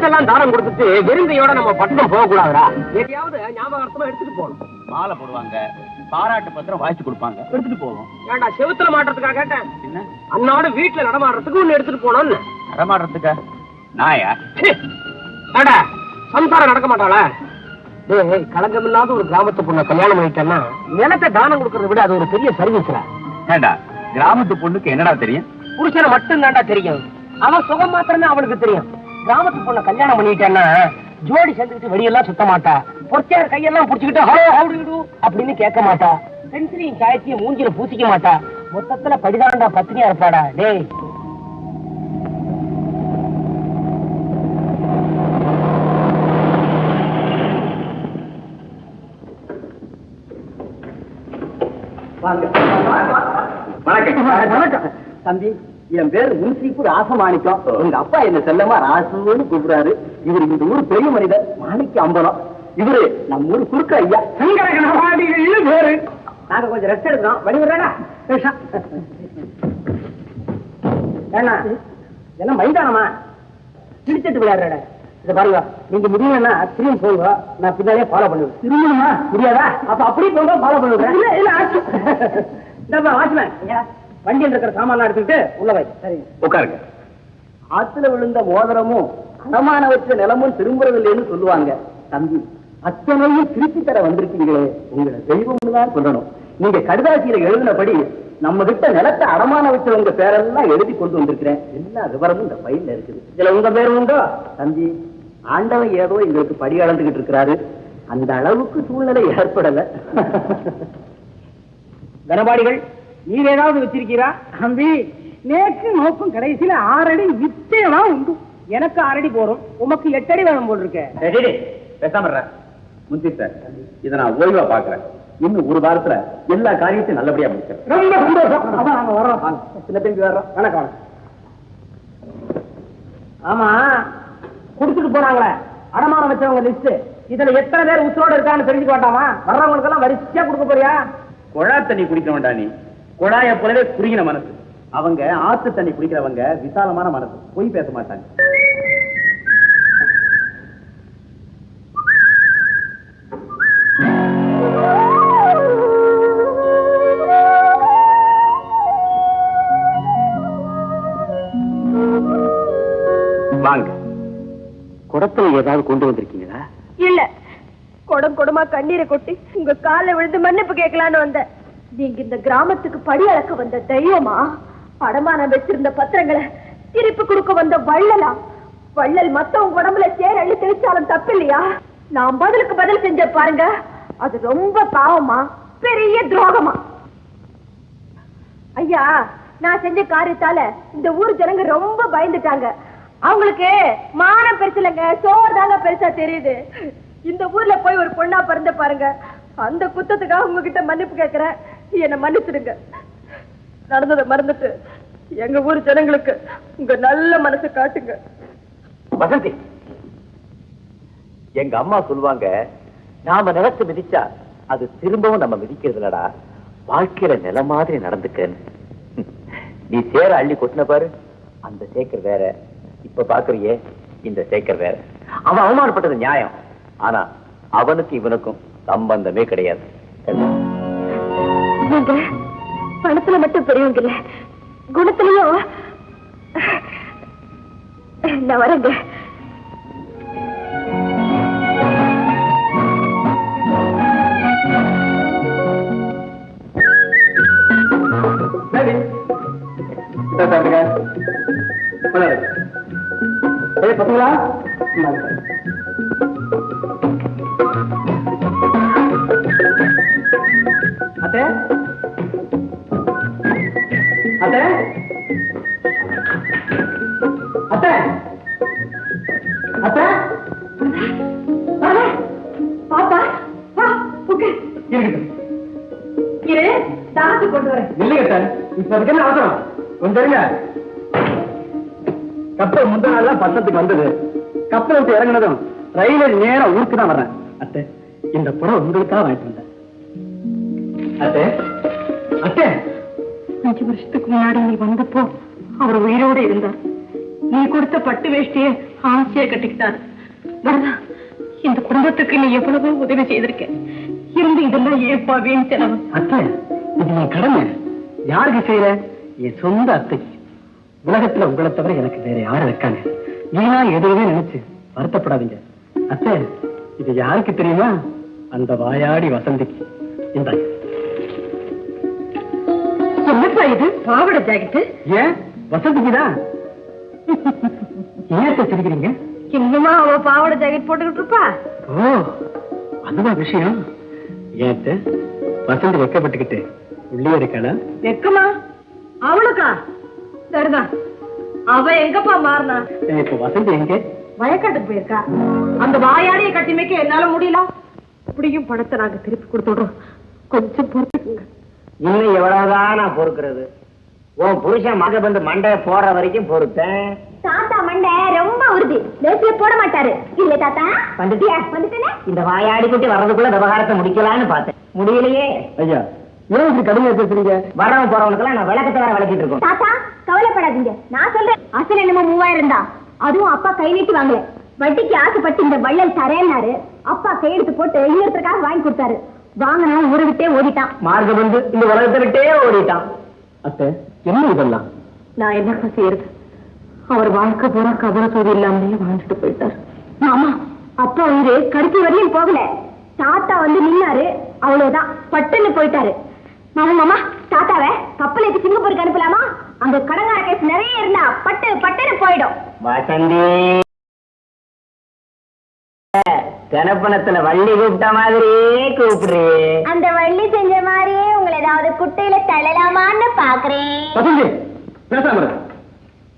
சொத்தெல்லாம் தானம் கொடுத்துட்டு வெறுங்கையோட நம்ம பட்டணம் போக கூடாதுடா. எதையாவது ஞாபகார்த்தமா எடுத்துட்டு போகணும். மாலை போடுவாங்க, பாராட்டு பத்திரம் வாய்ச்சி கொடுப்பாங்க, எடுத்துட்டு போவோம். ஏன்டா செவுத்துல மாட்டுறதுக்காக கேட்டேன். என்ன அன்னாடு வீட்டுல நடமாடுறதுக்கு ஒண்ணு எடுத்துட்டு போனோம்னு. நடமாடுறதுக்கா? நாயா? ஏடா சம்சாரம் நடக்க மாட்டாளா? கலங்கம் இல்லாத ஒரு கிராமத்து பொண்ணை கல்யாணம் பண்ணிட்டேன்னா நிலத்தை தானம் கொடுக்கறத விட அது ஒரு பெரிய சர்வீஸ்ல. ஏண்டா கிராமத்து பொண்ணுக்கு என்னடா தெரியும்? புருஷனை மட்டும் தான்டா தெரியும். அவன் சுகம் மாத்திரமே அவனுக்கு தெரியும். கிராமத்து பொண்ணை கல்யாணம் பண்ணிட்டேன்னா ஜோடி சேர்ந்துக்கிட்டு வெளியெல்லாம் சுத்த மாட்டா. பொற்றையார் கையெல்லாம் புடிச்சுக்கிட்டு ஹலோ ஹவுடு அப்படின்னு கேட்க மாட்டா. பென்சிலையும் சாயத்தையும் மூஞ்சில பூசிக்க மாட்டா. மொத்தத்துல படிதாண்டா பத்தினியா இருப்பாடா. டேய் வணக்கம் தம்பி, என் பேரு முன்சீப்பு ராசமாணிக்கம். உங்க அப்பா என்ன செல்லமா ராசுன்னு கூப்பிடுறாரு. இவரு இந்த ஊர் பெரிய மனிதர் மாணிக்க அம்பலம். இவரு நம்ம ஊர் குறுக்க ஐயா பேரு. நாங்க கொஞ்சம் ரெஸ்ட் எடுக்கிறோம். வழிவிடுறா என்ன மைதானமா கிழிச்சிட்டு விளையாடுற? இதை பாருங்க, நீங்க முடியும்னா திரும்பி போங்க, நான் பின்னாலே ஃபாலோ பண்ணுவேன். திரும்பணுமா? முடியாதா? அப்ப அப்படியே போங்க, ஃபாலோ பண்ணுவேன். வாட்ச்மேன், வண்டியில் இருக்கிற சாமான் எடுத்துக்கிட்டு உள்ள வை. சரி உட்காருங்க. ஆத்துல விழுந்த மோதிரமும் அடமான வச்ச நிலமும் திரும்புறதில்லைன்னு சொல்லுவாங்க. தம்பி, அத்தனையும் திருப்பி தர வந்திருக்கீங்களே, உங்களை தெய்வம்னு தான் சொல்லணும். நீங்க கடுதாசியில எழுதினபடி நம்ம கிட்ட நிலத்தை அடமான வச்சவங்க பேரெல்லாம் எழுதி கொண்டு வந்திருக்கிறேன். எல்லா விவரமும் இந்த பையில இருக்குது. இதுல உங்க பேரும் உண்டோ? தம்பி, ஆண்டவன் ஏதோ எங்களுக்கு படி அளந்துகிட்டு இருக்கிறாரு. அந்த அளவுக்கு சூழ்நிலை ஏற்படல. கனபாடிகள், நீர் ஏதாவது வச்சிருக்கீரா? தம்பி, நேற்று நோக்கும் கடைசியில 6 அடி வித்தேதான் உண்டு. எனக்கு 6 அடி போறோம், உமக்கு 8 அடி வேணும் போல் இருக்க. பேசாம முன்சி சார், இதை நான் ஓய்வா பாக்குறேன். இன்னும் ஒரு வாரத்துல எல்லா காரியத்தையும் நல்லபடியா முடிக்கிறேன். ரொம்ப சந்தோஷம். அதான் நாங்க வர்றோம். சின்ன தம்பி வர்றோம். வணக்கம். ஆமா, குடுத்துட்டு போனாங்களே அடமானம் வச்சவங்க லிஸ்ட், இதுல எத்தனை பேர் உசுரோட இருக்கான்னு தெரிஞ்சுக்க வேண்டாமா? வர்றவங்களுக்கு எல்லாம் வரிசையா கொடுக்க போறியா? குழா தண்ணி குடிக்க வேண்டாம். நீ குழாய போலவே குறுகின மனசு. அவங்க ஆத்து தண்ணி குடிக்கிறவங்க விசாலமான மனசு, பொய் பேச மாட்டாங்க. வாங்க. குடத்துல ஏதாவது கொண்டு வந்திருக்கீங்களா? இல்ல, குடம் குடமா கண்ணீரை கொட்டி உங்க கால விழுந்து மன்னிப்பு கேட்கலான்னு வந்தேன். நீங்க இந்த கிராமத்துக்கு படி அளக்க வந்த தெய்வமா? அடமானம் வச்சிருந்த பத்திரங்களை திருப்பி கொடுக்க வந்த வள்ளலா? வள்ளல் மத்தவங்க உடம்புல சேர அள்ளி தெளிச்சாலும் தப்பு இல்லையா? நான் பதிலுக்கு பதில் செஞ்ச பாருங்க, அது ரொம்ப பாவமா, பெரிய துரோகமா? ஐயா, நான் செஞ்ச காரியத்தால இந்த ஊர் ஜனங்க ரொம்ப பயந்துட்டாங்க. அவங்களுக்கு மானம் பெருசு இல்லைங்க, சோறு தாங்க பெருசா தெரியுது. இந்த ஊர்ல போய் ஒரு பொண்ணா பிறந்த பாருங்க, அந்த குத்தத்துக்காக உங்ககிட்ட மன்னிப்பு கேட்கிறேன். என்ன மன்னிச்சிடுங்க. நடந்ததை மறந்துட்டு எங்க ஊர் ஜனங்களுக்கு உங்க நல்ல மனசை காட்டுங்க. வசந்தி, எங்க அம்மா சொல்லுவாங்க, நாம நிலத்தை மிதிச்சா அது திரும்பவும் நம்ம மிதிக்கிறது இல்லடா, வாழ்க்கையில நில மாதிரி நடந்துக்கன்னு. நீ சேர அள்ளி கொட்டின பாரு, அந்த சேக்கர் வேற, இப்ப பாக்குறியே இந்த சேக்கர் வேற. அவன் அவமானப்பட்டது நியாயம், ஆனா அவனுக்கு இவனுக்கும் சம்பந்தமே கிடையாது. நீங்க பணத்துல மட்டும் பெரியவங்க இல்ல, குணத்திலையும். நான் வரேங்க. பசங்களா, அத்தை அத்தை அத்தை அத்தை பாப்பா, இரு, தாத்து கொண்டு வரேன். இல்லைங்க சார், இப்ப அதுக்கு என்ன அவசரம்? கொஞ்சம் இருங்க. கப்பல் முந்தின நாள் தான் பட்டணத்துக்கு வந்தது. கப்பல் விட்டு இறங்கினதும் ரயில்வே நேரம் ஊருக்கு தான் வர்றேன். அத்தை, இந்த புறம் உங்களுக்காக வாங்கிட்டு வந்தேன். அத்தை அத்தை, 5 வருஷத்துக்கு முன்னாடி நீ வந்தப்போ அவர் உயிரோடு இருந்தார். நீ கொடுத்த பட்டு வேஷ்டியை ஆசையை கட்டிக்கிட்டாரு. வரதா, இந்த குடும்பத்துக்கு நீ எவ்வளவோ உதவி செய்திருக்க. இருந்து இதெல்லாம் ஏப்பா வீண் செலவு? அத்தை, இது என் கடமை. யாருக்கு செய்யற? என் சொந்த அத்தைக்கு. உலகத்துல உங்களை தவிர எனக்கு வேற யாரும் இருக்காங்க. நீனா எதுவுமே நினைச்சு வருத்தப்படாதீங்க. அத்தை, இது யாருக்கு தெரியுமா? அந்த வாயாடி வசந்திக்கு. இந்த என்னப்பா இது? பாவாடை ஜாக்கெட்டு? ஏன் வசந்திக்குதான்? ஏன் சிரிக்கிறீங்க? இன்னுமா அவ பாவாடை ஜாக்கெட் போட்டுக்கிட்டு இருப்பா? ஓ, அதுவா விஷயம்? ஏத்த வசந்தி வெக்கப்பட்டுக்கிட்டு உள்ளே இருக்காளா? வெக்கமா? அவளுக்கா? சரிதான். அவ எங்கப்பா மாறினா? இப்ப வசந்தி எங்க? வயக்காட்டுக்கு போயிருக்கா. அந்த வாயாடியை கட்டி மேய்க்க என்னால முடியல. அப்படியும் பணத்தை நாங்க திருப்பி கொடுத்துடுறோம். கொஞ்சம் பொறுத்துக்குங்க. இன்னும் எவ்வளவுதான் நான் பொறுக்கிறது? உன் புருஷன் மக வந்து மண்டைய போற வரைக்கும் பொறுத்தேன். தாத்தா மண்டை ரொம்ப உறுதி. லேசில போட மாட்டாரு. இல்ல தாத்தா? வந்துட்டியா? வந்துட்டேனே. இந்த வாயாடி குட்டி வர்றதுக்குள்ள விவகாரத்தை முடிக்கலான்னு பார்த்தேன். முடியலையே. ஐயா, ஏன் இப்படி கடுமையா பேசுறீங்க? வரவன் போறவனுக்கெல்லாம் நான் விளக்கத்தை வேற விளக்கிட்டு இருக்கோம். தாத்தா கவலைப்படாதீங்க, நான் சொல்றேன். அசல் என்னமோ 3000 தான். அதுவும் அப்பா கை நீட்டி வாங்கல. வட்டிக்கு ஆசைப்பட்டு இந்த வள்ளல் தரேன்னாரு. அப்பா கையெழுத்து போட்டு இன்னொருத்தருக்காக வாங்கி கொடுத்தாரு. வாங்கினா ஊரை விட்டே ஓடிட்டான். மார்க்கம் வந்து இந்த உலகத்தை விட்டே ஓடிட்டான். அத்தை, என்ன இதெல்லாம்? நான் என்ன செய்யறது? அவர் வாழ்க்கை பூரா கவலை சோதி இல்லாமலே வாழ்ந்துட்டு போயிட்டார். ஆமா, அப்பா உயிரு கடைசி வரையும் போகல. தாத்தா வந்து நின்னாரு, அவ்வளவுதான் பட்டுன்னு போயிட்டாரு. மாமா, தாத்தாவை கப்பலுக்கு சிங்கப்பூருக்கு அனுப்பலாமா? அங்க கடங்கார கேஸ் நிறைய இருந்தா பட்டுன்னு போயிடும். வசந்தி, கணப்பணத்துல வள்ளி கூப்பிட்ட மாதிரியே கூப்பிடுறே. அந்த வள்ளி செஞ்ச மாதிரியே உங்களை ஏதாவது குட்டையில தள்ளலாமான்னு பாக்குறேன். வசந்தி, பேசாம இரு.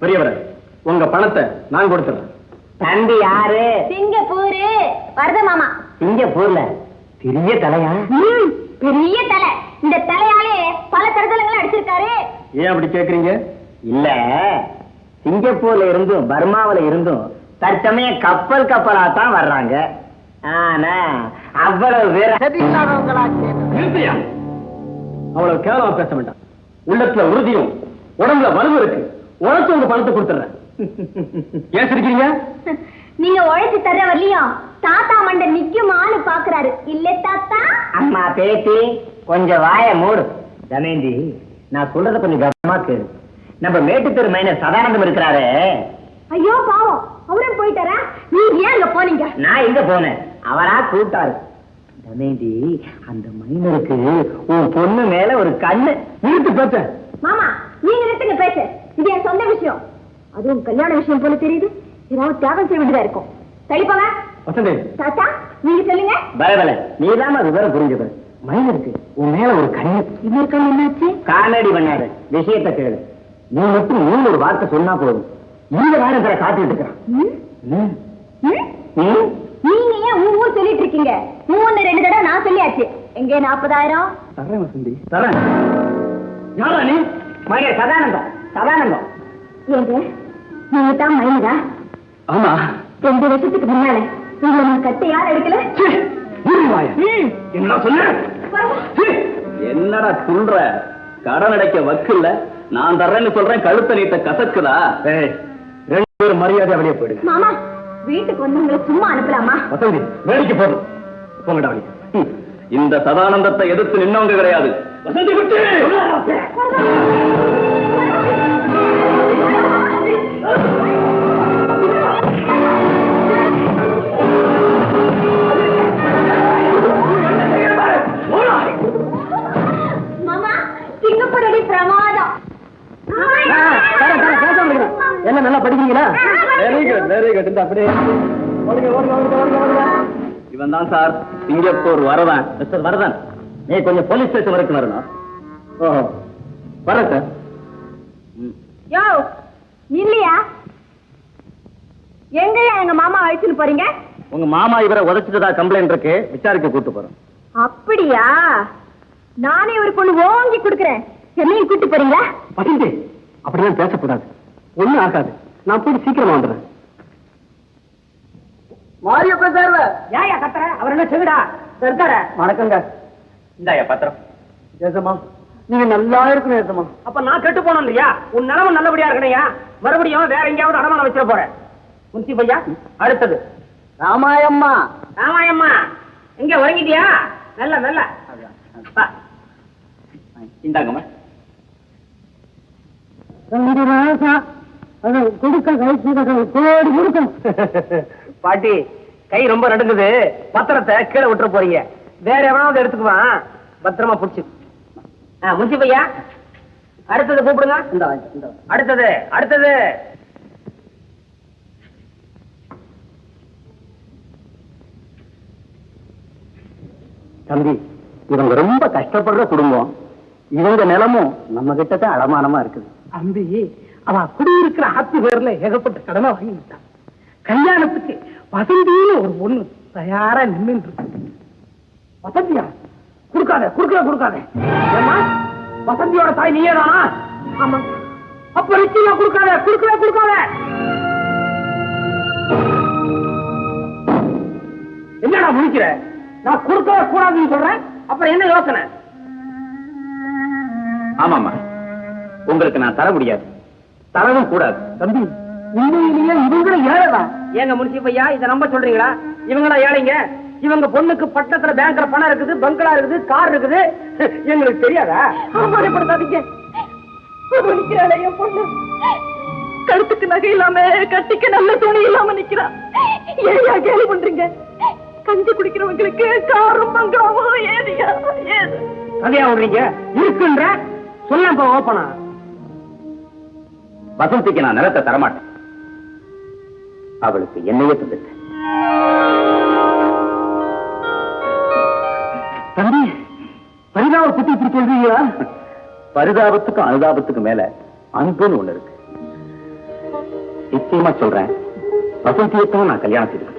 பெரியவரே, உங்க பணத்தை நான் கொடுத்துறேன். தம்பி யாரு? சிங்கப்பூரு வருத மாமா. சிங்கப்பூர்ல பெரிய தலையா? பெரிய தலை. இந்த தலையாலே பல தரதலங்களை அடிச்சிருக்காரு. ஏன் அப்படி கேக்குறீங்க? இல்ல, சிங்கப்பூர்ல இருந்தும் பர்மாவில இருந்தும் தற்சமயம் கப்பலா தான் வர்றாங்க. ஆனா அவ்வளவு பேர் நிறுத்தியா? அவ்வளவு கேவலமா பேச வேண்டாம். உள்ளத்துல உறுதியும் உடம்புல வலுவு இருக்கு. உழைச்சு உங்க பணத்தை கொடுத்துறேன். ஏன் சிரிக்கிறீங்க? நீங்க உழைச்சு தர்ற வரலையும் தாத்தா மண்டை நிக்குமான்னு பாக்குறாரு. இல்ல தாத்தா? அம்மா பேத்தி, கொஞ்சம் வாய மூடு. தமேந்தி, நான் சொல்றத கொஞ்சம் கவனமா கேளு. நம்ம மேட்டுத்தெரு மைனர் சதானந்தம் இருக்கிறாரு. ஐயோ பாவம், அவரும் போயிட்டாரா? நீங்க ஏன் அங்க போனீங்க? நான் எங்க போனேன், அவரா கூப்பிட்டாரு. தமேந்தி, அந்த மைனருக்கு உன் பொண்ணு மேல ஒரு கண்ணு. நிறுத்து பேச. மாமா, நீங்க நிறுத்துங்க பேச. இது என் சொந்த விஷயம். அதுவும் கல்யாண விஷயம் போல தெரியுது. ஏதாவது தியாகம் செய்ய வேண்டியதா இருக்கும். தள்ளிப்பாங்க. வசந்தி, தாத்தா நீங்க சொல்லுங்க. பரவாயில்ல, நீதான் விவரம் புரிஞ்சது. மைனருக்கு உன் மேல ஒரு கண்ணு. இன்னொரு கண்ணு என்னாச்சு? காமெடி பண்ணாரு. விஷயத்தை கேளு. நீ மட்டும் நீ ஒரு வார்த்தை சொன்னா போதும். இந்த வாரத்துல காத்துட்டு இருக்கிறான். நீங்க ஏன் ஊர் சொல்லிட்டு இருக்கீங்க? 2 தடவை நான் சொல்லியாச்சு. எங்க 40,000? தரேன் வசந்தி, தரேன். யாரா நீ? மைனர் சதானந்தம். சதானந்தம் ஏங்க, நீங்க தான் மைனரா? ஆமா. 2 வருஷத்துக்கு முன்னால உங்களை நான் கட்ட யார் எடுக்கல? என்ன சொன்ன? என்னடா சொல்ற? கடன் அடைக்க வக்கில்ல. நான் தர்றேன்னு சொல்றேன், கழுத்த நீட்ட கசக்குதா? 2 பேரும் மரியாதை வெளியே போயிடுங்க. மாமா, வீட்டுக்கு வந்து உங்களை சும்மா அனுப்பலாமா? வசந்தி, வேடிக்கை போதும். போங்கடா வெளியே. இந்த சதானந்தத்தை எதிர்த்து நின்னவங்க கிடையாது. வசந்தி விட்டு மாமா, சிங்கப்பூர் அடி பிரமாதம். என்ன நல்லா படிக்கிறீங்களா? Very good, very good. இந்த அப்படியே இவன் தான் சார் சிங்கப்பூர் வரதான். மிஸ்டர் வரதன், நீ கொஞ்சம் போலீஸ் ஸ்டேஷன் வரைக்கும் வரணும். ஓஹோ, வர சார். யோ, இல்லையா? எங்கயா எங்க மாமா அழைச்சுன்னு போறீங்க? உங்க மாமா இவரை உதைச்சிட்டதா கம்ப்ளைண்ட் இருக்கு, விசாரிக்க கூட்டு போறோம். அப்படியா? நானே ஒரு பொண்ணு ஓங்கி கொடுக்கிறேன். என்னையும் கூட்டு போறீங்களா? வசந்தி, அப்படிலாம் பேசக்கூடாது. ஒண்ணும் ஆகாது. நான் போய் சீக்கிரமா வந்துடுறேன். மாரியப்ப சார், ஏயா கத்துற? அவர் என்ன செவிடா இருக்கார? வணக்கங்க. இந்தாயா பத்திரம். ஏசமா, நீங்க நல்லா இருக்கணும். ஏசமா, அப்ப நான் கெட்டு போனோம் இல்லையா? உன் நிலைமை நல்லபடியா இருக்கணையா? மறுபடியும் வேற எங்கேயாவது அடமானம் வச்சிட போறேன். முன்சி பையா அடுத்தது ராமாயம்மா. ராமாயம்மா எங்க உறங்கிட்டியா? நல்ல நல்ல இந்தாங்கம்மா. பாட்டி கை ரொம்ப நடுங்குது, பத்திரத்தை கீழே விட்டுற போறீங்க, வேற எவனாவது எடுத்துக்குவான், பத்திரமா புடிச்சு. முன்சி பையா அடுத்தது கூப்பிடுங்க. அடுத்தது அடுத்தது தம்பி, இவங்க ரொம்ப கஷ்டப்படுற குடும்பம். இவங்க நிலமும் நம்ம கிட்ட அடமானமா இருக்குது. அம்பி அவன் குடியிருக்கிற ஆத்து பேர்ல ஏகப்பட்ட கடனை வாங்கிட்டான். கல்யாணத்துக்கு வசந்தின்னு ஒரு பொண்ணு தயாரா நின்று இருக்கு. வசந்தியா? கொடுக்காத கொடுக்காத கொடுக்காத. ஏமா வசந்தியோட தாய் நீயே தானா? ஆமா. அப்ப ரிச்சியா கொடுக்காத கொடுக்கவே கொடுக்காத. என்னடா முடிக்கிற? நான் கொடுக்கவே கூடாதுன்னு சொல்றேன், அப்புறம் என்ன யோசனை? ஆமாமா, உங்களுக்கு நான் தர முடியாது, தரவும் கூடாது. தம்பி உண்மையிலேயே இவங்களும் ஏழைதான். ஏங்க முன்சி பையா இதை நம்ப சொல்றீங்களா? இவங்களா ஏழைங்க? இவங்க பொண்ணுக்கு பட்டத்துல பேங்க்ல பணம் இருக்குது, பங்களா இருக்குது, கார் இருக்குது, எங்களுக்கு தெரியாதா? அவமானப்படுத்தாதீங்க. என் பொண்ணு கழுத்துக்கு நகை இல்லாம, கட்டிக்க நல்ல துணி இல்லாம நிக்கிறா. ஏயா கேள்வி பண்றீங்க? கஞ்சி குடிக்கிறவங்களுக்கு காரும் பங்களாவும் ஏதியா? ஏது கதையா விடுறீங்க? இருக்குன்ற சொல்ல ஓப்பனா. வசந்திக்கு நான் நிலத்தை தரமாட்டேன், அவளுக்கு என்னையே தந்துட்டேன். தம்பி பரிதாப பத்தி இப்படி சொல்றீங்களா? பரிதாபத்துக்கும் அனுதாபத்துக்கும் மேல அன்புன்னு ஒண்ணு இருக்கு. நிச்சயமா சொல்றேன், வசந்தியத்தான் நான் கல்யாணம் செய்துக்க போறேன்.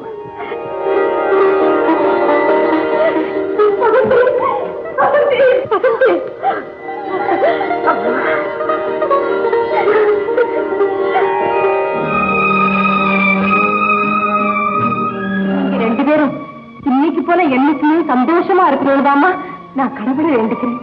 ரெண்டு பேரும் இன்னைக்கு போல என்னைக்குமே சந்தோஷமா இருக்கிறதாமா நான் கடவுளை வேண்டுகிறேன்.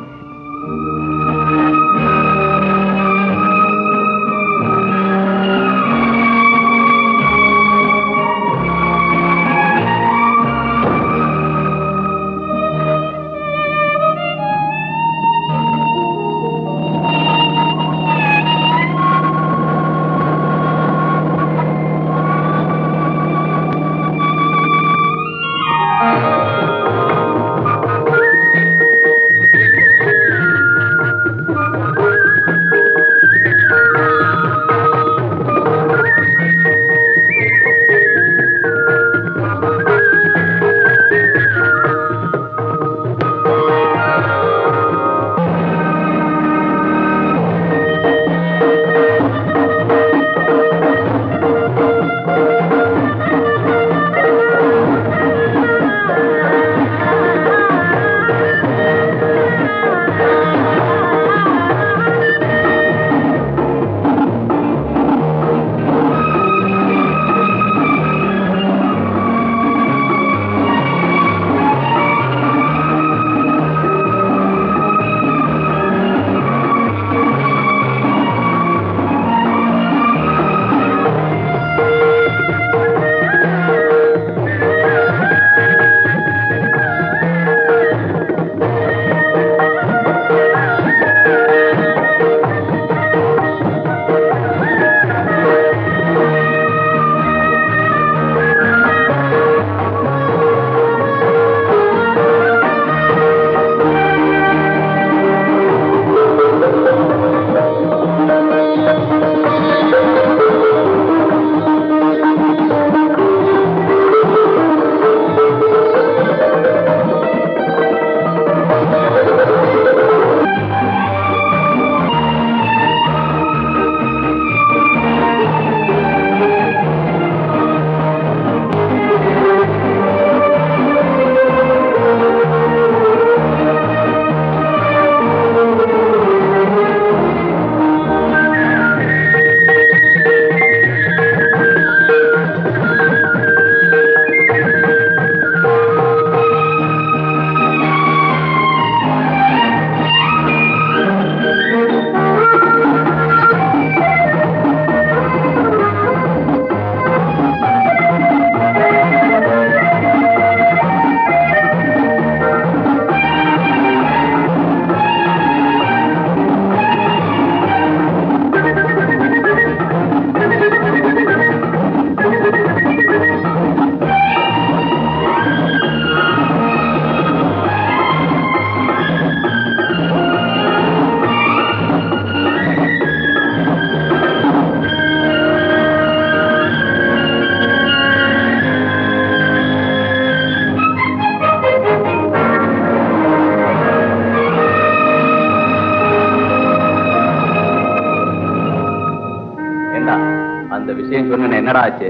அந்த விஷயம் சொன்ன என்னடா ஆச்சு?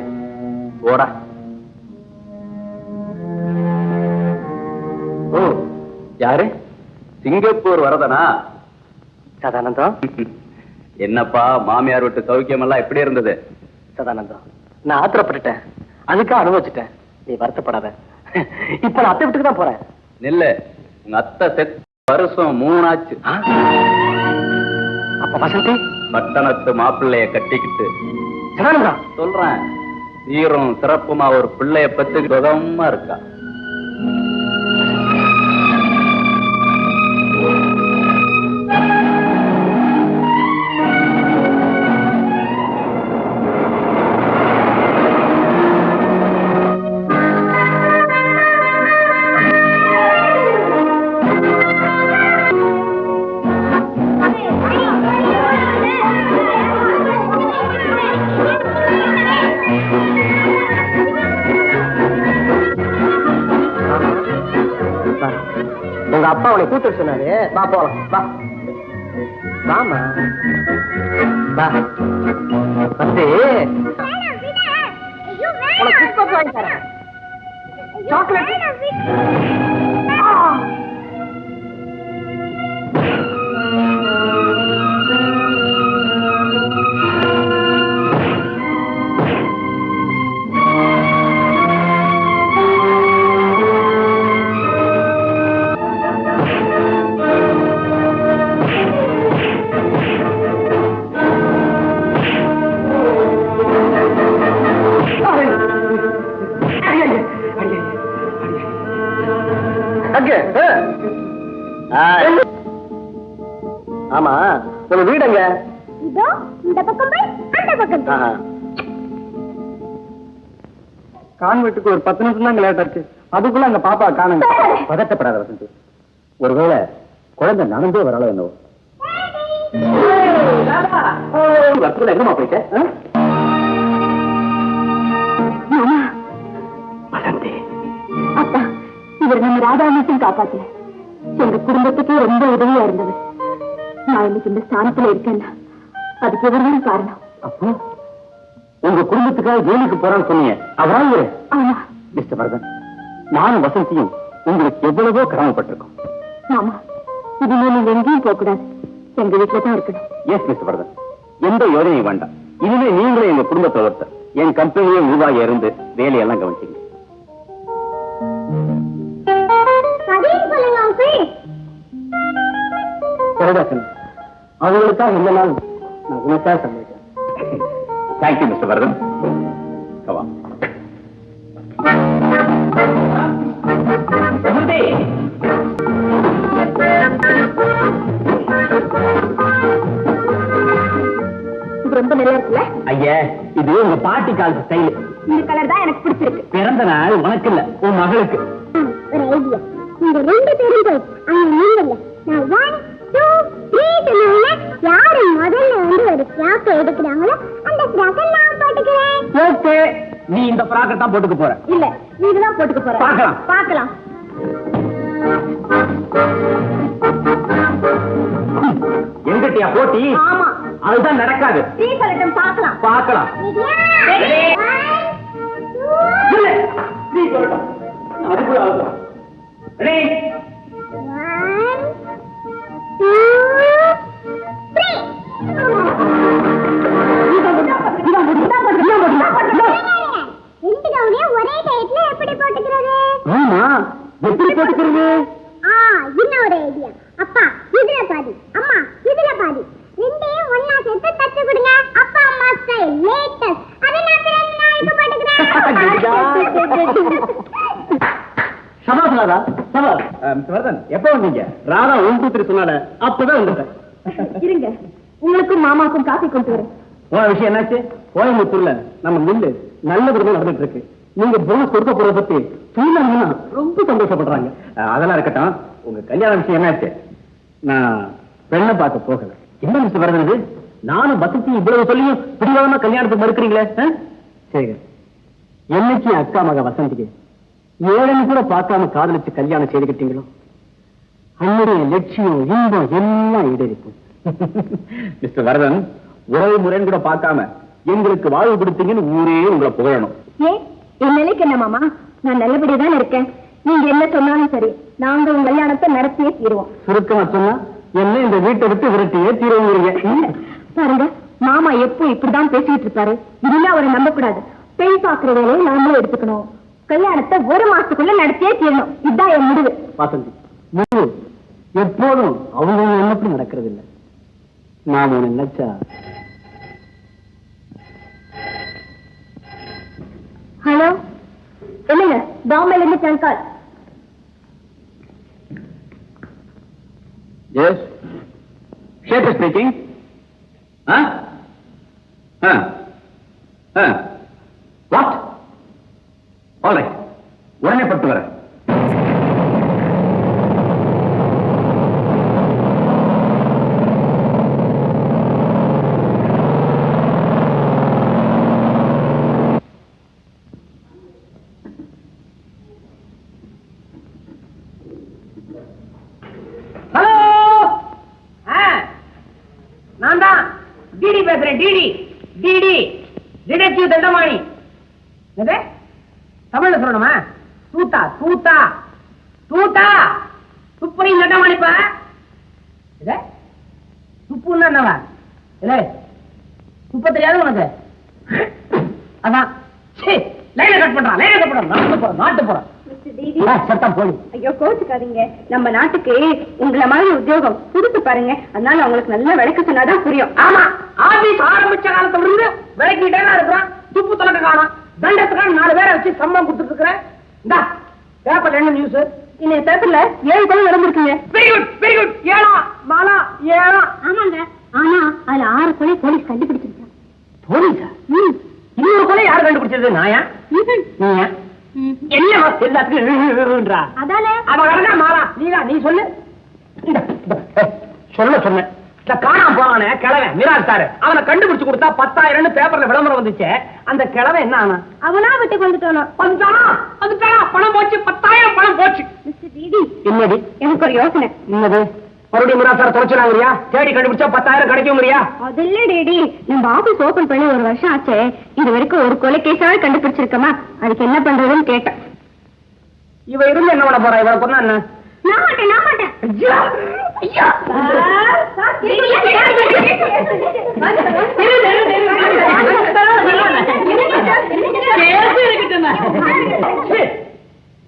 போடா. ஓ, யாரு? சிங்கப்பூர் வரதனா? சதானந்தம், என்னப்பா மாமியார் விட்டு சௌக்கியம் எல்லாம் எப்படி இருந்தது? சதானந்தம், நான் ஆத்திரப்பட்டுட்டேன், அதுக்காக அனுபவிச்சுட்டேன். நீ வருத்தப்படாத. இப்ப நான் அத்தை வீட்டுக்கு தான் போறேன். நில்லு, உங்க அத்தை செத்து வருஷம் 3 ஆச்சு. அப்ப வசந்தி பட்டணத்து மாப்பிள்ளைய கட்டிக்கிட்டு சதானந்தா சொல்றேன், சீரும் சிறப்புமா ஒரு பிள்ளைய பத்து சுகமா இருக்கா. உங்க அப்பா அவனை கூட்டு சொன்னாரு. வா போலாம், வா வாமா, வா வந்து உனக்கு பிஸ்கட் வாங்கி தரேன். சாக்லேட். ஆமா, உங்க வீடுங்க? இதோ இந்த பக்கம் போய் அந்த பக்கம் போய். கான்வெட்டுக்கு ஒரு 10 நிமிஷம் தான் லேட் ஆச்சு. அதுக்குள்ள அந்த பாப்பா காணுங்க. பதட்டப்படாத வசந்தி, ஒருவேளை குழந்தை நடந்தே வராளோ என்னவோ. எங்கம்மா போயிட்ட? வசந்தி, அப்பா, இவர் நம்ம ராதாமத்தையும் காப்பாத்தல, எங்க குடும்பத்துக்கே ரொம்ப உதவியா இருந்தவர். நான் இன்னைக்கு இந்த ஸ்தானத்துல இருக்கேன்னா அதுக்கு இவர்தான் காரணம். அப்போ உங்க குடும்பத்துக்காக ஜெயிலுக்கு போறான்னு சொன்னீங்க, அவரா இவரு? ஆமா மிஸ்டர் வரதன், நானும் வசந்தியும் உங்களுக்கு எவ்வளவோ கடமைப்பட்டிருக்கோம். ஆமா, இனிமே நீங்க எங்கேயும் போக கூடாது, எங்க வீட்டுல தான் இருக்கணும். எஸ் மிஸ்டர் வரதன், எந்த யோஜனையும் வேண்டாம். இனிமே நீங்களும் எங்க குடும்பத்தை ஒருத்தர். என் கம்பெனியே நிர்வாகியா இருந்து வேலையெல்லாம் கவனிச்சீங்க. அவங்களுக்காக இந்த நாள் நான் உனக்காக சமைக்கிறேன். Thank you mister Varadhan. கவா ரொம்ப நல்லா இருக்குல்ல? ஐயா, இது உங்க பாட்டி காலத்து ஸ்டைல். இந்த கலர் தான் எனக்கு பிடிச்சிருக்கு. பிறந்த நாள் உனக்கு இல்ல, உன் மகளுக்கு. ஒரு ஐடியா, நீங்க 2 பேரும் போய் அவங்க நீங்கல்ல, நான் 1 2 3 சொன்னேன். யாரு முதல்ல வந்து ஒரு ஃப்ராக் எடுக்கிறாங்களோ அந்த ஃப்ராக்கை நான் போட்டுக்கிறேன். ஓகே, நீ இந்த ஃப்ராக்கை தான் போட்டுக்க போற. இல்ல, நீங்க தான் போட்டுக்க போற. பார்க்கலாம். பார்க்கலாம். எங்கிட்டயா போட்டி? ஆமா, அதுதான் நடக்காது. ஃப்ரீ சொல்லட்டும், பார்க்கலாம். பார்க்கலாம். இல்ல, நீ சொல்லட்டும். அதுக்குள்ள ஆகும். ரெடி? 1 2 ஒரே டைட்ல எப்படி போட்டுக்கிறது? ஆமா, எப்படி போட்டுக்கிறது? இன்னொரு ஐடியா. அப்பா இதுல பாதி, அம்மா இதுல பாதி, ரெண்டையும் ஒண்ணா சேர்த்து தச்சு கொடுங்க. அப்பா அம்மா ஸ்டைல் லேட்டஸ்ட். அதை நான் போட்டுக்கிறேன். சபாஸ் ராதா, சபாஸ். மிஸ்டர் வரதன், எப்போ வந்தீங்க? ராதா 1 2 3 சொன்னால அப்பதான் வந்துட்டேன். இருங்க, உங்களுக்கும் மாமாக்கும் காஃபி கொண்டு வரேன். போன விஷயம் என்னாச்சு? கோயம்புத்தூர்ல நம்ம மில்லு நல்ல விதமா நடந்துட்டு இருக்கு. நீங்க போனஸ் கொடுக்க போறத பத்தி தூய்மையா ரொம்ப சந்தோஷப்படுறாங்க. அதெல்லாம் இருக்கட்டும், உங்க கல்யாண விஷயம் என்னாச்சு? நான் பெண்ணை பார்க்க போகல. என்ன மிஸ்டர் வரது? நானும் வசதி இவ்வளவு சொல்லியும் பிடிவாதமா கல்யாணத்துக்கு மறுக்கிறீங்களே? சரி, என்னைக்கு அக்கா மக வசந்திக்கு 7 கூட பார்க்காம காதலிச்சு கல்யாணம் செய்துக்கிட்டீங்களோ அன்னுடைய லட்சியம் இன்பம் எல்லாம் ஈடேறிக்கும். மிஸ்டர் வரதன், உறவு முறைன்னு கூட பார்க்காம எங்களுக்கு வாழ்வு கொடுத்தீங்கன்னு ஊரே உங்களை புகழணும். ஏன் என் நிலைக்கு என்ன மாமா, நான் நல்லபடியா தான் இருக்கேன். நீங்க என்ன சொன்னாலும் சரி, நாங்க உங்க கல்யாணத்தை நடத்தியே தீருவோம். சுருக்கமா சொன்னா என்ன இந்த வீட்டை விட்டு விரட்டியே தீருவீங்க. பாருங்க, மாமா எப்போ இப்படிதான் பேசிட்டு இருப்பாரு. இதுல அவரை நம்ப கூடாது. பெண் பாக்குற வேலையை நாமளும் எடுத்துக்கணும். கல்யாணத்தை 1 மாசத்துக்குள்ள நடத்தியே தீரணும். இதுதான் என் முடிவு. வாசந்தி, முடிவு எப்போதும் அவங்க என்னப்படி நடக்கிறது இல்லை. நாம நினைச்சா. ஹலோ, என்னங்க பாம்பேல இருந்து சங்கர். எஸ், ஷேப் ஸ்பீக்கிங். வாட்? ஆல்ரைட், உடனே பட்டு வர. ஹலோ, நான் தான் டிடி பேசுறேன். DD DD detective Thandamani. எது தமிழ்ல சொல்லணுமா? தூத்தா தூத்தா தூத்தா துப்புரி தண்டமாணிப்பா. இது துப்புன்னா என்னவா? இல்ல துப்ப தெரியாது உனக்கு? அதான் லைனை கட் பண்றான். லைனை கட் பண்றான். நாட்டு போறோம். சத்தம் போய். ஐயோ கோச்சுக்காதீங்க. நம்ம நாட்டுக்கு உங்களை மாதிரி உத்தியோகம் புதுசு பாருங்க. அதனால அவங்களுக்கு நல்லா விளக்க சொன்னாதான் புரியும். ஆமா, ஆபீஸ் ஆரம்பிச்ச காலத்துல இருந்து விளக்கிட்டே தான் இருக்கிறான். துப்பு தொலைக்க காணும். தண்டத்துக்கான 4 பேரை வச்சு சம்பளம் கொடுத்துட்டு இருக்கிறேன். இந்தா பேப்பர்ல என்ன நியூஸ்? இந்த பேப்பர்ல 7 கொலை நடந்திருக்குங்க. Very good very good. 7 மாலா 7. ஆமாங்க, ஆனா அதுல 6 கொலை போலீஸ் கண்டுபிடிச்சிருக்காங்க. போலீஸா? இன்னொரு கொலை யார் கண்டுபிடிச்சது? நாயா? நீயா? என்ன எல்லாத்துக்கும் அதானே அவன் மாலா நீ சொல்லு. சொல்ல சொன்னேன். இந்த காணாம போறானே கிழவன் மிராஜ், அவனை கண்டுபிடிச்சு கொடுத்தா 10,000 பேப்பர்ல விளம்பரம் வந்துச்சு. அந்த கிழவன் என்ன ஆனா? அவனா வீட்டுக்கு வந்துட்டானா? பணம் போச்சு. 10,000 பணம் போச்சு. என்னது? எனக்கு ஒரு யோசனை. என்னது? மறுபடியும் மிராஜ் தொலைச்சுறாங்கறியா? தேடி கண்டுபிடிச்சா 10,000 கிடைக்கும்ங்கறியா? அது இல்ல டேடி, நம்ம ஆபீஸ் ஓபன் பண்ணி 1 வருஷம் ஆச்சு. இது வரைக்கும் ஒரு கொலை கேஸாவது கண்டுபிடிச்சிருக்கமா? அதுக்கு என்ன பண்றதுன்னு கேட்டேன். இவ இருந்து என்ன பண்ண போறா? இவளை கொன்னா என்ன? நான் மாட்டேன். ஐயா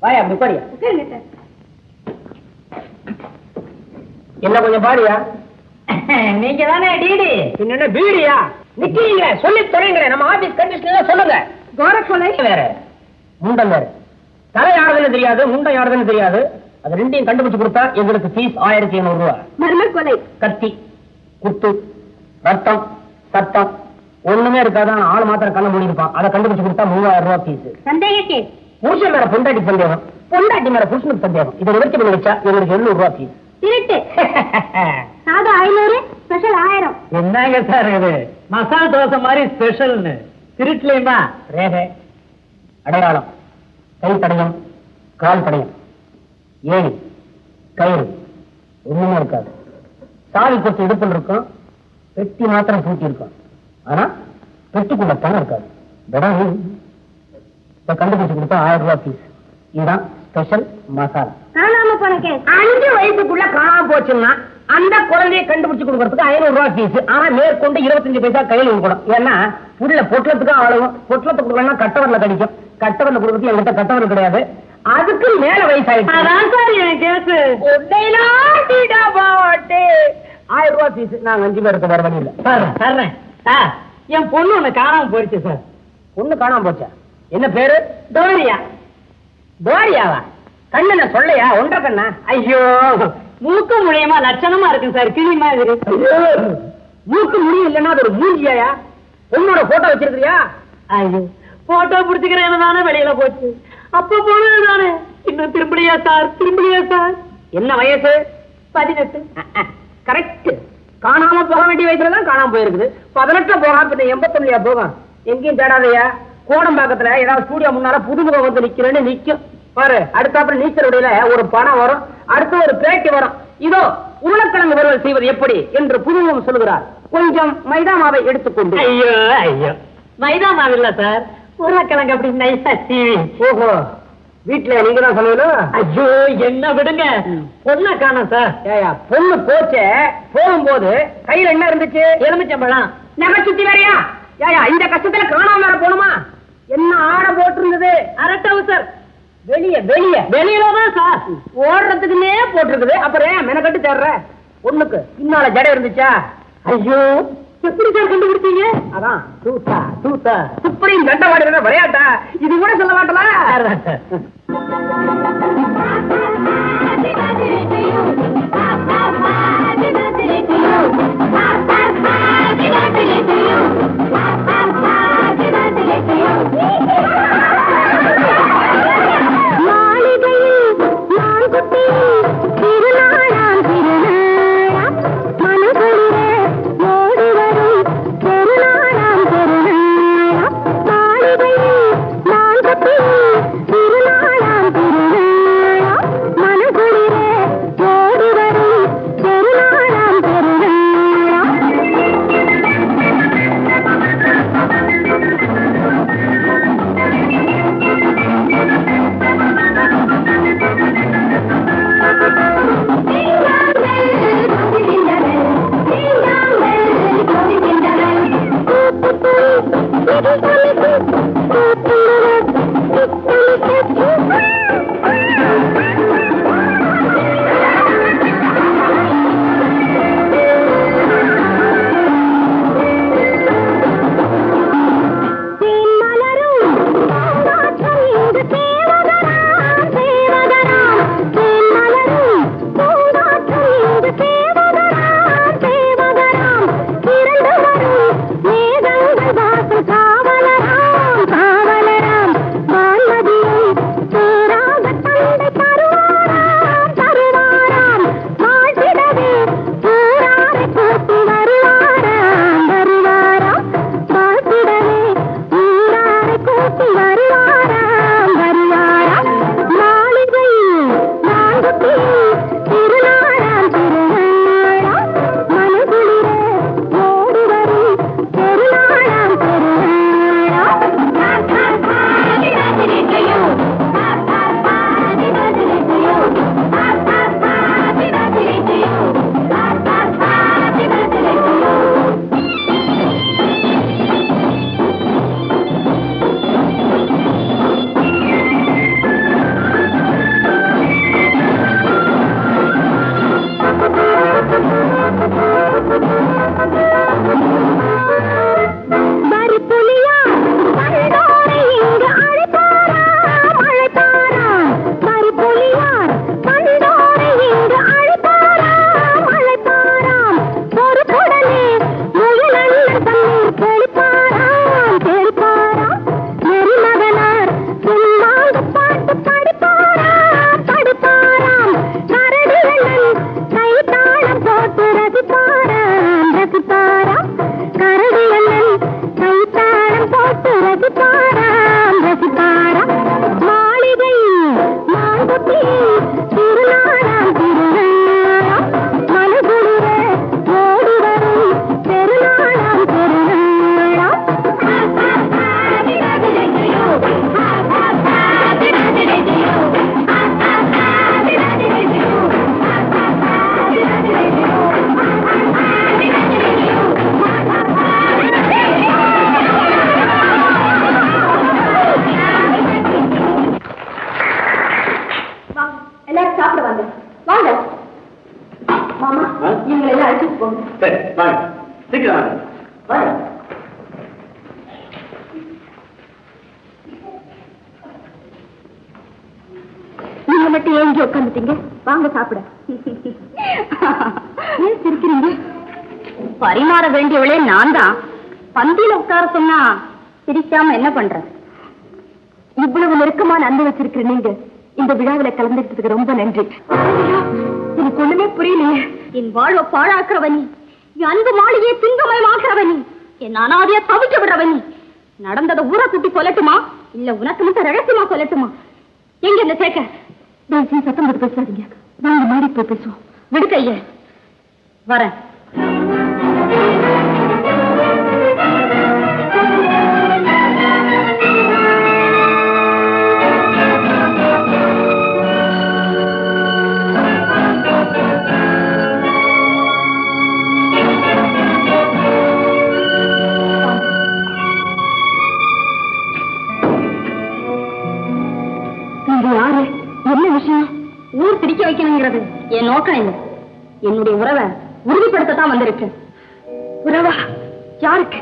வாயா முப்படியா என்ன கொஞ்சம் பாடியா? நீங்க தானே டிடி? என்ன பீடியா? நிக்கிறீங்க சொல்லி தொடங்குறேன். நம்ம ஆபீஸ் கண்டிஷன்ல சொல்லுங்க. கோரக்கொலை வேற, முண்டம் வேற. தலை யாருதுன்னு தெரியாது, முண்டம் யாருதுன்னு தெரியாது. அது ரெண்டையும் கண்டுபிடிச்சு கொடுத்தா எங்களுக்கு ஃபீஸ் 1500 ரூபாய். மர்ம கொலை, கத்தி, குத்து, ரத்தம், சத்தம் ஒண்ணுமே இருக்காதான். ஆள் மாத்திரம் கண்ண மூடி இருப்பான். அதை கண்டுபிடிச்சு கொடுத்தா 3000 ரூபாய் ஃபீஸ். சந்தேக கேஸ், புருஷன் மேல பொண்டாட்டி சந்தேகம், பொண்டாட்டி மேல புருஷனுக்கு சந்தேகம். இதை நிவர்த்தி பண்ணி வச்சா எங்களுக்கு 700 ரூபாய் ஃபீஸ். திருட்டு சாதா 500, ஸ்பெஷல் 1000. என்னங்க சார் இது? மசால் தோசை மாதிரி ஸ்பெஷல்னு திருட்டுலயுமா? ரேகை, அடையாளம், கை தடயம், கால் தடயம், ஏணி, கயிறு ஒண்ணுமே இருக்காது. சாவி கொத்து இடுப்பில் இருக்கும், பெட்டி மாத்திரம் பூட்டி இருக்கும். ஆனா பெட்டிக்குள்ள பணம் இருக்காது. கண்டுபிடிச்சு கொடுத்தா 1000 ரூபாய் ஃபீஸ். இதுதான் ஸ்பெஷல் மசாலா. காணாம போன கேஸ், 5 வயசுக்குள்ள காணாம போச்சுன்னா அந்த குழந்தையை கண்டுபிடிச்சு கொடுக்கறதுக்கு 500 ரூபாய் ஃபீஸ். ஆனா மேற்கொண்டு 25 பைசா கையில் கொடுக்கணும். ஏன்னா புள்ள பொட்டலத்துக்கு ஆளுவும். பொட்டலத்தை கொடுக்கலன்னா கட்டவரில் கடிக்கும். கட்டவரில் கொடுக்கறது என்கிட்ட கட்டவரில் கிடையாது. அதுக்கு மேல வயசாயிடுச்சு. 1000 ரூபாய் ஃபீஸ். நாங்க 5 பேருக்கு வர வழி இல்லை. என் பொண்ணு ஒண்ணு காணாம போயிடுச்சு சார். பொண்ணு காணாம போச்சா? என்ன பேரு? டோரியா. டோரியாவா? கண்ணு சொல்லையா? 1.5 கண்ணா? ஐயோ, மூக்கு முடியமா லட்சணமா இருக்கு சார். கிளி மாதிரி. மூக்கு முடியும் இல்லைன்னா அது ஒரு மூஞ்சியா? பொண்ணோட போட்டோ வச்சிருக்கியா? ஐயோ, போட்டோ பிடிச்சுக்கிறேன் தானே வெளியில போச்சு. அப்ப போனது தானே. இன்னும் திரும்பியா சார்? திரும்பியா சார்? என்ன வயசு? 18. கரெக்ட். காணாம போக வேண்டிய வயசுலதான் காணாம போயிருக்குது. 18 போகாம பின்ன 89 போகும். எங்கேயும் தேடாதையா. கோடம்பாக்கத்துல ஏதாவது ஸ்டூடியோ முன்னால புதுமுகம் வந்து நிக்கிறேன்னு நிக்கும் பாரு. அடுத்தாப்புல நீச்சல் உடையில ஒரு படம் வரும். அடுத்து ஒரு பேட்டி வரும். இதோ உருளைக்கிழங்கு வறுவல் செய்வது எப்படி என்று புதுமுகம் சொல்லுகிறார். கொஞ்சம் மைதா மாவை எடுத்துக்கொண்டு. ஐயோ ஐயோ, மைதா மாவு இல்ல சார், உருளைக்கிழங்கு அப்படி நைஸா சீவி. ஓஹோ, வீட்டுல நீங்க தான் சொல்லணும். ஐயோ என்ன விடுங்க, பொண்ணை காணோம் சார். ஏயா, பொண்ணு போச்சே, போகும்போது கையில என்ன இருந்துச்சு? எலுமிச்சம்பழம். நகை சுத்தி வேறையா? ஏயா, இந்த கஷ்டத்துல காணாம வேற போணுமா? என்ன ஆட போட்டிருந்தது? அரட்டவு சார். வெளிய வெளிய வெளியிலதான் சார். ஓடுறதுக்குன்னே போட்டிருக்குது. அப்புறம் ஏன் மெனக்கட்டு தேடுற? பொண்ணுக்கு பின்னால ஜடை இருந்துச்சா? ஐயோ, எப்படி சார் கண்டுபிடிச்சீங்க? அதான் தூத்தா தூத்தா. சுப்ரீம் கண்டவாடி விளையாட்டா இது கூட சொல்ல மாட்டல. நீங்க மட்டும் ஏங்கி உட்காந்துட்டீங்க, வாங்க சாப்பிட. ஏன் சிரிக்கிறீங்க? பரிமாற வேண்டியவளே நான் தான். பந்தியில உட்கார சொன்னா சிரிக்காம என்ன பண்ற? இவ்வளவு நெருக்கமான அன்பு வச்சிருக்கிற நீங்க இந்த விழாவில கலந்துக்கிட்டதுக்கு ரொம்ப நன்றி. எனக்கு ஒண்ணுமே புரியலையே. என் வாழ்வை பாழாக்குறவனி, என் அன்பு மாளிகையை திங்கமயமாக்குறவனி, என் அனாதைய தவிக்க விடுறவனி. நடந்ததை ஊரை கூட்டி சொல்லட்டுமா, இல்ல உனக்கு மட்டும் ரகசியமா சொல்லட்டுமா? எங்க இந்த சேக்க சத்தம் போட்டு பேசாதீங்க, நாங்க மாடி போய் பேசுவோம். விடுக்கைய வரேன். என் நோக்கம் இல்லை. என்னுடைய உறவை உறுதிப்படுத்தத்தான் வந்திருக்கேன். உறவா? யாருக்கு?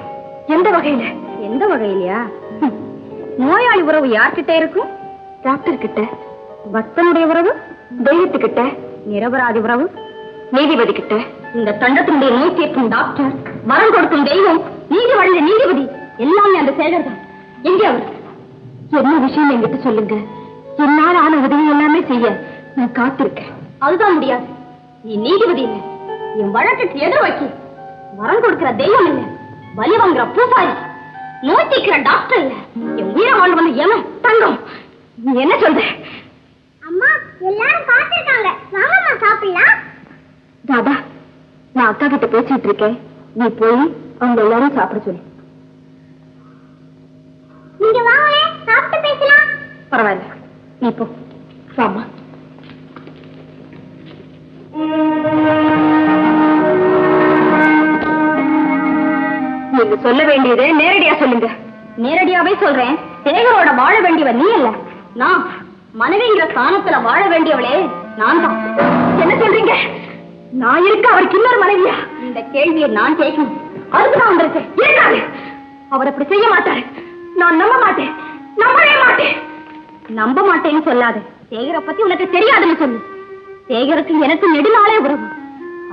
எந்த வகையில? எந்த வகையிலயா? நோயாளி உறவு யார்கிட்ட இருக்கும்? டாக்டர் கிட்ட. பக்தனுடைய உறவு தெய்வத்துக்கிட்ட. நிரபராதி உறவு நீதிபதி கிட்ட. இந்த தண்டத்தினுடைய நோய் தீர்க்கும் டாக்டர், வரம் கொடுக்கும் தெய்வம், நீதி வழங்க நீதிபதி எல்லாமே அந்த சேகர் தான். எங்கே அவர்? என்ன விஷயம் என்கிட்ட சொல்லுங்க. என்னால் ஆன உதவி எல்லாமே செய்ய நான் காத்திருக்கேன். அதுதான் முடியாது. நீ நீதிபதி இல்லை, என் வழக்குக்கு எதிர் வைக்க வரம் கொடுக்கிற தெய்வம் இல்லை, பலி வாங்குற பூசாரி, நோய் தீர்க்கிற டாக்டர் இல்ல, என் உயிரை வாழ்ந்து வந்து ஏன் தங்கம். நீ என்ன சொல்ற? அம்மா எல்லாரும் பாத்துட்டாங்க, வாங்கம்மா சாப்பிடலாம். தாதா, நான் அக்கா கிட்ட பேசிட்டு இருக்கேன், நீ போய் அவங்க எல்லாரும் சாப்பிட சொல்லு. நீங்க வாங்க, சாப்பிட்டு பேசலாம். பரவாயில்ல, நீ போ. வாமா. நீங்க சொல்ல வேண்டியது நேரடியா சொல்லுங்க. நேரடியாவே சொல்றேன். சேகரோட வாழ வேண்டியவன் நீ இல்ல, நான். மனைவிங்கிற ஸ்தானத்துல வாழ வேண்டியவளே நான் தான். என்ன சொல்றீங்க? நான் இருக்க அவருக்கு இன்னொரு மனைவியா? இந்த கேள்வியை நான் கேட்கணும். அதுக்குதான் வந்திருக்கேன். இருக்காது, அவர் அப்படி செய்ய மாட்டாரு. நான் நம்ப மாட்டேன், நம்பவே மாட்டேன். நம்ப மாட்டேன்னு சொல்லாது. சேகரை பத்தி உனக்கு தெரியாதுன்னு சொல்லு. சேகருக்கு எனக்கு நெடுநாளே உறவு.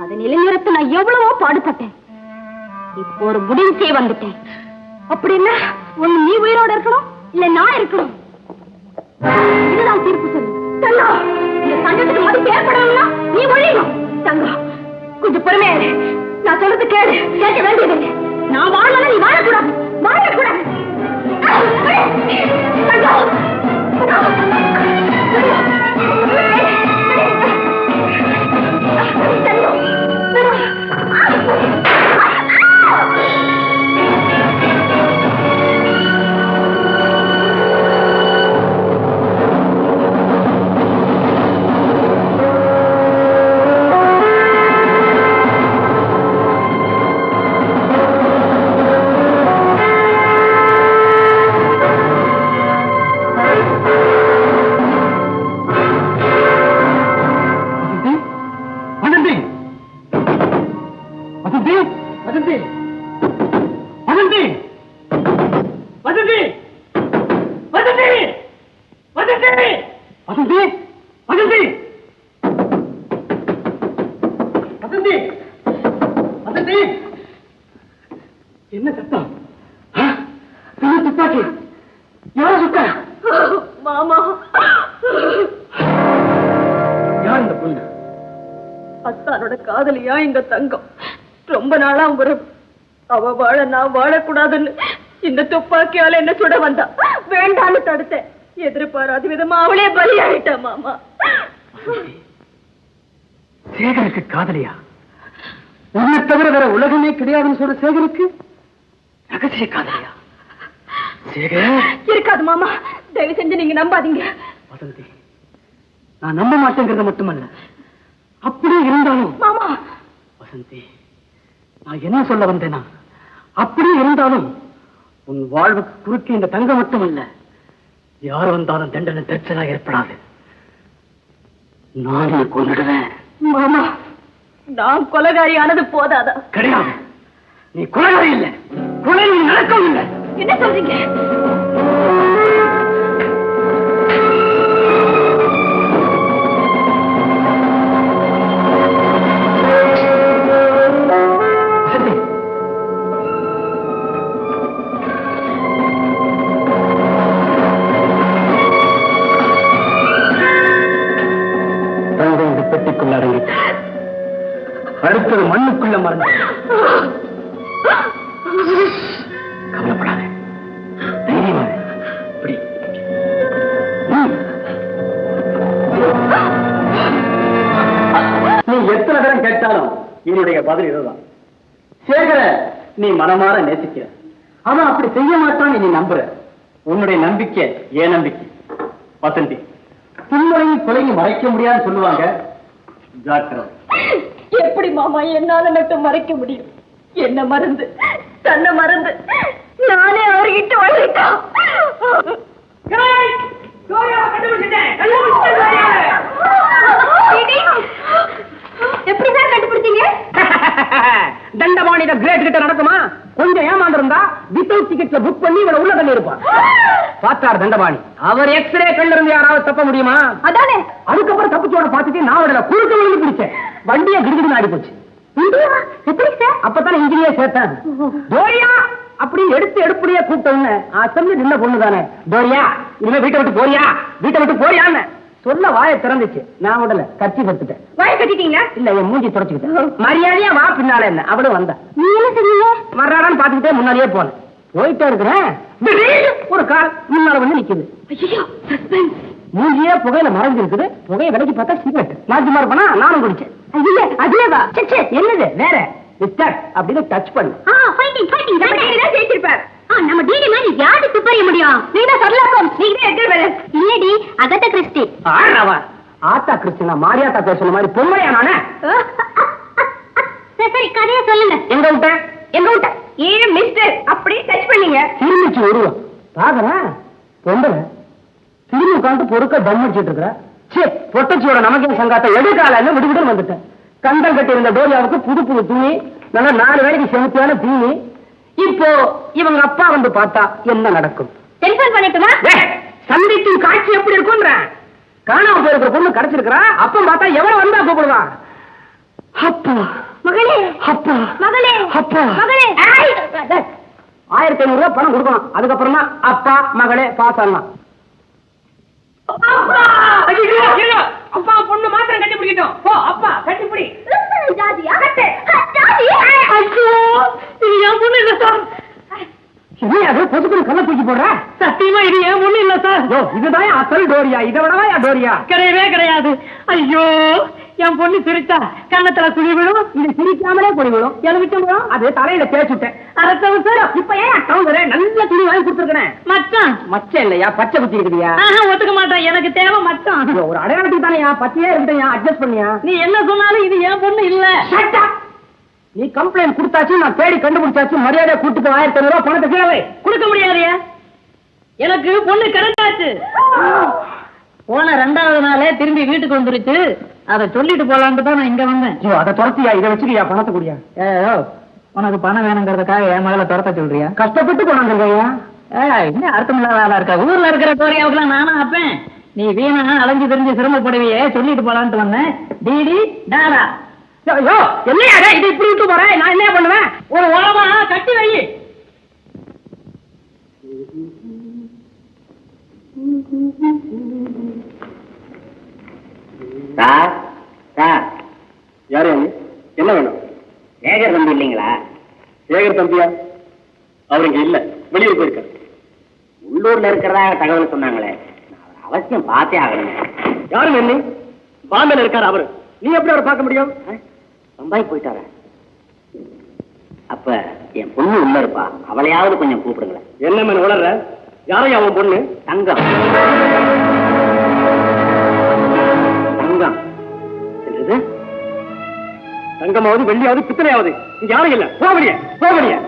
அது நிலைநிறுத்த நான் எவ்வளவோ பாடுபட்டேன். இப்போ ஒரு முடிவுக்கே வந்துட்டேன். அப்படின்னா ஒண்ணு நீ உயிரோட இருக்கணும், இல்ல நான் இருக்கணும். இதுதான் தீர்ப்பு சொல்லு. தங்கம், இந்த சங்கத்துக்கு மதிப்பு ஏற்படணும்னா நீ ஒழியணும். தங்கம், கொஞ்சம் பொறுமையா இரு. நான் சொல்றது கேளு. கேட்க வேண்டியதில்லை. நான் வாழணும், நீ வாழக்கூடாது. வாழக்கூடாது. என்ன சத்தம்? துப்பாக்கி யார சுட்ட? மாமா, யார் இந்த பொண்ணு? அத்தானோட காதலியா இந்த தங்கம். ரொம்ப நாளா உறவு. அவ வாழ நான் வாழக்கூடாதுன்னு இந்த துப்பாக்கியால என்ன சுட வந்தா. வேண்டான்னு தடுத்தேன். எதிர்பாராத விதமா அவளே பலியாயிட்டா மாமா. சேகருக்கு காதலியா? உன்னை தவிர வேற உலகமே கிடையாதுன்னு சொல்ற சேகருக்கு ரகசிய காதலியா? சேகர் இருக்காது மாமா, தயவு செஞ்சு நீங்க நம்பாதீங்க. வசந்தி, நான் நம்ப மாட்டேங்கிறது மட்டுமல்ல, அப்படியே இருந்தாலும் மாமா. வசந்தி, நான் என்ன சொல்ல வந்தேனா, அப்படியே இருந்தாலும் உன் வாழ்வுக்கு குறுக்கே இந்த தங்கம் மட்டுமல்ல, யார் வந்தாலும் தண்டனை தெரிச்சலா ஏற்படாது. நானே கொண்டுடுவேன். மாமா, நான் கொலைகாரியானது போதாதா? கிடையாது, நீ கொலைகாரி இல்லை, கொலை நீ நடக்கவும் இல்லை. என்ன சொல்றீங்க? பெட்டிக்குள்ள அடங்கிட்டு அடுத்தது மண்ணுக்குள்ள மறந்து. கவலைப்படாத, தைரியமா இப்படி. நீ எத்தனை தரம் கேட்டாலும் என்னுடைய பதில் இதுதான். சேகர நீ மனமாற நேசிக்கிற, அவன் அப்படி செய்ய மாட்டான்னு நீ நம்புற. உன்னுடைய நம்பிக்கை ஏன் நம்பிக்கை? வசந்தி, துன்பையும் கொலையும் மறைக்க முடியாதுன்னு சொல்லுவாங்க. எப்படி மாமா என்னால மட்டும் மறைக்க முடியும்? என்ன மறந்து, தன்னை மறந்து நானே அவர்கிட்ட வழிட்டேன். எப்படி சார் கண்டுபிடிச்சீங்க? தண்டபாணி கிரேட் கிட்ட நடக்குமா? கொஞ்சம் ஏமாந்திருந்தா வித்தவுட் டிக்கெட்ல புக் பண்ணி இவனை உள்ள தள்ளி இருப்பான். பார்த்தார் தண்டபாணி. அவர் எக்ஸ்ரே கண்ல இருந்து யாராவது தப்ப முடியுமா? அதானே. அதுக்கப்புறம் தப்பிச்சோட பார்த்துட்டு நான் அவட குறுக்க விழுந்து பிடிச்சேன். வண்டியை கிடுகிடுன்னு ஆடி போச்சு. எப்படி சார்? அப்பதான் இன்ஜினியர் சேர்த்தேன். டோரியா அப்படி எடுப்படியே கூப்பிட்டோன்னு அசம்பி நின்ன பொண்ணு தானே. டோரியா இனிமே வீட்டை விட்டு போறியா, வீட்டை விட்டு போறியான்னு சொல்ல வாயை திறந்துச்சு. நான் உடல கட்சி கத்துட்டேன். வாய கட்டிட்டீங்களா? இல்ல என் மூஞ்சி தொடச்சுக்கிட்டேன். மரியாதையா வா பின்னால என்ன அவளும் வந்தா. நீ என்ன சொன்னீங்க? வர்றாடான்னு பாத்துக்கிட்டே முன்னாடியே போனேன். போயிட்டே இருக்கிறேன். திடீர்னு ஒரு கார் முன்னால வந்து நிக்குது. ஐயோ சஸ்பென்ஸ். மூஞ்சியே புகையில மறைஞ்சிருக்குது. புகையை விலைக்கு பார்த்தா சிகரெட். மாற்றி மாறுப்பனா நானும் குடிச்சேன். ஐயோ அதுலவா? என்னது வேற மிஸ்டர் அப்படின்னு டச் பண்ணு. ஃபைட்டிங் ஃபைட்டிங் தான் ஜெயிச்சிருப்பார். நம்ம டிடி மாதிரி யாரு துப்பறிய முடியும்? நீங்க சர்லாக்கம் நீங்க எங்க வேற இல்லடி அகத்த கிறிஸ்டி. ஆறவா ஆத்தா கிறிஸ்டினா மாரியாத்தா பேசுன மாதிரி பொம்மையா நானே? சரி கதையை சொல்லுங்க. எங்க விட்ட ஏன் மிஸ்டர் அப்படி டச் பண்ணீங்க? திரும்பிச்சு வருவோம் பாக்குறேன். பொம்பளை திரும்பி உட்காந்து பொறுக்க தம் அடிச்சிட்டு இருக்கிற. பொட்டச்சியோட நமக்கே சங்காத்த எடுக்கால விடுவிட்டு வந்துட்டேன். கந்தல் கட்டி இருந்த டோரியாவுக்கு புது புது துணி, நல்லா 4 வேலைக்கு செலுத்தியான தீனி. இப்போ இவங்க அப்பா வந்து பார்த்தா என்ன நடக்கும்? டெலிபோன் பண்ணிட்டுமா? சந்திக்கும் காட்சி எப்படி இருக்கும்ன்ற. காணாம போயிருக்கிற பொண்ணு கிடைச்சிருக்கிறா. அப்ப பார்த்தா எவன வந்தா கூப்பிடுவான். அப்பா மகளே, அப்பா மகளே, அப்பா மகளே. 1500 ரூபாய் பணம் கொடுக்கணும். அதுக்கப்புறம் தான் அப்பா மகளே பாஸ் ஆகலாம். அப்பா பொண்ணு மாத்திரம் கட்டி பிடிக்கட்டும். போ அப்பா கட்டி பிடி. ஜாதியா கட்டு ஜாதி. ஐயோ இது என் பொண்ணு இல்ல சார். என்ன அது பொசுக்குன்னு கல்ல தூக்கி போடுற? சத்தியமா இது என் பொண்ணு இல்ல சார். இதுதான் அசல் டோரியா. இதை விடவா டோரியா? கிடையவே கிடையாது. ஐயோ என் பொண்ணு சிரிச்சா கண்ணத்துல குழி விழும். இது சிரிக்காமலே குழி விழும். எழுவிட்டு விழும். அது தலையில தேய்ச்சுட்டேன். இப்ப ஏன் நல்ல துணி வாங்கி கொடுத்துருக்கேன். மச்சம் இல்லையா பச்சை குத்தி இருக்குதியா? ஒத்துக்க மாட்டேன். எனக்கு தேவை மச்சான். ஒரு அடையாளத்துக்கு தானே பச்சையே இருக்கட்டும். அட்ஜஸ்ட் பண்ணியா? நீ என்ன சொன்னாலும் இது என் பொண்ணு இல்ல. நீ கம்ப்ளைண்ட் கொடுத்தாச்சு, நான் தேடி கண்டுபிடிச்சாச்சு. மரியாதை கூட்டுக்கு 1500 ரூபாய் பணத்தை கீழே கொடுக்க முடியாதியா? எனக்கு பொண்ணு கிடைச்சாச்சு. போன 2வது நாளே திரும்பி வீட்டுக்கு வந்துருச்சு. அதை சொல்லிட்டு போலான்ட்டு தான் நான் இங்க வந்தேன். அதை துரத்தியா? இதை வச்சுக்கியா பணத்தை கூடியா? உனக்கு பணம் வேணுங்கிறதுக்காக என் மகளை துரத்த சொல்றியா? கஷ்டப்பட்டு கொண்டாந்துருக்கையா? இன்னும் அர்த்தமில்லாத ஆளா இருக்கா? ஊர்ல இருக்கிற டோரியாவுக்குலாம் நானா அப்பேன். நீ வீணா அலைஞ்சு தெரிஞ்சு சிரமப்படுவியே, சொல்லிட்டு போலான்ட்டு வந்தேன். டிடி டாடா. என்னையா இது இப்படி விட்டு போறேன்? நான் என்ன பண்ணுவேன்? ஒரு ஓரமா கட்டி வை. சார் சார் யாரு என்ன வேணும்? சேகர் தம்பி இல்லைங்களா? சேகர் தம்பியா? அவருங்க இல்ல, வெளியூர் போயிருக்காரு. உள்ளூர்ல இருக்கிறதா தகவல் சொன்னாங்களே, அவசியம் பார்த்தே ஆகணும். யாரும் என்ன பாம்பேல இருக்காரு அவரு. நீ எப்படி அவரை பார்க்க முடியும்? பம்பாய் போயிட்டார. அப்ப என் பொண்ணு உள்ள இருப்பா, அவளையாவது கொஞ்சம் கூப்பிடுங்களேன். என்ன மேல வளர்ற? யாரையும் அவன் பொண்ணு? தங்கம். தங்கம் என்னது? தங்கமாவது வெள்ளியாவது பித்தளையாவது இங்க யாரும் இல்ல. போகலையே போகலையே.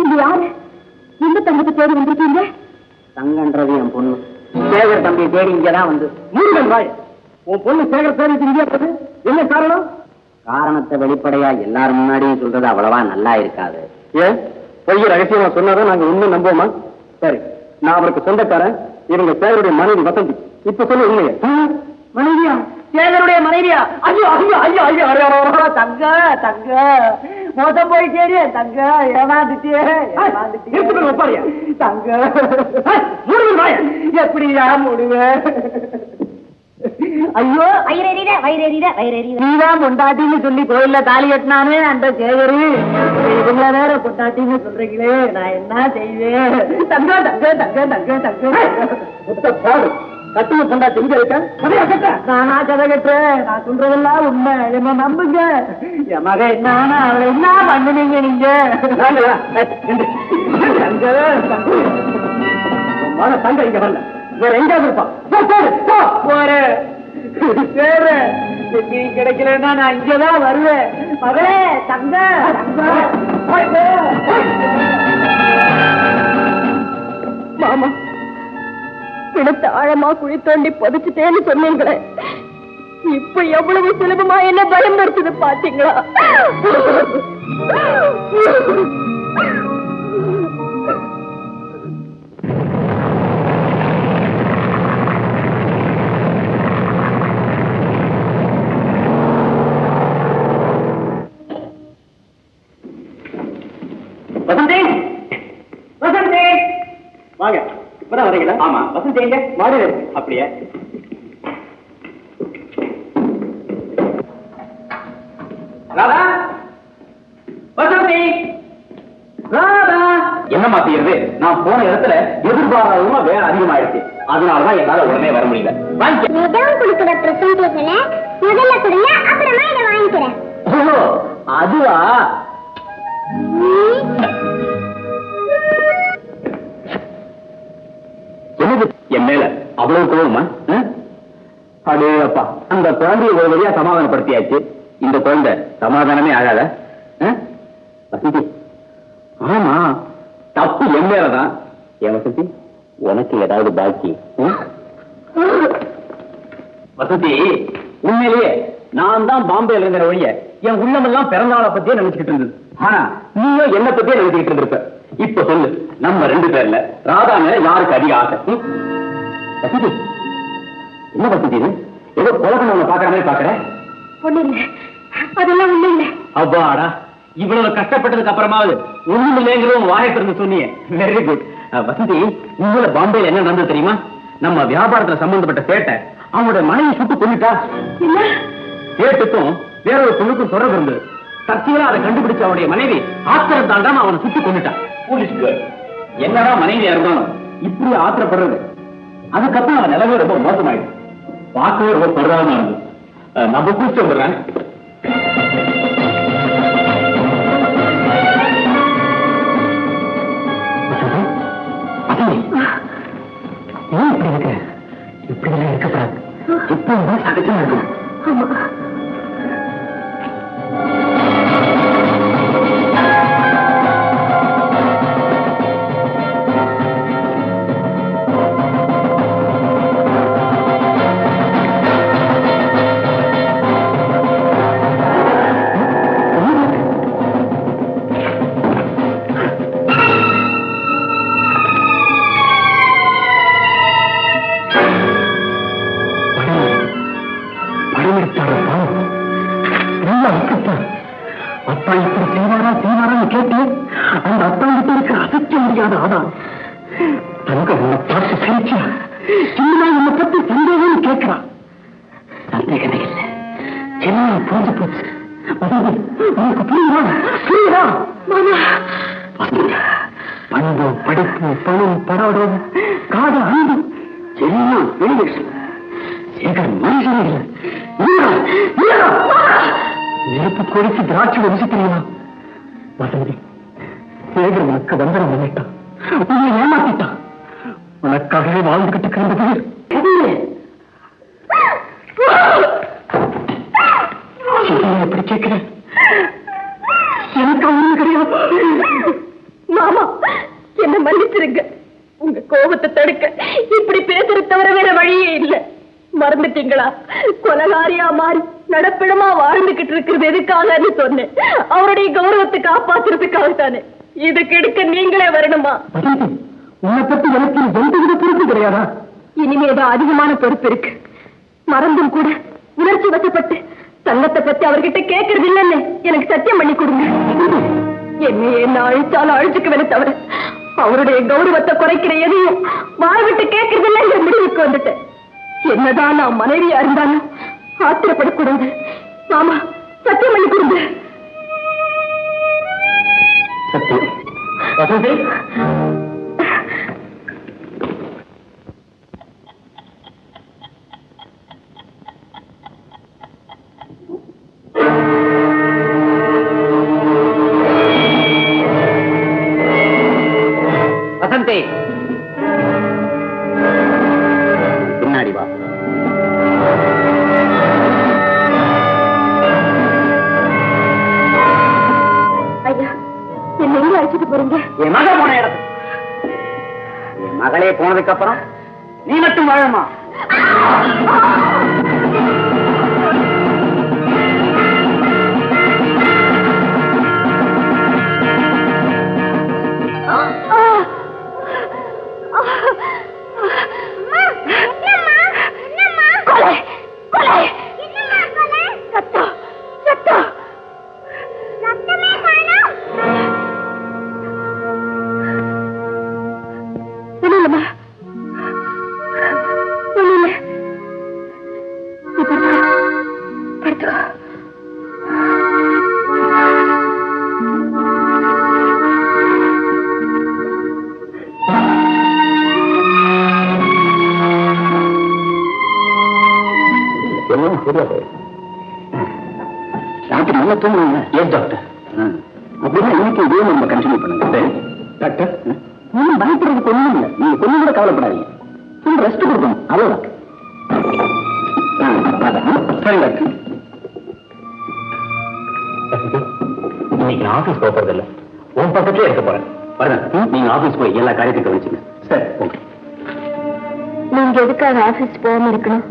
இது யாரு? எந்த தங்கத்தை தேடி வந்திருக்கீங்க? தங்கன்றது என் பொண்ணு. சேகர் தம்பி தேடி இங்கதான் வந்து. மூணு ராய் உன் பொண்ணு சேகர் தேடி இங்கே இருப்பது என்ன காரணம்? காரணத்தை வெளிப்படையா எல்லாரும் முன்னாடியும் சொல்றது அவ்வளவா நல்லா இருக்காது. ஏன் பொய்ய ரகசியமா சொன்னாதான் நாங்க இன்னும் நம்புவோமா? சரி, நான் அவருக்கு சொந்தக்காரன். இவங்க சேகருடைய மனைவி வசந்தி. இப்ப சொல்லு உண்மையா? மனைவியா? சேகருடைய மனைவியா? ஐயோ ஐயோ ஐயோ ஐயோ ஐயோ தங்க தங்க மோசம் போயிட்டே தங்க. ஏமாந்துட்டே ஒப்பாரியா தங்க. எப்படியா மூடுவேன்? ஐயோ வயிறறித வயிறறித வயிறறித. நீதான் பொண்டாட்டின்னு சொல்லி கோயில்ல தாலி கட்டினானே அந்த சேகரு. இவங்கள வேற பொண்டாட்டின்னு சொல்றீங்களே, நான் என்ன செய்வேன்? தங்க தங்க தங்க தங்க தங்க. கட்டுன பொண்டா திங்க இருக்க நானா கதை கட்டுறேன்? நான் சொல்றதெல்லாம் உண்மை, என்ன நம்புங்க. என் மகன் நானா அவளை என்ன பண்ணுனீங்க நீங்க? தங்க இங்க வரல, வேற எங்காவது இருப்பான். கிடைக்கலன்னா நான் இங்கதான் வருவேன். மகளே தங்க மாமா பிணத்தை ஆழமா குழி தோண்டி புதைச்சிட்டேன்னு சொன்னீங்களே, இப்ப எவ்வளவு சுலபமா என்ன பயன்படுத்துது பாத்தீங்களா? வாங்க, இப்பதான் வரீங்களா? ஆமா. வசந்தி எங்க? மாடியில இருக்கு. அப்படியே ராதா, வசந்தி, ராதா. என்னமா செய்யறது? நான் போன இடத்துல எதிர்பாராதமா வேலை அதிகமாயிடுச்சு. அதனாலதான் என்னால உடனே வர முடியல. கொடுக்கிற பிரசன்டேஷனை முதல்ல கொடுங்க, அப்புறமா இதை வாங்கிக்கிறேன். ஓ, அதுவா? என் மேல அவ்வளவு கோவமா? அடே அப்பா, அந்த குழந்தைய ஒரு வழியா சமாதானப்படுத்தியாச்சு. இந்த குழந்தை சமாதானமே ஆகாத. வசந்தி, ஆமா, தப்பு என் மேலதான். ஏன் வசந்தி, உனக்கு ஏதாவது பாக்கி? வசந்தி, உண்மையிலேயே நான் தான் பாம்பேல இருக்கிற வழிய என் உள்ளமெல்லாம் பிறந்தநாளை பத்தியே நினைச்சுக்கிட்டு இருந்தது. ஆனா நீயும் என்ன பத்தியே நினைச்சுக்கிட்டு இருந்திருப்ப. இப்ப சொல்லு, நம்ம 2 பேர்ல ராதா மேல யாருக்கு அதிக ஆசை? வசந்தி, என்ன வசந்தி இது? ஏதோ கொலை பண்ணவங்க பாக்குற மாதிரி பாக்குற. ஒண்ணு இல்ல, அதெல்லாம் ஒண்ணு இல்ல. அவ்வாடா, இவ்வளவு கஷ்டப்பட்டதுக்கு அப்புறமாவது ஒண்ணும் இல்லைங்கிறவங்க வாயை திறந்து சொன்னீங்க. Very good. வசந்தி, உங்களோட பாம்பேல என்ன நடந்தது தெரியுமா? நம்ம வியாபாரத்துல சம்பந்தப்பட்ட சேட்டை அவனோட மனைவி சுட்டு கொண்டுட்டா. சேட்டுக்கும் வேற ஒரு பொண்ணுக்கும் தொடர்பு இருந்தது. சர்ச்சையில அதை கண்டுபிடிச்ச அவனுடைய மனைவி ஆத்திரம் தாண்டாம அவனை சுட்டு கொண்டுட்டான். என்னடா மனைவியா இருந்தாலும் இப்படி ஆத்திரப்படுறது. அதுக்கப்புறம் அவன் நிலவே ரொம்ப மோசமாயிடுச்சு. பார்க்கவே ரொம்ப பரிதாபமா இருந்தது. நம்ம கூச்சம் விடுறேன். இப்படி இருக்கப்படாது. இப்போ சகஜமா இருக்கும். அப்பா இப்படி செய்வாரான்னு கேட்டு அந்த அத்தாங்கிட்ட இருக்க அசைக்க முடியாத ஆதாரம் தங்க உன்னை பார்த்து சிரிச்சா சின்ன உன்னை பத்தி சந்தேகம் கேட்கிறான். சந்தேகமே இல்லை, எல்லாம் புரிஞ்சு போச்சு. உனக்கு புரியுதா? பண்பு, படிப்பு, பணம், படம், காத, அன்பு எல்லாம் வெளிவேஷம். சேகர் மனுஷன் இல்லை. நெருப்பு கொடிச்சு திராட்சை ருசி தெரியுமா? வசந்தி, சேகர் உனக்கு வந்தனம் பண்ணிட்டான், உன்னை ஏமாத்திட்டான். உனக்காகவே வாழ்ந்துகிட்டு கிடந்தது எப்படி கேட்கிற? எனக்கு ஒண்ணு கிடையாது. மாமா, என்ன மன்னிச்சிருங்க. உங்க கோபத்தை தடுக்க இப்படி பேசுறது தவிர வேற வழியே இல்ல. மறந்துட்டீங்களா? கொலகாரியா மாறி நடப்பிடமா வாழ்ந்துகிட்டு இருக்கிறது எதுக்காகன்னு சொன்னேன். அவருடைய கௌரவத்தை காப்பாத்துறதுக்காக தானே. இதுக்கு எடுக்க நீங்களே வரணுமா? உன்னை பத்தி எனக்கு எந்தவித பொறுப்பு கிடையாதா? இனிமேதான் அதிகமான பொறுப்பு இருக்கு. மறந்தும் கூட உணர்ச்சி வசப்பட்டு தங்கத்தை பத்தி அவர்கிட்ட கேட்கறது இல்லைன்னு எனக்கு சத்தியம் பண்ணி கொடுங்க. என்ன அழிச்சாலும் அழிச்சுக்குவேனே தவிர அவருடைய கௌரவத்தை குறைக்கிற எதையும் வாழ்விட்டு கேட்கறது இல்லை என்ற முடிவுக்கு வந்துட்டேன். என்னதான் நான் மனைவியா இருந்தாலும் ஆத்திரப்படக்கூடாது. மாமா, சத்தியம் பண்ணி கொடுங்க. சத்தியம். வசந்தி, வசந்தி, பின்னாடி வா. ஐயா, என்ன எங்க அழைச்சிட்டு போறீங்க? என் மகள் போன இடத்துக்கு. என் மகளே போனதுக்கு அப்புறம் நீ மட்டும் வாழமா? டாக்டர் நல்லா தூங்குறாங்க. ஏன் டாக்டர்? அப்படின்னா இன்னைக்கு இதே நம்ம கண்டினியூ பண்ணுங்க. டாக்டர் நீங்க பயப்படுறதுக்கு ஒண்ணும் இல்லை. நீங்க கொஞ்சம் கூட கவலைப்படாதீங்க. கொஞ்சம் ரெஸ்ட் கொடுக்கணும், அவ்வளவுதான். சரி டாக்டர். இன்னைக்கு நான் ஆபீஸ் போறது இல்லை, உன் பக்கத்திலே இருக்க போறேன். நீங்க ஆபீஸ் போய் எல்லா காரியத்தையும் கவனிச்சுங்க. சரி ஓகே. நீங்க எதுக்காக ஆபீஸ் போகாம இருக்கணும்?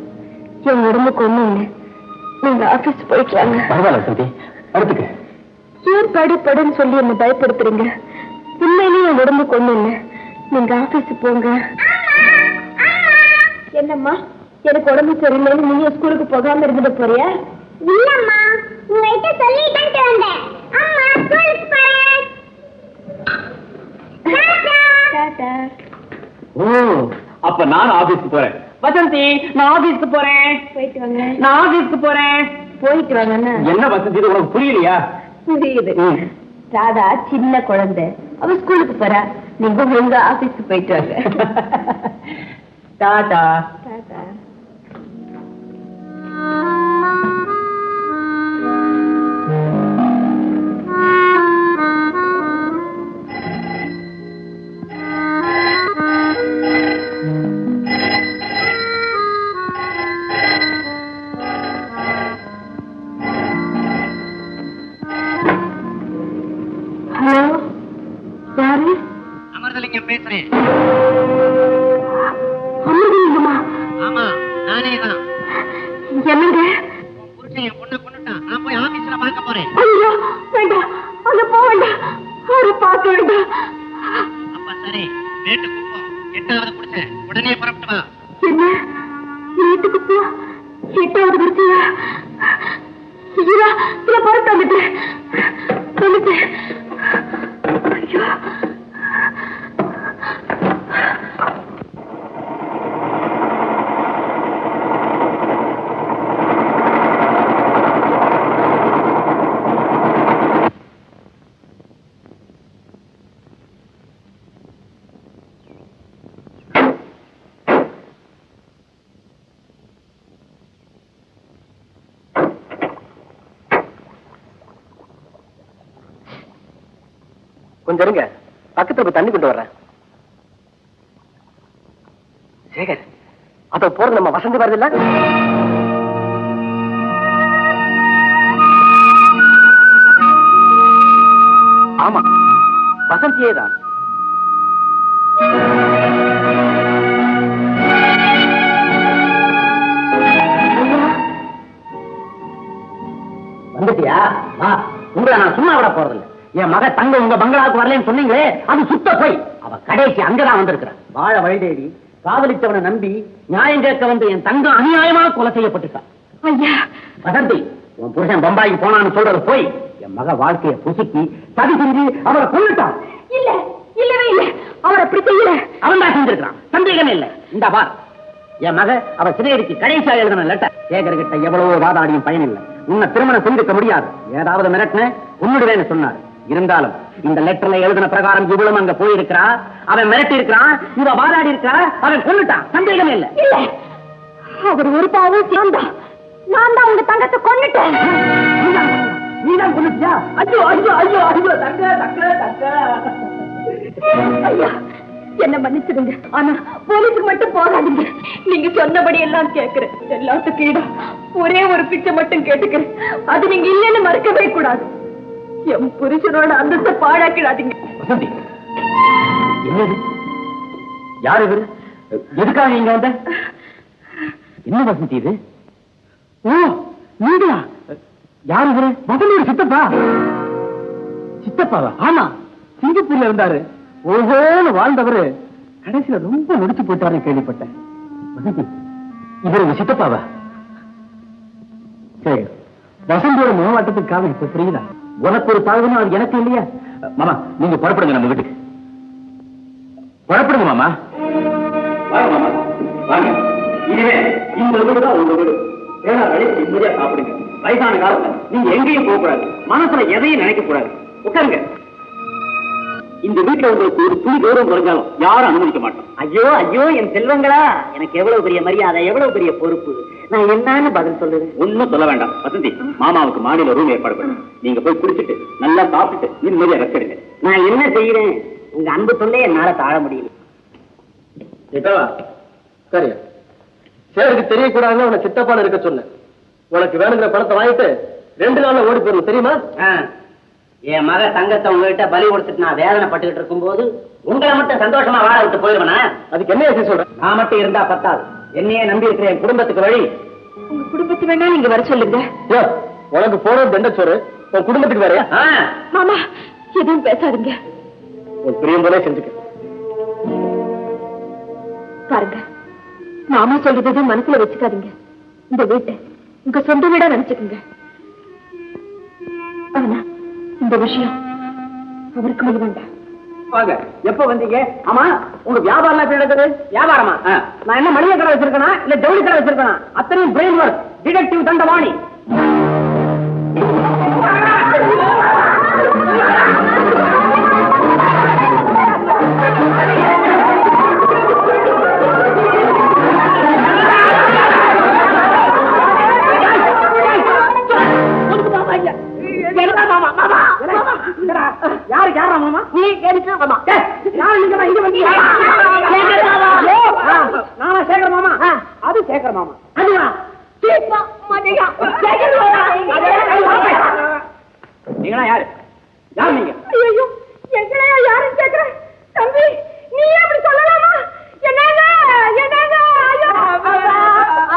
என் உடம்புக்கு ஒண்ணும் இல்லை. நீங்க ஆபீஸ் போயிட்டு வாங்க. பரவாயில்ல சந்தி, அடுத்துக்கு ஏன் படுன்னு சொல்லி என்ன பயப்படுத்துறீங்க? உண்மையிலேயே என் உடம்புக்கு ஒண்ணும் இல்லை. நீங்க ஆபீஸ் போங்க. என்னம்மா, எனக்கு உடம்பு சரியில்லைன்னு நீங்க ஸ்கூலுக்கு போகாம இருந்துட்டு போறியா? இல்லம்மா, உங்ககிட்ட சொல்லிட்டு வந்தேன். அம்மா ஸ்கூலுக்கு போறேன். டாடா. ஓ, அப்ப நான் ஆபீஸ்க்கு போறேன். வசந்தி, நான் ஆபீஸ்க்கு போறேன். போயிட்டு வாங்க. நான் ஆபீஸ்க்கு போறேன். போயிட்டு வாங்க. என்ன வசந்தி, இது உனக்கு புரியலையா? புரியுது. ராதா சின்ன குழந்தை, அவ ஸ்கூலுக்கு போறா. நீங்க உங்க ஆபீஸ்க்கு போயிட்டு வாங்க. டாடா. டாடா. ஹலோ, யாரு? அமர்தலிங்கம் பேசுறேன். அமிர்தலிங்கமா? ஆமா, நானே தான். என்னங்க? புருஷன் என் பொண்ணை கொண்டுட்டான். நான் போய் ஆபீஸ்ல பார்க்க போறேன். ஐயோ வேண்டாம், அங்க போக வேண்டாம். அவரை பார்க்க வேண்டாம். அப்ப சரி, வீட்டுக்கு போ. 8வது புடிச்சேன், உடனே புறப்பட்டு வா. என்ன வீட்டுக்கு போ? 8வது குடிச்சியா? இதை பொறுத்து வந்துட்டேன். ஐயோ, கொஞ்சம் இருங்க, பக்கத்துல போய் தண்ணி கொண்டு வர்றேன். சேகர், அத போறது நம்ம வசந்தி வருது இல்ல? ஆமா, வசந்தியே தான். வந்துட்டியா? வா, உங்களை நான் சும்மா விட போறதில்லை. என் மக தங்க உங்க பங்களாவுக்கு வரலன்னு சொன்னீங்களே, அது சுத்த போய். அவ கடைசி அங்கதான் வந்திருக்கிறான். வாழ வழிதேடி காதலிச்சவனை நம்பி நியாயம் கேட்க வந்து என் தங்கம் அநியாயமாக கொலை செய்யப்பட்டுட்டான். ஐயா, வசந்தி, உன் புருஷன் பம்பாய்க்கு போனான்னு சொல்றது போய். என் மக வாழ்க்கையை புசுக்கி சதி செஞ்சு அவரை கொண்டுட்டான். இல்ல, இல்லவே இல்ல, அவர் அப்படி செய்யல. அவன் தான் செஞ்சிருக்கான், சந்தேகமே இல்லை. இந்த பார், என் மக அவ சிறைக்கு கடைசியா எழுதின லெட்டர். சேகர்கிட்ட எவ்வளவோ வாதாடியும் பயன் இல்லை. உன்னை திருமணம் செஞ்சுக்க முடியாது, ஏதாவது மிரட்டின உன்னுடுவேன்னு சொன்னார். இருந்தாலும் இந்த லெட்டர்ல எழுதின பிரகாரம் இவ்வளவு அங்க போயிருக்கிறா. அவன் மிரட்டி இருக்கிறான், இவ வாதாடி இருக்கா, அவன் கொண்டுட்டான், சந்தேகமே இல்லை. இல்ல, அவர் ஒரு பாவம் சேர்ந்தான். நான் தான் உங்க தங்கத்தை கொன்னுட்டேன். நீதான் கொண்டுட்டியா? ஐயோ ஐயோ ஐயோ ஐயோ, தங்க தங்க தங்க. ஐயா, என்ன மன்னிச்சிடுங்க. ஆனா போலீஸுக்கு மட்டும் போகாதீங்க. நீங்க சொன்னபடி எல்லாம் கேட்கிறேன். எல்லாத்துக்கும் இடம் ஒரே ஒரு பிச்சை மட்டும் கேட்டுக்கிறேன். அது நீங்க இல்லைன்னு மறுக்கவே கூடாது. என் புருஷனோட அந்தஸ்தை பாழாக்கிடாதீங்க. வசந்தி, என்னது? யார் இவரு? எதுக்காக இங்க வந்த? என்ன வசந்தி இது? ஓ நீங்களா? யாரு இவரு? வசந்தியோட சித்தப்பா. சித்தப்பாவா? ஆமா, சிங்கப்பூர்ல இருந்தாரு. ஓஹோன்னு வாழ்ந்தவரு கடைசியில ரொம்ப முடிச்சு போயிட்டாருன்னு கேள்விப்பட்டேன். வசந்தி, இவரு உங்க சித்தப்பாவா? சரி, வசந்தியோட முகவாட்டத்துக்காக இப்ப புரியுதா? உனக்கு ஒரு தாழ்வுன்னு அது எனக்கு இல்லையா? மாமா, நீங்க புறப்படுங்க நம்ம வீட்டுக்கு. புறப்படுங்க மாமா. வாங்க மாமா, வாங்க. இனிமே இந்த வீடு தான் உங்க வீடு. வேணா வெளியே நிம்மதியா சாப்பிடுங்க. வயசான காலத்துல நீங்க எங்கேயும் போகக்கூடாது, மனசுல எதையும் நினைக்க கூடாது. உட்காருங்க. இந்த வீட்டுல உங்களுக்கு ஒரு துணி கௌரவம் குறைஞ்சாலும் யாரும் அனுமதிக்க மாட்டோம். ஐயோ ஐயோ, என் செல்வங்களா, எனக்கு எவ்வளவு பெரிய மரியாதை, எவ்வளவு பெரிய பொறுப்பு. நான் என்னன்னு பதில் சொல்லுது? ஒன்னும் சொல்ல வேண்டாம் வசந்தி. மாமாவுக்கு மாடியில ரூம் ஏற்பாடு பண்ணு. நீங்க போய் குடிச்சிட்டு நல்லா சாப்பிட்டுட்டு நிம்மதியா ரெஸ்ட் எடுங்க. நான் என்ன செய்யறேன்? உங்க அன்பு தொல்லை என்னால தாழ முடியல. சரி, சேருக்கு தெரியக்கூடாதுன்னு உனக்கு சித்தப்பான இருக்க சொன்னேன். உனக்கு வேணுங்கிற பணத்தை வாங்கிட்டு 2 நாள்ல ஓடி போயிடும், தெரியுமா? என் மக தங்கத்தை உங்ககிட்ட பலி கொடுத்துட்டு நான் வேதனைப்பட்டுக்கிட்டு இருக்கும் போது உங்களை மட்டும் சந்தோஷமா வாழ விட்டு போயிடுவேனா? அதுக்கு என்ன யோசி சொல்றேன்? நான் மட்டும் இருந்தா பத்தாது, என்னையே நம்பி இருக்கிற என் குடும்பத்துக்கு வழி. உங்க குடும்பத்து வேணா நீங்க வர சொல்லுங்க. உனக்கு போன தண்டச்சோறு உன் குடும்பத்துக்கு வேற. மாமா, எதுவும் பேசாதீங்க. உன் பிரியம் போல செஞ்சுக்க. பாருங்க, மாமா சொல்றது மனசுல வச்சுக்காதீங்க. இந்த வீட்டை உங்க சொந்த வீடா நினைச்சுக்குங்க. ஆனா இந்த விஷயம் அவருக்கு மொழி வேண்டாம். வாங்க. எப்ப வந்தீங்க? ஆமா, உங்க வியாபாரம் எப்படி நடக்குது? வியாபாரமா? நான் என்ன மளிகை கடை வச்சிருக்கேனா இல்ல ஜவுளி கடை வச்சிருக்கேனா? அத்தனையும் பிரெயின் ஒர்க். டிடெக்டிவ் தண்டவாணி. யாரு யாரா மாமா? நீ கேட்டு மாமா. யாரு நீங்க? இங்க வந்து நானா சேகர் மாமா? அது சேகர் மாமா. அதுவா? நீங்களா யாரு? யாரு நீங்க? ஐயோ, எங்களையா யாருன்னு கேக்குறேன். தம்பி, நீ அப்படி சொல்லலாமா? என்னங்க என்னங்க? ஐயோ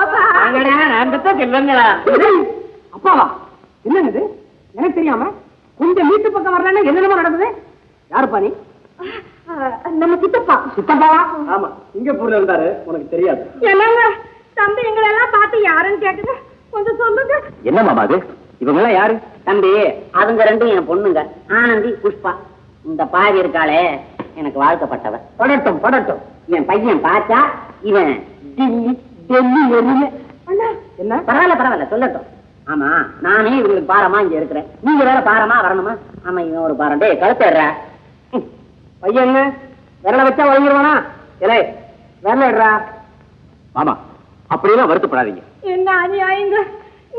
அப்பா, அங்கடா நான் தான் செல்வங்களா. அப்பாவா? என்னது எனக்கு தெரியாம கொஞ்சம் வீட்டு பக்கம் வரலன்னா என்னென்னமோ நடக்குது. யாருப்பா நீ? நம்ம சித்தப்பா. சித்தப்பாவா? ஆமா, சிங்கப்பூர்ல இருந்தாரு, உனக்கு தெரியாது. என்னங்க தம்பி, எங்களை எல்லாம் பார்த்து யாருன்னு கேக்குது, கொஞ்சம் சொல்லுங்க. என்ன மாமா அது? இவங்க எல்லாம் யாரு? தம்பி, அதுங்க ரெண்டும் என் பொண்ணுங்க, ஆனந்தி, புஷ்பா. இந்த பாவி இருக்காளே எனக்கு வாழ்க்கப்பட்டவன். படட்டும் படட்டும். என் பையன் பாச்சா, இவன் டில்லி டெல்லி எருமை. அண்ணா, என்ன? பரவாயில்ல பரவாயில்ல, சொல்லட்டும். ஆமா, நானே இவங்களுக்கு பாரமா இங்க இருக்கிறேன், நீங்க வேற பாரமா வரணுமா? ஆமா, இவன் ஒரு பாரம். டேய், கழுத்துறா பையன் என்ன விரல வச்சா வழங்கிடுவானா? இல்லை, விரல எடுறா. மாமா, அப்படியெல்லாம் வருத்தப்படாதீங்க. என்ன அநியாயங்க,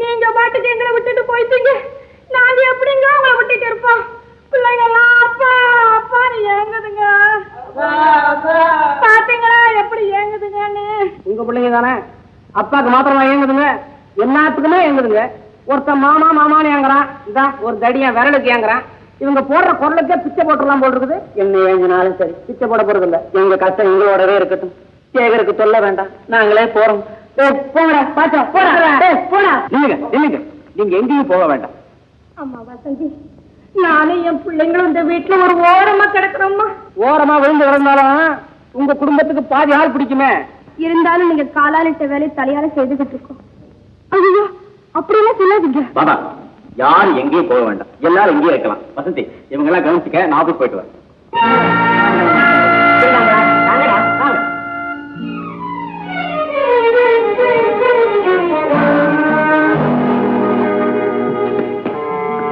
நீங்க பாட்டுக்கு எங்களை விட்டுட்டு போயிட்டீங்க. நாங்க எப்படிங்க உங்களை விட்டுட்டு இருப்போம்? பிள்ளைங்க எல்லாம் அப்பா அப்பான்னு ஏங்குதுங்க. பாத்தீங்களா எப்படி ஏங்குதுங்கன்னு? உங்க பிள்ளைங்க தானே, அப்பாக்கு மாத்திரமா ஏங்குதுங்க, எல்லாத்துக்குமே ஏங்குதுங்க. ஒருத்தன் மாமா மாமான்னு ஏங்குறான், இதா ஒரு தடியா விரலுக்கு ஏங்குறான். இவங்க போடுற குரலுக்கே பிச்சை போட்டுலாம் போல் இருக்குது. என்ன ஏங்கினாலும் சரி, பிச்சை போட போறது இல்ல. எங்க கஷ்டம் எங்களோடவே இருக்கட்டும், சேகருக்கு சொல்ல வேண்டாம், நாங்களே போறோம். போங்கடா, பாச்சா போடா. இல்லைங்க இல்லைங்க, நீங்க எங்கேயும் போக வேண்டாம். அம்மா வசந்தி, நானும் என் பிள்ளைங்களும் இந்த வீட்டுல ஒரு ஓரமா கிடக்குறோம்மா. ஓரமா விழுந்து கிடந்தாலும் உங்க குடும்பத்துக்கு பாதி ஆள் பிடிக்குமே. இருந்தாலும் நீங்க காலாலிட்ட வேலை தலையால செய்துகிட்டு இருக்கோம். ஐயோ, அப்படியெல்லாம் சொல்லாதீங்க. மாமா, யாரும் எங்கேயும் போக வேண்டாம், எல்லாரும் இங்கேயே இருக்கலாம். வசந்தி, இவங்க எல்லாம் கவனிச்சுக்க, நான் ஆபீஸ் போயிட்டு வரேன்.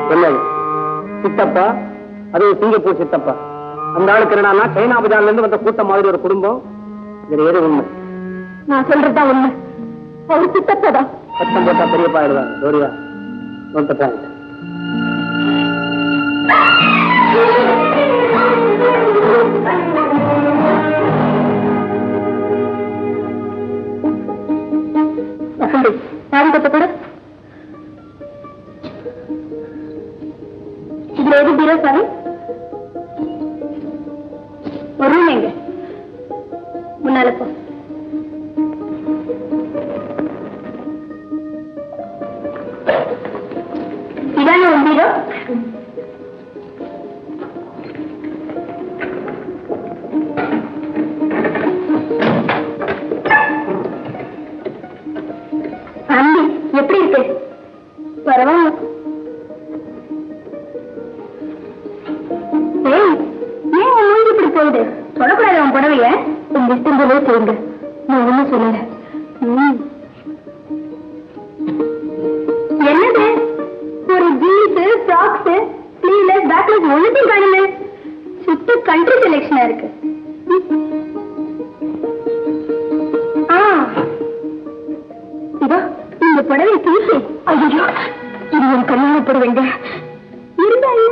சொன்னது சித்தப்பா, அது சிங்கப்பூர் சித்தப்பா. அந்த ஆளுக்கு என்னன்னா சைனா பஜார்ல இருந்து வந்த கூட்டம் மாதிரி ஒரு குடும்பம். இது எது உண்மை? நான் சொல்றதா உண்மை. அவர் சித்தப்பா. சத்தம் போட்டா பெரியப்பா ஆயிடுவாங்க. டோரியா நோட்டப்பாங்க. சாரி கூட இதுல எது பீரோ சாரி? ஒரு ரூம் எங்க? முன்னால போ. என்னது சொல்லக்கூடாது அவன் புடவைய உங்க இஷ்டம் போலே செய்யுங்க நான் ஒண்ணும் சொல்லல என்னது ஒரு ஜீன்ஸ் ஃப்ராக்ஸ் ஸ்லீவ்லெஸ் பேக்லெஸ் ஒண்ணுத்தையும் காணல சுத்த கண்ட்ரி செலெக்ஷனா இருக்கு இதோ இந்த புடவை தூசி ஐயோ இது ஒரு கல்யாண புடவைங்க இருந்தாங்க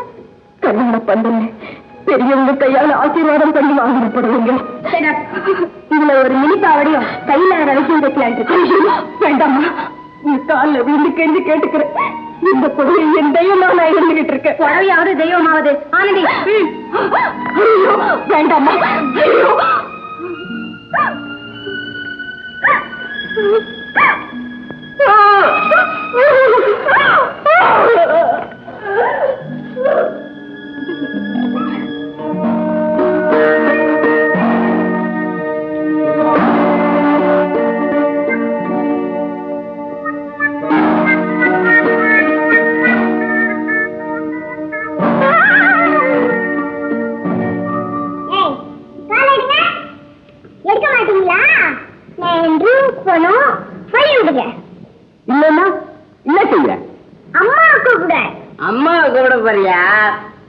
கல்யாண பந்தல்ல பெரியவங்க கையால ஆசீர்வாதம் பண்ணி வாங்கின புடவைங்க இதுல ஒரு மினிப்பாவடையும் கையில ரவிக்கும் வைக்கலாம் வேண்டாமா உங்க காலில் விழுந்து கெஞ்சி கேட்டுக்கிறேன் இந்த புடவை என் தெய்வமா நான் இருந்துகிட்டு இருக்கேன் புடவையாவது தெய்வமாவது ஆனந்தி ஐயோ வேண்டாமா ஐயோ அம்மா கூப்பிட போறியா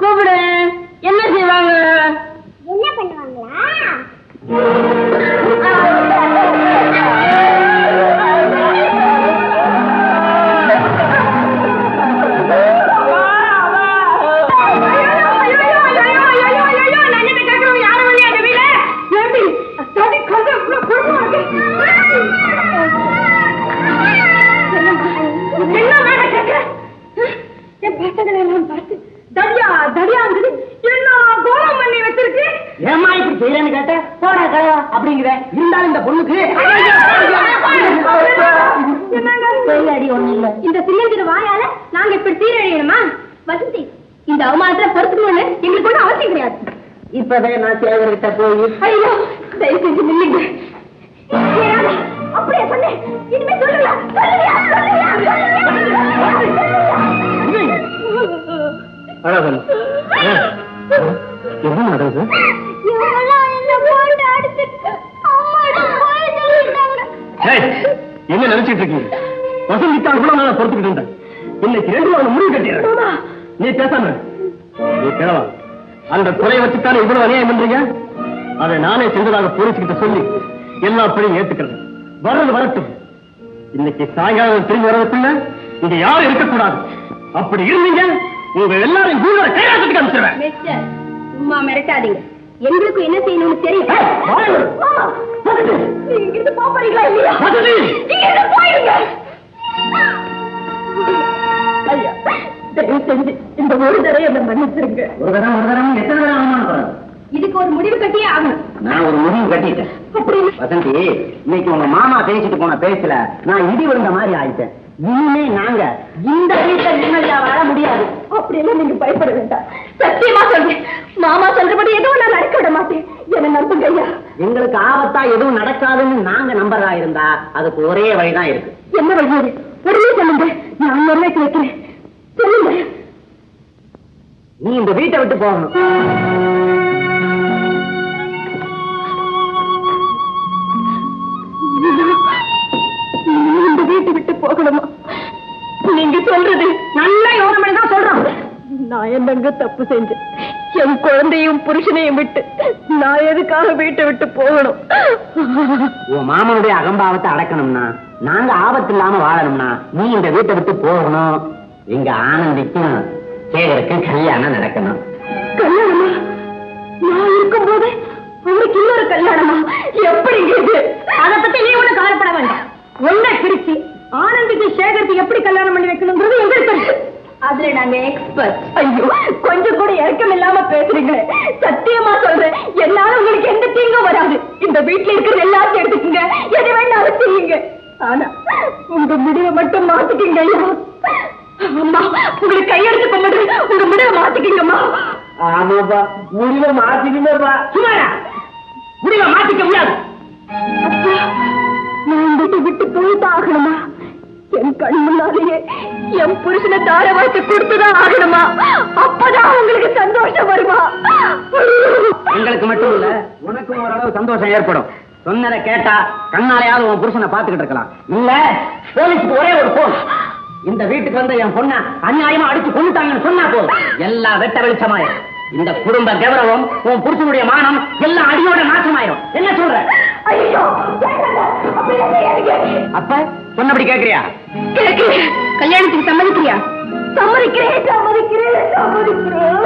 கூப்பிடு என்ன செய்வாங்க என்ன பண்ணுவாங்களா இந்த சின்னஞ்சிறு வாயால நாங்க இப்படி சீரழியணுமா வசந்தி இந்த அவமானத்துல பொறுத்துக்கணும்னு எங்களுக்கு ஒன்றும் அவசியம் கிடையாது இப்பவே நான் சேகர்கிட்ட போய் ஐயோ தயவு செஞ்சு நில்லுங்க அப்படியே சொன்னேன் இனிமே சொல்லுங்க என்ன நடக்குது என்ன நினைச்சிட்டு இருக்கீங்க வசந்திக்காக கூட நான் பொறுத்துக்கிட்டு இருந்தேன் இன்னைக்கு 2 நாள் முடிவு கட்டிடுறேன் நீ பேசாம நீ கேளவா அந்த கொலையை வச்சுத்தானே இவ்வளவு அநியாயம் பண்றீங்க அதை நானே செஞ்சதாக போலீஸ்கிட்ட சொல்லி எல்லா பழியும் ஏத்துக்கிறேன் வர்றது வரட்டும் இன்னைக்கு சாயங்காலம் திரும்பி வர்றதுக்குள்ள இங்க யாரும் இருக்கக்கூடாது அப்படி இருந்தீங்க உங்க எல்லாரும் கையாளத்துக்கு அனுப்பிச்சிருவேன் சும்மா மிரட்டாதீங்க எங்களுக்கு என்ன செய்யணும்னு தெரியும் இங்கிருந்து போறீங்களா இல்லையா இங்கிருந்து போயிடுங்க ஐயா தயவு செஞ்சு இந்த ஒரு தடவை என்ன மன்னிச்சிருங்க ஒரு தடவை எத்தனை தடவை அவமானப்படுறேன் இதுக்கு ஒரு முடிவு கட்டியே ஆகணும் நான் ஒரு முடிவு கட்டிட்டேன் வசந்தி இன்னைக்கு உங்க மாமா பேசிட்டு போன பேசல நான் இடி விழுந்த மாதிரி ஆயிட்டேன் இனிமே நாங்க இந்த வீட்டை நிம்மதியா வாழ முடியாது அப்படியெல்லாம் நீங்க பயப்பட வேண்டாம் சத்தியமா சொல்றேன் மாமா சொல்றபடி எதுவும் நான் நடக்க விட மாட்டேன் என்ன நம்புங்க ஐயா எங்களுக்கு ஆபத்தா எதுவும் நடக்காதுன்னு நாங்க நம்பறதா இருந்தா அதுக்கு ஒரே வழிதான் இருக்கு என்ன வழி உடனே சொல்லுங்க நான் நிறைவேற்றி வைக்கிறேன் சொல்லுங்க நீ இந்த வீட்டை விட்டு போகணும் இந்த வீட்டை விட்டு போகணுமா நீங்க சொல்றது நல்ல யோசனை தான் சொல்றோம் நான் என்னங்க தப்பு செஞ்சேன் என் குழந்தையும் புருஷனையும் விட்டு நான் எதுக்காக வீட்டை விட்டு போகணும் உன் மாமனுடைய அகம்பாவத்தை அடக்கணும்னா நாங்க ஆபத்து இல்லாம வாழணும்னா நீ இந்த வீட்டை விட்டு போகணும் எங்க ஆனந்திக்கும் சேகருக்கும் கல்யாணம் நடக்கணும் கல்யாணமா நான் இருக்கும் போது அவருக்கு இன்னொரு கல்யாணமா எப்படி இது அதை பத்தி நீ ஒண்ணு கவலைப்பட வேண்டாம் ஒன்ன பிரிச்சு ஆனந்திக்கு சேகருக்கு எப்படி கல்யாணம் பண்ணி வைக்கணும்ன்றது எங்களுக்கு தெரியும் அதுல நாங்க எக்ஸ்பர்ட் ஐயோ கொஞ்சம் கூட இறக்கம் இல்லாம பேசுறீங்களே சத்தியமா சொல்றேன் என்னால உங்களுக்கு எந்த தீங்கும் வராது இந்த வீட்டுல இருக்கிற எல்லாத்தையும் எடுத்துக்கீங்க எது வேணாலும் செய்யுங்க ஆனா உங்க முடிவை மட்டும் மாத்திக்கீங்க ஐயா அம்மா உங்களுக்கு கையெழுத்து கொண்டு உங்க முடிவை மாத்திக்கீங்கம்மா ஆமாப்பா முடிவை மாத்திக்கணும்ப்பா சுமாரா முடிவை மாத்திக்க முடியாது அப்பா நான் வீட்டை விட்டு போய்தான் ஆகணுமா என் கண் முன்னாலேயே என் புருஷனை தார வாய்த்து கொடுத்துதான் ஆகணுமா அப்பதான் உங்களுக்கு சந்தோஷம் வருமா? எங்களுக்கு மட்டும் இல்ல, உனக்கும் ஓரளவு சந்தோஷம் ஏற்படும். சொன்னதை கேட்டா கண்ணாலையாவது உன் புருஷனை பாத்துக்கிட்டு இருக்கலாம். இல்ல போலீஸ்க்கு ஒரே ஒரு போன், இந்த வீட்டுக்கு வந்து என் பொண்ண அநியாயமா அடிச்சு கொண்டுட்டாங்கன்னு சொன்னா போதும், எல்லாம் வெட்ட வெளிச்சமாயிரும். இந்த குடும்ப கௌரவம், உன் புருஷனுடைய மானம் எல்லாம் அடியோட நாசமாயிரும். என்ன சொல்ற? ஐயோ, அப்ப சொன்னபடி கேக்குறியா? கல்யாணத்துக்கு சம்மதிக்கிறியா? சம்மதிக்கிறேன், சம்மதிக்கிறேன், சம்மதிக்கிறேன்.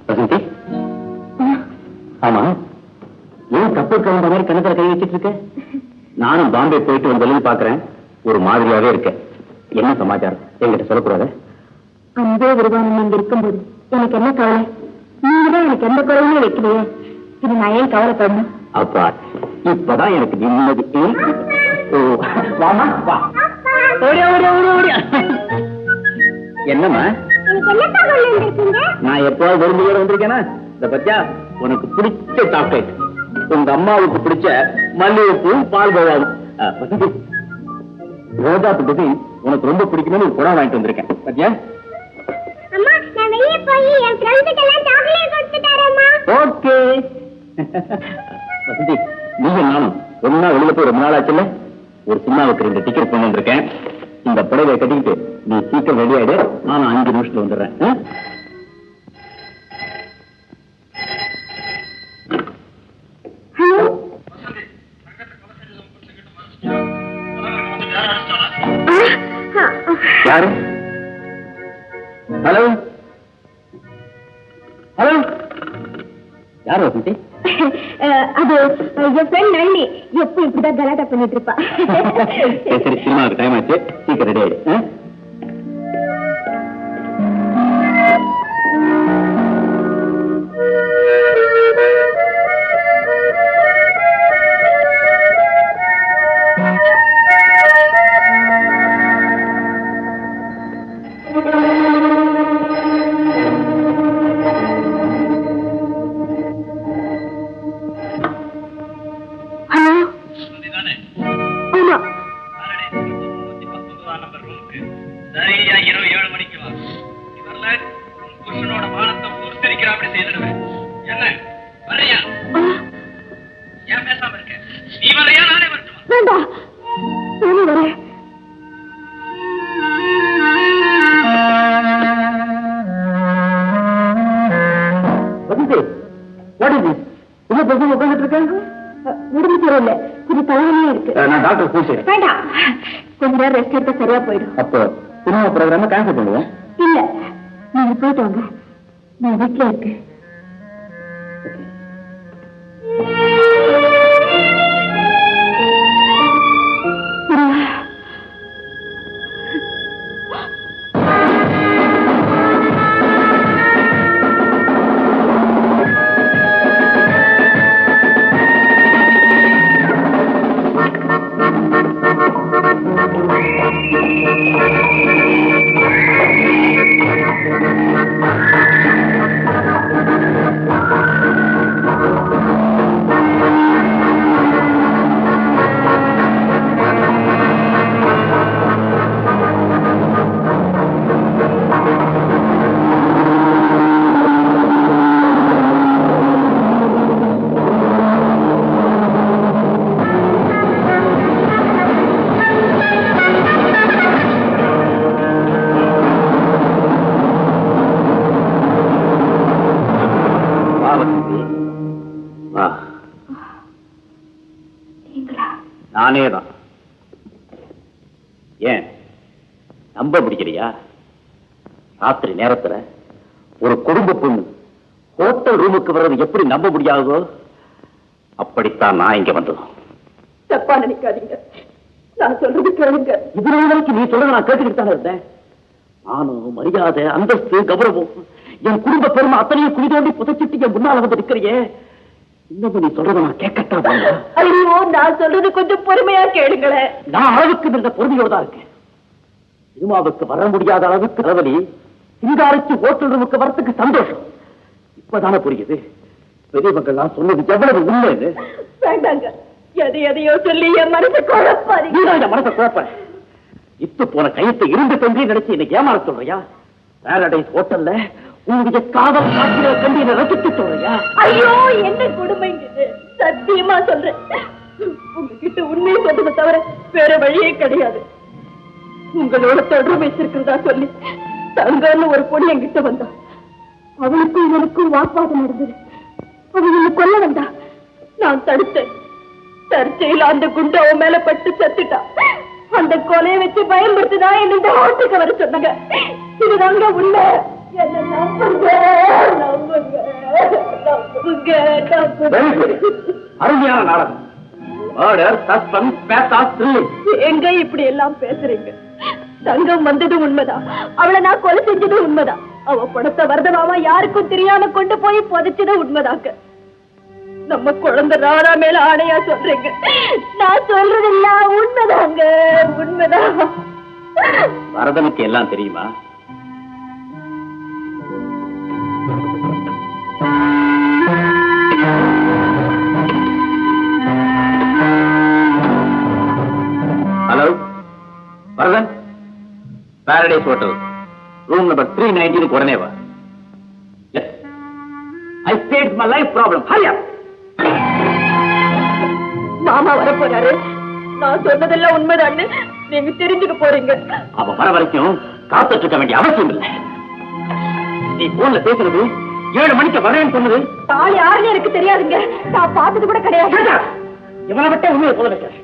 வசந்தி, ஆமா, ஏன் கப்பல் கவுண்ட மாதிரி கணத்துல கை வச்சிட்டு இருக்க? நானும் பாம்பே போயிட்டு வந்து பாக்குறேன், ஒரு மாதிரியாவே இருக்க. என்ன சமாச்சாரம் என்கிட்ட சொல்லக்கூடாது? அன்பே விருதானம் இங்க இருக்கும்போது எனக்கு என்ன கவலை? நீங்க தான் எனக்கு எந்த குறையுமே வைக்கலையே, இது நான் ஏன் கவலைப்படணும்? அப்பா, இப்பதான் எனக்கு நிம்மதி. வாமா வா. ஓடியா ஓடியா ஓடியா ஓடியா. என்னம்மா, நான் எப்போது விரும்புகிற வந்திருக்கேனா? இந்த பத்தியா, உனக்கு பிடிச்ச சாக்லேட், உங்க அம்மாவுக்கு பிடிச்ச மல்லிகைப்பூ பால் கோவாவும். ரோஜா புட்டி உனக்கு ரொம்ப பிடிக்கும்னு ஒரு குடம் வாங்கிட்டு வந்திருக்கேன். பத்தியா? ஓகே. வசந்தி, நீங்க நானும் ஒன்னா வெளியில போய் ரொம்ப நாள் ஆச்சுல்ல, ஒரு சினிமாவுக்கு 2 டிக்கெட் கொண்டு வந்திருக்கேன். இந்த புடவை கட்டிக்கிட்டு நீ சீக்கிரம் ரெடி ஆயிடு, நான் 5 நிமிஷத்துல வந்துடுறேன். யாரு? ஹலோ ஹலோ, யாரு வசந்தி? அது என் ஃப்ரெண்ட் நளினி, எப்ப இப்படிதான் கலாட்டா பண்ணிட்டு இருப்பா. சரி, சினிமாவுக்கு டைம் ஆச்சு, சீக்கிரம் ரெடி ஆயிடு. கொஞ்ச நேரம் ரெஸ்ட் எடுத்தா சரியா போயிடும். அப்போ சினிமா ப்ரோக்ராம் கேன்சல் பண்ணுவோம். இல்ல, நீங்க போயிட்டு வாங்க, நான் வீட்டுல இருக்கேன். நானேதான். ஏன் நம்ப பிடிக்கிறியா? ராத்திரி நேரத்துல ஒரு குடும்ப பொண்ணு ஹோட்டல் ரூமுக்கு வர்றது எப்படி நம்ப முடியாதோ அப்படித்தான் நான் இங்க வந்ததும். தப்பா நினைக்காதீங்க, நான் சொல்றது கேளுங்க. இதுல வரைக்கும் நீ சொல்றத நான் கேட்டுக்கிட்டு தானே இருந்தேன். நானும் மரியாதை, அந்தஸ்து, கௌரவம், என் குடும்ப பெருமை அத்தனையும் குழி தோண்டி புதைச்சிட்டு என் முன்னால வந்து இருக்கிறியே, இன்னும் நீ சொல்றத நான் கேட்கத்தான். ஐயோ, நான் சொல்றது கொஞ்சம் பொறுமையா கேளுங்களேன். நான் அளவுக்கு இந்த பொறுமையோட தான் இருக்கேன். சினிமாவுக்கு வர முடியாத அளவுக்கு தலைவலி, சிங்காரிச்சு ஹோட்டல் ரூமுக்கு வரத்துக்கு சந்தோஷம். இப்பதானே புரியுது. பெரிய மக்கள் நான் சொன்னது எவ்வளவு உண்மை இது? வேண்டாங்க, எதையோ சொல்லி என் மனசை குழப்பாதீங்க. இந்த மனசை குழப்ப இத்து போன கையத்தை இருந்து தொங்கி நினைச்சு இன்னைக்கு ஏமாற சொல்றியா? பாரடைஸ் ஹோட்டல்ல உங்களுடைய காதல் காட்சிகளை கண்டு என்ன ரசித்து சொல்றியா? ஐயோ, என்ன கொடுமைங்க இது. சத்தியமா சொல்றேன், உங்ககிட்ட உண்மையை சொல்றதை தவிர வேற வழியே கிடையாது. உங்களோட தொடர்பு வச்சிருக்கிறதா சொல்லி தங்கன்னு ஒரு பொண்ணு என்கிட்ட வந்தா. அவளுக்கும் எனக்கும் வாக்குவாதம் நடந்தது. அவள் என்ன கொல்ல வந்தா. நான் தடுத்தேன். தற்செயல அந்த குண்டு அவன் மேல பட்டு செத்துட்டா. அந்த கொலையை வச்சு பயன்படுத்திதான் என்ன இந்த ஹோட்டலுக்கு வர சொன்னாங்க. இதுதாங்க உண்மை. என்ன நம்புங்க, நம்புங்க, நம்புங்க, நம்புங்க. அருமையான நாடகம். எங்க இப்படி எல்லாம் பேசுறீங்க? தங்கம் வந்தது உண்மைதான். அவளை நான் கொலை செஞ்சது உண்மைதான். அவ பணத்தை வரதமாவா யாருக்கும் தெரியாம கொண்டு போய் புதைச்சது உண்மைதாக்க. நம்ம குழந்தை ராணா மேல ஆணையா சொல்றீங்க. நான் சொல்றதெல்லாம் உண்மைதாங்க, உண்மைதான். வரதனுக்கு எல்லாம் தெரியுமா? Hello Varadhan, Paradise hotel room number 319 உடனே வா. I stated my life problem. Hurry up. மாமா வர போறாரு. நான் சொன்னதெல்லாம் உண்மைதான்னு நீங்க தெரிஞ்சுக்க போறீங்க. அவ வர வரைக்கும் காத்துட்டு இருக்க வேண்டிய அவசியம் இல்லை. நீ போன்ல பேசுறது 7 மணிக்கு வரேன்னு சொன்னது தாள் யாருன்னு எனக்கு தெரியாதுங்க. நான் பார்த்தது கூட கிடையாது. இவனை விட்ட உண்மையை சொல்ல வைக்கிறேன்.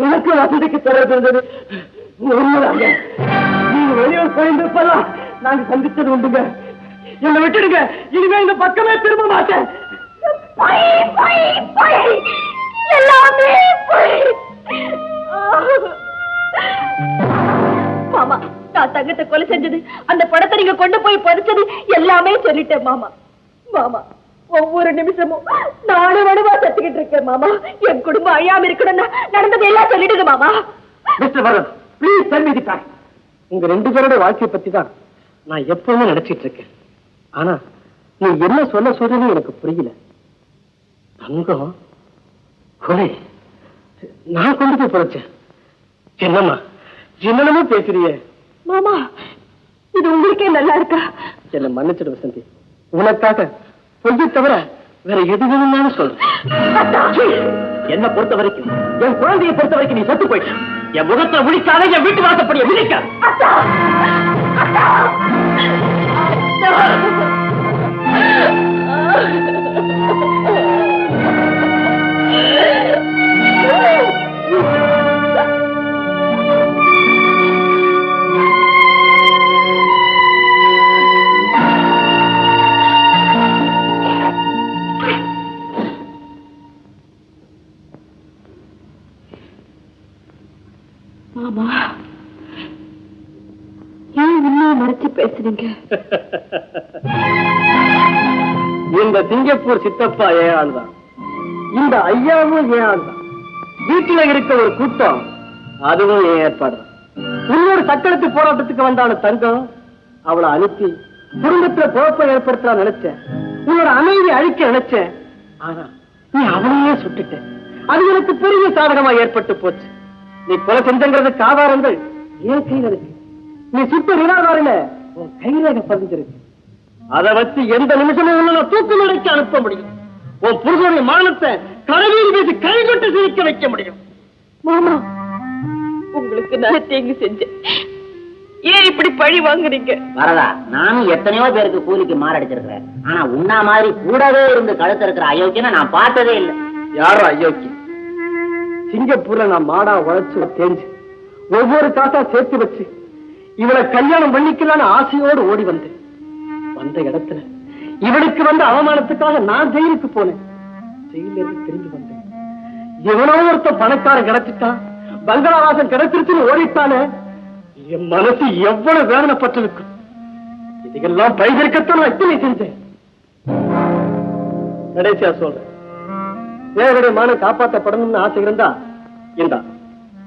எனக்கு வசதிக்கு தெரியாது உண்மைதாங்க. நீங்க வெளியூர் போயிருந்தப்பெல்லாம் நாங்க சந்திச்சது உண்டுங்க. என்னை விட்டுடுங்க. இனிமே இந்த பக்கமே திரும்ப மாட்டேன். எல்லாமே மாமா, நான் தங்கத்தை கொலை செஞ்சது, அந்த படத்தை நீங்க கொண்டு போய் பறிச்சது எல்லாமே சொல்லிட்டேன் மாமா. மாமா, ஒவ்வொரு நிமிஷமும் நானு வடுவா சத்துக்கிட்டு இருக்கேன் மாமா. என் குடும்பம் அழியாம இருக்கணும்னா நடந்தது எல்லாம் சொல்லிடுங்க மாமா. மிஸ்டர் வரன், please tell me the fact. உங்க 2 பேரோட வாழ்க்கையை பத்தி தான் நான் எப்பவுமே நினைச்சிட்டு இருக்கேன். ஆனா நீ என்ன சொல்றதுன்னு எனக்கு புரியல. தங்கம் கொலை நான் கொண்டு போய் புதைச்சேன். என்னம்மா என்னென்னமோ பேசுறியே? மாமா, இது உங்களுக்கே நல்லா இருக்கா? என்ன மன்னிச்சிடு வசந்தி. உனக்காக பொய்யை தவிர வேற எது வேணும்னு சொல்றேன். என்ன பொறுத்த வரைக்கும், என் குழந்தையை பொறுத்த வரைக்கும் நீ செத்து போயிட்ட. என் முகத்தை முடிக்காத என் வீட்டு வாசப்படியை விதிக்க. மாமா, ஏன் உண்மையை மறைச்சு பேசுறீங்க? இந்த சிங்கப்பூர் சித்தப்பா ஏன் ஆள்தான், இந்த ஐயாவும் ஏன் ஆள்தான், வீட்டுல இருக்க ஒரு கூட்டம் அதுவும் ஏன் ஏற்பாடுதான். இன்னொரு சட்டெழுத்து போராட்டத்துக்கு வந்தான தங்கம் அவளை அனுப்பி குடும்பத்துல குழப்பம் ஏற்படுத்தலாம் நினைச்சேன். உன்னோட அமைதி அழிக்க நினைச்சேன். ஆனா நீ அவளையே சுட்டுட்ட. அது எனக்கு பெரிய சாதகமா ஏற்பட்டு போச்சு. நீ கொலை செஞ்சங்கிறதுக்கு ஆதாரங்கள் ஏன் கையில் இருக்கு. நீ சுட்டு நிராதாரில உன் கையில பதிஞ்சிருக்கு. அதை வச்சு எந்த நிமிஷமும் உன்னை தூக்கு நிலைக்கு அனுப்ப முடியும். உன் புருஷனுடைய மானத்தை கரவீதி மீது கைகொட்டு சிரிக்க வைக்க முடியும். மாமா, உங்களுக்கு நான் தீங்கு செஞ்சேன். ஏன் இப்படி பழி வாங்குறீங்க? வரதா, நானும் எத்தனையோ பேருக்கு கூலிக்கு மாரடிச்சிருக்கிறேன். ஆனா உன்னா மாதிரி கூடவே இருந்து கழுத்து இருக்கிற அயோக்கியனை நான் பார்த்ததே இல்லை. யாரும் அயோக்கியம்? சிங்கப்பூர்ல நான் மாடா உழைச்சு தேஞ்சு ஒவ்வொரு காசா சேர்த்து வச்சு இவளை கல்யாணம் பண்ணிக்கலான்னு ஆசையோடு ஓடி வந்தேன். வந்த இடத்துல இவளுக்கு வந்த அவமானத்துக்காக நான் ஜெயிலுக்கு போனேன். ஜெயில இருந்து திரும்பி வந்தேன். எவனோ ஒருத்த பணக்காரன் கிடைச்சிட்டான், பங்களாவாசம் கிடைச்சிருச்சுன்னு ஓடிட்டானே. என் மனசு எவ்வளவு வேதனைப்பட்டிருக்கும். இதுக்கெல்லாம் பைதற்கத்தான் நான் எத்தனை செஞ்சேன். கடைசியா சொல்றேன், தேவடைய மானம் காப்பாற்றப்படணும்னு ஆசை இருந்தா இந்தா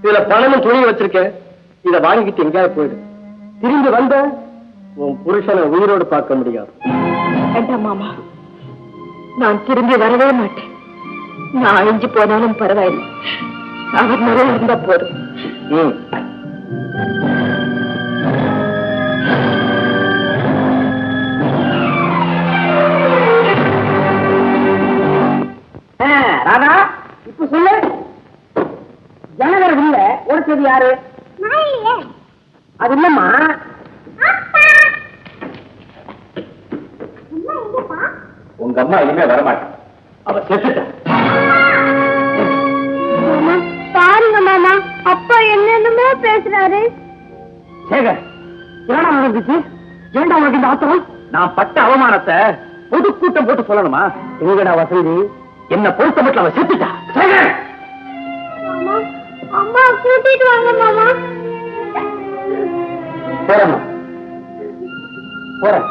இதுல பணமும் துணி வச்சிருக்கேன். இதை வாங்கிட்டு எங்கேயாவது போயிடு. திரும்பி வந்த உன் புருஷனை உயிரோடு பார்க்க முடியாது. வேண்டாம் மாமா, நான் திரும்பி வரவே மாட்டேன். நான் அழிஞ்சு போனாலும் பரவாயில்லை, அவர் நிறைய இருந்தா போதும். ராதா, இப்ப சொல்லு, ஜனகர் உள்ள உடைச்சது யாரு? அது இல்லம்மா, உங்க அம்மா இனிமே வரமாட்டேன், அவ செத்துட்டா. பாருங்க மாமா, அப்பா என்னென்னமோ பேசுறாரு. சேகர், என்னடா நடந்துச்சு? ஏண்டா உனக்கு இந்த ஆத்திரம்? நான் பட்ட அவமானத்தை பொதுக்கூட்டம் போட்டு சொல்லணுமா? எங்கடா வசந்தி? என்ன பொறுத்த மட்டும் அவ செத்துட்டா. சேகர், அம்மா கூட்டிட்டு வாங்க மாமா. போறேம்மா, போறேன்.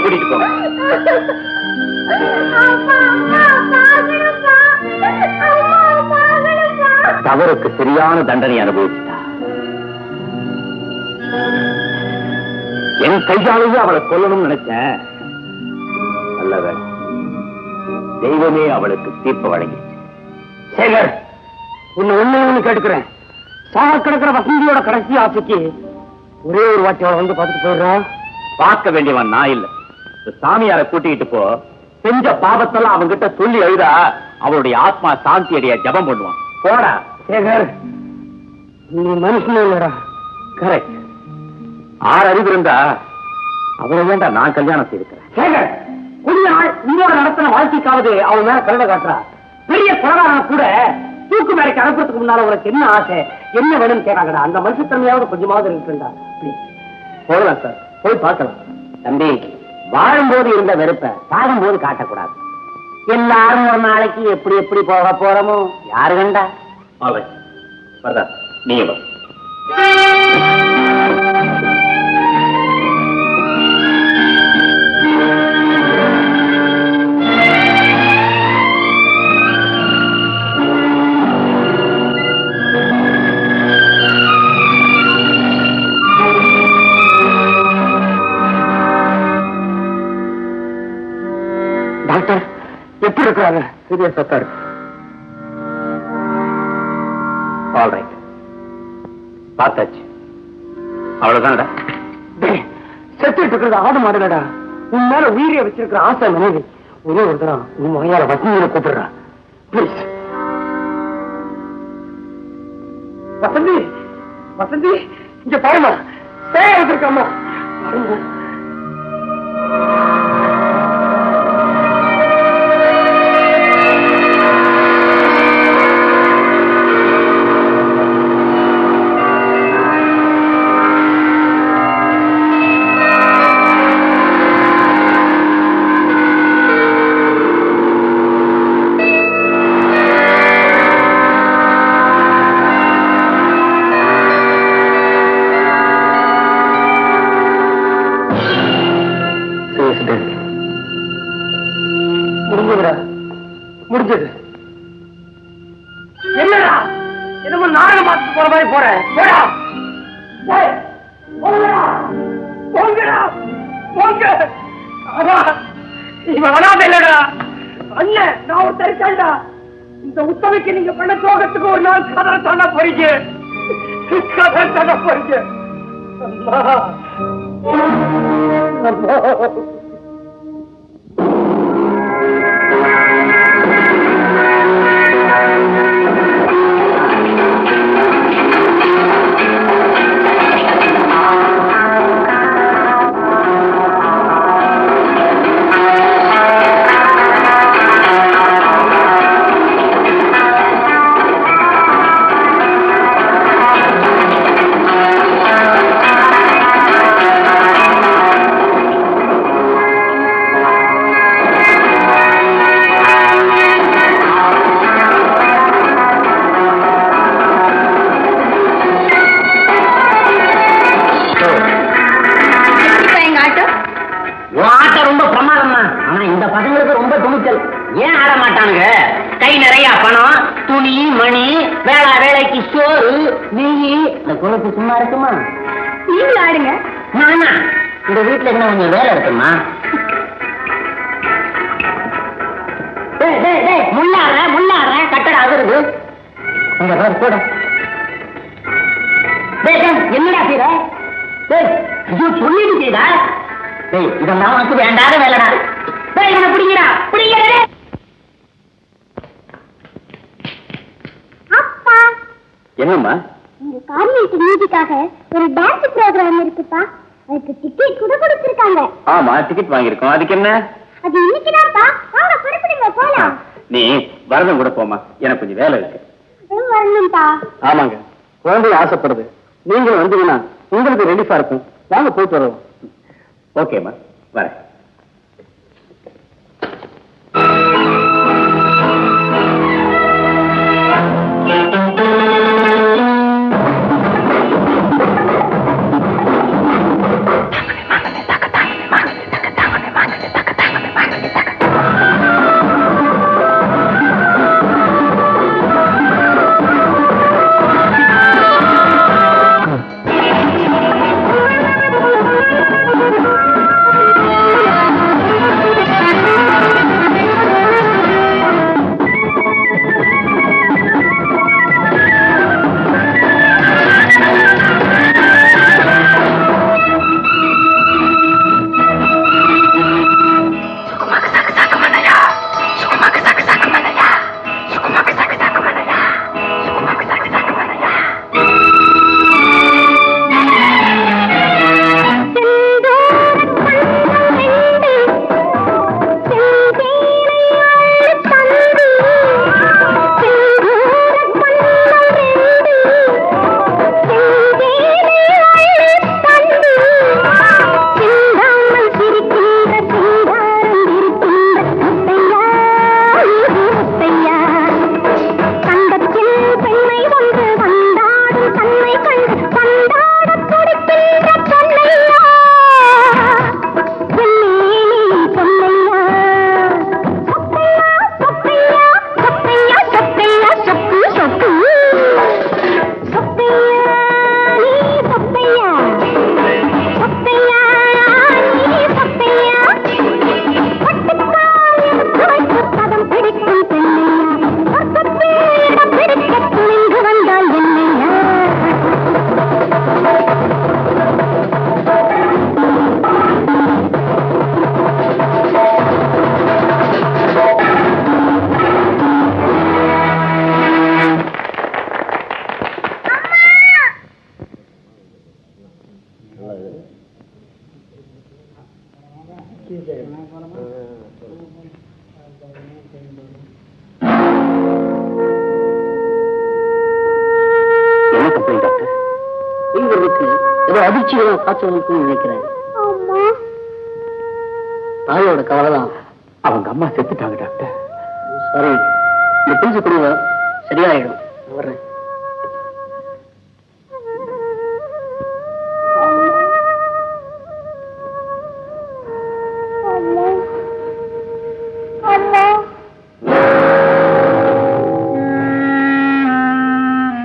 கூட்டிட்டு போங்க. தவறுக்கு சரியான தண்டனை அனுபவிச்சுட்டா. என் கையாலேயே அவளை கொல்லணும்னு நினைச்சேன். நல்லவன் தெய்வமே அவளுக்கு தீர்ப்பு வழங்கிச்சு. சேகர், உன்னை ஒண்ணு கேட்டுக்கிறேன். சாக கிடக்கிற வசந்தியோட கடைசி ஆசைக்கு ஒரே ஒரு வாட்டி அவளை வந்து பார்த்துட்டு போயிடுறான். பார்க்க வேண்டியவன் நான் இல்ல, சாமியார கூட்டிக்கிட்டு போ. செஞ்ச பாவத்தெல்லாம் அவங்கிட்ட சொல்லி எழுதா, அவளுடைய ஆத்மா சாந்தி அடைய ஜபம் பண்ணுவான். போடா. சேகர், நீ மனுஷனே இல்லடா. கரெக்ட். 6 அறிவு இருந்தா அவளை வேண்டா நான் கல்யாணம் செய்திருக்கிறேன். சேகர், கொஞ்ச நாள் உன்னோட நடத்தின வாழ்க்கைக்காவது அவன் மேல கருணை காட்டுறா. பெரிய கொலகாரன கூட தூக்கு மேலைக்கு அனுப்புறதுக்கு முன்னால உனக்கு என்ன ஆசை, என்ன வேணும்னு கேட்காங்கடா. அந்த மனுஷத்தன்மையாவது கொஞ்சமாவது இருக்குண்டா. போகலாம் சார், போய் பார்க்கலாம். தம்பி, வாழும்போது இருந்த வெறுப்பை சாகும்போது காட்டக்கூடாது. எல்லாரும் ஒரு நாளைக்கு எப்படி எப்படி போக போறோமோ யாரு கண்டா. வரதா, நீங்க வா. டாக்டர் எப்படி இருக்கிறாங்க? Serious doctor. ஆல்ரைட், பார்த்தாச்சு. அவ்வளவுதான்டா. செத்துட்டு இருக்கிறது ஆடு மாடுலடா. உன் மேல உயிரிய வச்சிருக்கிற ஆசை நினைவு. ஒரே ஒரு தரம் உன் மகையால வசந்தியில கூப்பிடுறா. பிளீஸ். வசந்தி, வசந்தி, இங்க பாருமா, சேகர் வந்திருக்காமா. பாருங்க. முடிஞ்சது. என்னடா என்னமோ நாடகம் பார்த்துட்டு போற மாதிரி போற. போடா, போங்கடா, போங்க. இவன் வராத இல்லடா அண்ணன், நான் ஒரு தரிசாண்டா. இந்த உத்தமைக்கு நீங்க பண்ண துரோகத்துக்கு ஒரு நாள் சாதாரண போறீங்க. கதை போறீங்க. அம்மா அம்மா ஏன் ஆட மாட்டானுங்க? கை நிறைய பணம், துணி, மணி, வேளா வேலைக்கு சோறு, நெய். இந்த குழப்பு சும்மா இருக்குமா? நீங்க ஆடுங்க. நானா? இந்த வீட்டுல என்ன கொஞ்சம் வேலை இருக்குமா? முள்ளாடுற கட்டட அவருது. உங்க பேர் கூட என்னடா செய்யற? சொல்லிட்டு செய்தா? இதெல்லாம் உனக்கு வேண்டாத வேலைடா. பிடிக்கிறா பிடிக்கிறே. அப்பா என்னம்மா? இந்த காரியத்து மீதிக்காக ஒரு டான்ஸ் ப்ரோகிராம் இருக்குப்பா. அதுக்கு டிக்கெட் கூட கொடுத்திருக்காங்க. ஆமா, டிக்கெட் வாங்கியிருக்கோம். அதுக்கு என்ன? அது இன்னைக்குதான்ப்பா. வாங்க புறப்படுங்க போலாம். நீ வரதும் கூட போமா, எனக்கு கொஞ்சம் வேலை இருக்கு. வரணும்பா. ஆமாங்க, குழந்தை ஆசைப்படுது. நீங்களும் வந்தீங்கன்னா உங்களுக்கு ரெடிஃபா இருக்கும். வாங்க போயிட்டு வருவோம். ஓகேம்மா, வரேன். அதிர்ச்சிகளை காய்ச்சலுக்கு நினைக்கிறேன். தாயோட கவலைதான். அவங்க அம்மா செத்துட்டாங்க டாக்டர். சரி, இந்த பிரிஞ்சு கொடுங்க, சரியாயிடும். வர்றேன்.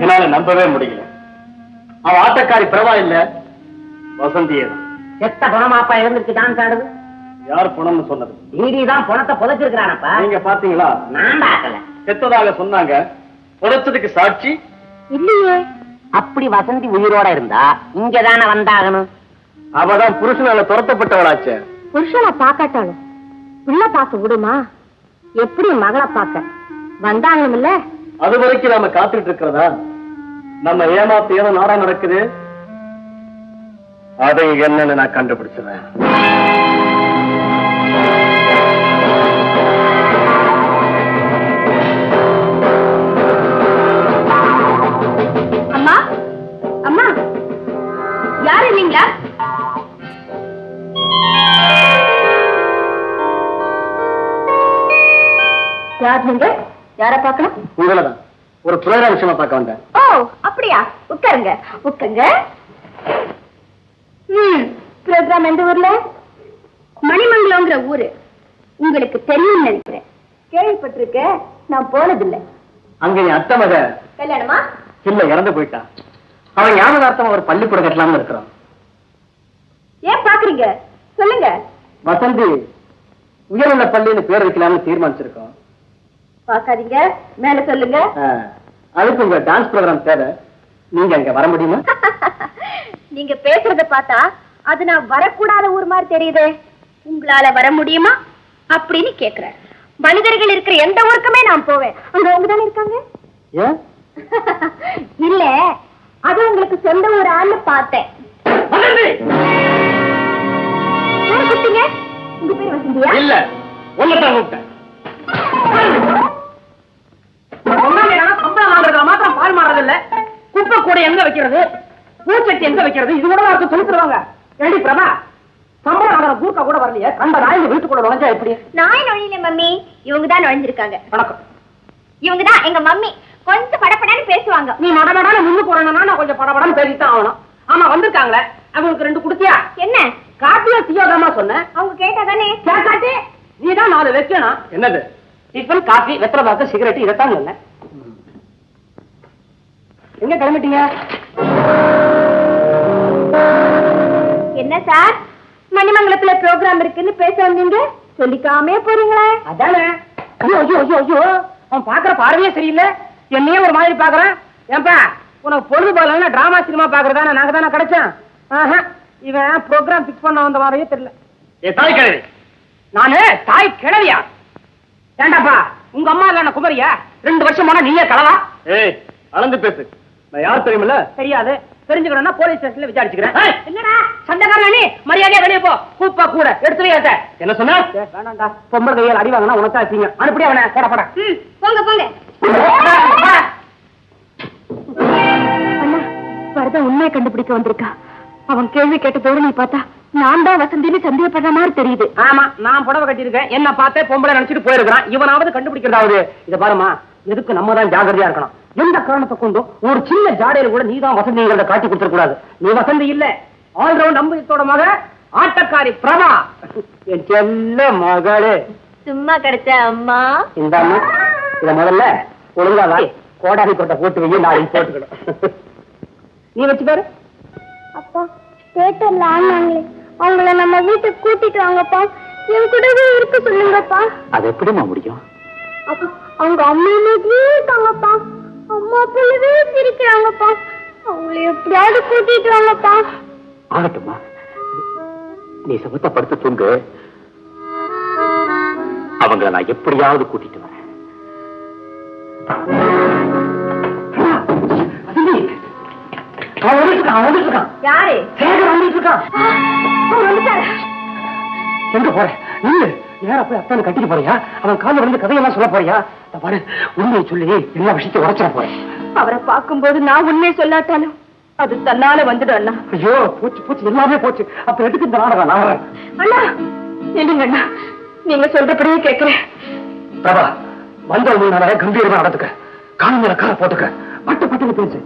என்னால நம்பவே முடியல. அவன் ஆட்டக்காரி பரவாயில்ல, வசந்தியே தான். எத்த பணமாப்பா இருந்துருக்கு டான்ஸ் ஆடுது. யார் பணம்னு சொன்னது? நீதிதான் பணத்தை புதைச்சிருக்கிறானப்பா. நீங்க பாத்தீங்களா? நான் பார்க்கல. செத்ததாக சொன்னாங்க. புதைச்சதுக்கு சாட்சி இல்லையே. அப்படி வசந்தி உயிரோட இருந்தா இங்கதானே வந்தாகணும். அவதான் புருஷனால துரத்தப்பட்டவளாச்சே. புருஷனை பாக்காட்டாலும் பிள்ளை பார்க்க விடுமா? எப்படி மகளை பார்க்க வந்தாங்களும் இல்ல? அது வரைக்கும் நாம காத்துட்டு இருக்கிறதா? நம்ம ஏமாத்து ஏதோ நாடா நடக்குது. அதை என்னன்னு நான் கண்டுபிடிச்சிடுறேன். அம்மா அம்மா யாரு இல்லீங்களா? யார் நீங்க? யார பார்க்கணும்? உங்களதான் ஒரு புரோகிராம் விஷயமா பார்க்க வந்தேன். ஓ அப்படியா? உட்காருங்க உட்காருங்க. ப்ரோக்ராம் எந்த ஊர்ல? மணிமங்கலம்ங்கிற ஊரு. உங்களுக்கு தெரியும் நினைக்கிறேன். கேள்விப்பட்டிருக்க, நான் போனதில்லை. அங்க என் அத்தை மக கல்யாணமா? இல்ல, இறந்து போயிட்டா. அவன் ஞாபகார்த்தமா ஒரு பள்ளிக்கூடம் கட்டலாம்னு இருக்கிறான். ஏன் பாக்குறீங்க? சொல்லுங்க. வசந்தி உயர்நிலை பள்ளின்னு பேர் வைக்கலாம்னு தீர்மானிச்சிருக்கோம். பாக்காதீங்க, மேல சொல்லுங்க. அதுக்கு உங்க டான்ஸ் ப்ரோக்ராம் தேவை. நீங்க அங்க வர முடியுமா? நீங்க பேசுறத பார்த்தா அது நான் வரக்கூடாத ஊர் மாதிரி தெரியுதே. உங்களால வர முடியுமா அப்படின்னு கேக்குறேன். மனிதர்கள் இருக்கிற எந்த ஊருக்குமே நான் போவேன். அங்க அவங்க தானே இருக்காங்க. ஏன்? இல்ல, அது உங்களுக்கு சொந்த ஊர் ஆளு பார்த்தேன். யாரை கூப்பிட்டீங்க? உங்க பேர் வசந்தியா? இல்ல, ஒன்னதான் கூப்பிட்டேன். சம்பளம் வாங்குறதுல மாத்திரம் பால் மாறது இல்ல. குப்பை கூட எங்க வைக்கிறது, பூச்சட்டி எங்க வைக்கிறது, இது கூட அவருக்கு சொல்லி தருவாங்க. ஏடி பிரபா, சம்பளம் வாங்குற கூர்க்கா கூட வரலையே. கண்ட நாய் வீட்டுக்குள்ள நுழைஞ்சா எப்படி? நாய் நுழையில மம்மி, இவங்க தான் நுழைஞ்சிருக்காங்க. வணக்கம். இவங்க தான் எங்க மம்மி. கொஞ்சம் படப்படன்னு பேசுவாங்க. நீ மடமடான முன்னுக்கு வரணும்னா நான் கொஞ்சம் படபடன்னு பேசித்தான் ஆகணும். ஆமா, வந்திருக்காங்களே, அவங்களுக்கு 2 குடுத்தியா? என்ன காப்பியா தீயோதாமா சொன்னேன். அவங்க கேட்டா தானே. கேட்டாட்டி நீதான் 4 வைக்கணும். என்னது? டிஃபன், காபி, வெத்தலை பாக்கு, சிகரெட், இதைத்தான் சொன்னேன். எங்க கிளம்பிட்டீங்க? என்ன சார், மணிமங்கலத்துல ப்ரோக்ராம் இருக்குன்னு பேச வந்தீங்க, சொல்லிக்காமே போறீங்களே? அதானே. ஐயோ ஐயோ ஐயோ ஐயோ, அவன் பாக்குற பார்வையே சரியில்லை. என்னையே ஒரு மாதிரி பாக்குறான். ஏன்பா, உனக்கு பொழுது போகலன்னா டிராமா சினிமா பாக்குறதானே நாங்க தானே கிடைச்சோம். இவன் ப்ரோக்ராம் பிக்ஸ் பண்ண வந்த மாதிரியே தெரியல. ஏ தாய் கிழவி, நானு தாய் கிழவியா? ஏண்டாப்பா, உங்க அம்மா இல்ல குமரியா? 2 வருஷம் போனா நீயே கலவா? ஏய் அளந்து பேசு. நான் யார் தெரியுமில்ல? தெரியாது. தெரிஞ்சுக்கணும்னா போலீஸ் ஸ்டேஷன்ல விசாரிச்சுக்கிறேன். என்னடா சண்டைக்காரன், நீ மரியாதையா வெளியே போ. கூப்பா கூட எடுத்து வையாத. என்ன சொன்ன? வேணாண்டா, பொம்பளை கையால் அடி வாங்கினா உனக்கா வச்சீங்க. அனுப்படி அவனை போட. போங்க போங்க. அண்ணா, வரத உண்மையை கண்டுபிடிக்க வந்திருக்கா. அவன் கேள்வி கேட்ட தோரணை பார்த்தா நான் தான் வசந்தின்னு சந்தேகப்படுற மாதிரி தெரியுது. ஆமா, நான் புடவை கட்டியிருக்கேன். என்ன பார்த்தே பொம்பளை நினைச்சிட்டு போயிருக்கிறான். இவனாவது கண்டுபிடிக்கிறதாவது. இத பாருமா, எதுக்கு நம்ம தான் ஜாகிரதையா இருக்கணும். எந்த காரணத்தை கொண்டும் ஒரு சின்ன ஜாடையில கூட நீதான் வசந்திங்கிறத காட்டி கொடுத்துட கூடாது. நீ வசந்தி இல்ல, ஆல்ரவுண்ட் அம்புஜத்தோட மக ஆட்டக்காரி பிரபா. என் செல்ல மகளே. சும்மா கிடைச்ச அம்மா. இந்த அம்மா இத முதல்ல ஒழுங்கா கோடாரி கொட்டை போட்டு வைய, நாளைக்கு போட்டுக்கணும். நீ வச்சு பாரு. அப்பா, தேட்டர்ல ஆனாங்களே, அவங்கள நம்ம வீட்டுக்கு கூட்டிட்டு வாங்கப்பா. என் கூடவே இருக்க சொல்லுங்கப்பா. அது எப்படிமா முடியும்? அப்பா, அவங்க அம்மையிலே இருக்காங்கப்பா. அம்மா போலவே சிரிக்கிறாங்கப்பா. அவங்களை எப்படியாவது கூட்டிட்டு வாங்கப்பா. ஆகட்டுமா, நீ சமத்தப்படுத்த தூங்கு. அவங்களை நான் எப்படியாவது கூட்டிட்டு வரேன். யாரு? எங்க போற? நில்லு. நேரா போய் அத்தான கட்டிட்டு போறியா? அவன் கால வந்து கதையெல்லாம் சொல்ல போறியா? பாரு, உண்மையை சொல்லி எல்லா விஷயத்தையும் உடைச்சிட போறேன். அவரை பார்க்கும்போது நான் உண்மையை சொல்லாட்டாலும் அது தன்னால வந்துடும் அண்ணா. ஐயோ, போச்சு போச்சு, எல்லாமே போச்சு. அப்ப எதுக்கு இந்த நாடகம்? நான் வரேன். அண்ணா இல்லைங்க அண்ணா, நீங்க சொல்றபடியே கேட்கிறேன். பிரபா, வந்தவங்க கம்பீரமா நடத்துக்க. காலங்கள கார போட்டுக்க. பட்டு பட்டுன்னு பேசு.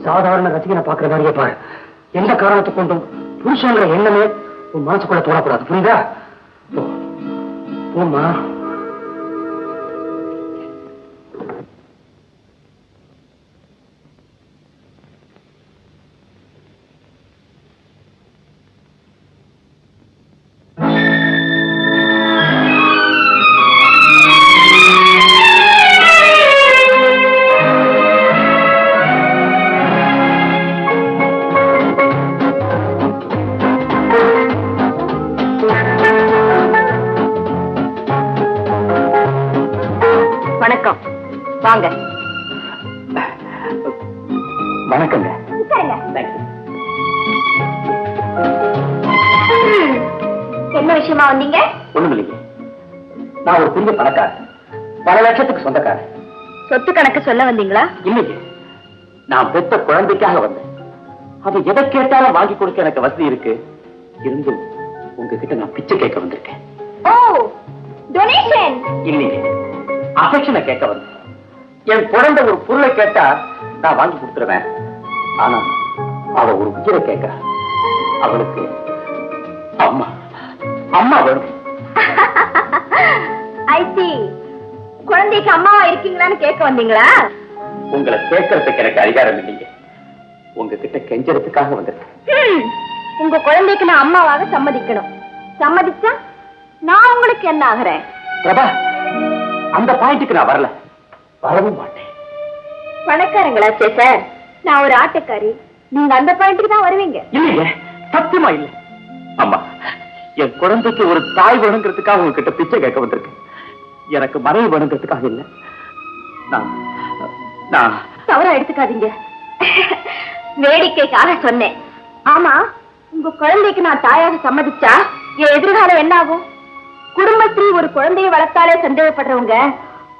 சாதாரண ரசிகனை பாக்குற மாதிரியே பாரு. எந்த காரணத்தை கொண்டும் புருஷங்கிற எண்ணமே உன் மனசுக்குள்ள தோணக்கூடாது. புரியுதா? போமா. வணக்கங்க. என்ன விஷயமா வந்தீங்க? ஒண்ணும் இல்லைங்க. நான் ஒரு பெரிய பணக்காரன், பல லட்சத்துக்கு சொந்தக்காரன். சொத்து கணக்கு சொல்ல வந்தீங்களா? இல்லைங்க, நான் பெத்த குழந்தைக்காக வந்தேன். அது எதை கேட்டாலும் வாங்கி கொடுக்க எனக்கு வசதி இருக்கு. இருந்தும் உங்ககிட்ட நான் பிச்சை கேட்க வந்திருக்கேன். ஓ, டொனேஷன் இல்லைங்க, அஃபெக்ஷனை கேட்க வந்தேன். என் குழந்தை ஒரு பொருளை கேட்டா நான் வாங்கி கொடுத்துருவேன். ஆனா அவ ஒரு உயிரை கேட்கிறா. அவளுக்கு அம்மா அம்மா வேணும். ஐசி, குழந்தைக்கு அம்மாவா இருக்கீங்களான்னு கேட்க வந்தீங்களா? உங்களை கேட்கறதுக்கு எனக்கு அதிகாரம் இல்லைங்க. உங்ககிட்ட கெஞ்சறதுக்காக வந்திருக்கேன். உங்க குழந்தைக்கு நான் அம்மாவாக சம்மதிக்கணும். சம்மதிச்சா நான் உங்களுக்கு என்ன ஆகிறேன்? பிரபா, அந்த பாயிண்ட்டுக்கு நான் வரல, வரவும் மாட்டேன். பணக்காரங்களாச்சே சார், நான் ஒரு ஆட்டக்காரி. நீங்க அந்த பாயிண்ட்டுக்கு தான் வருவீங்க. இல்லைங்க, சத்தியமா இல்லை. அம்மா, என் குழந்தைக்கு ஒரு தாய் வேணுங்கிறதுக்காக உங்ககிட்ட பிச்சை கேட்க வந்திருக்கேன். எனக்கு மனைவி வேணுங்கிறதுக்காக இல்லை. நான் தவறா எடுத்துக்காதீங்க, வேடிக்கைக்காக சொன்னேன். ஆமா, உங்க குழந்தைக்கு நான் தாயாக சம்மதிச்சா என் எதிர்காலம் என்ன ஆகும்? குடும்பத்தில் ஒரு குழந்தையை வளர்த்தாலே சந்தேகப்படுறவங்க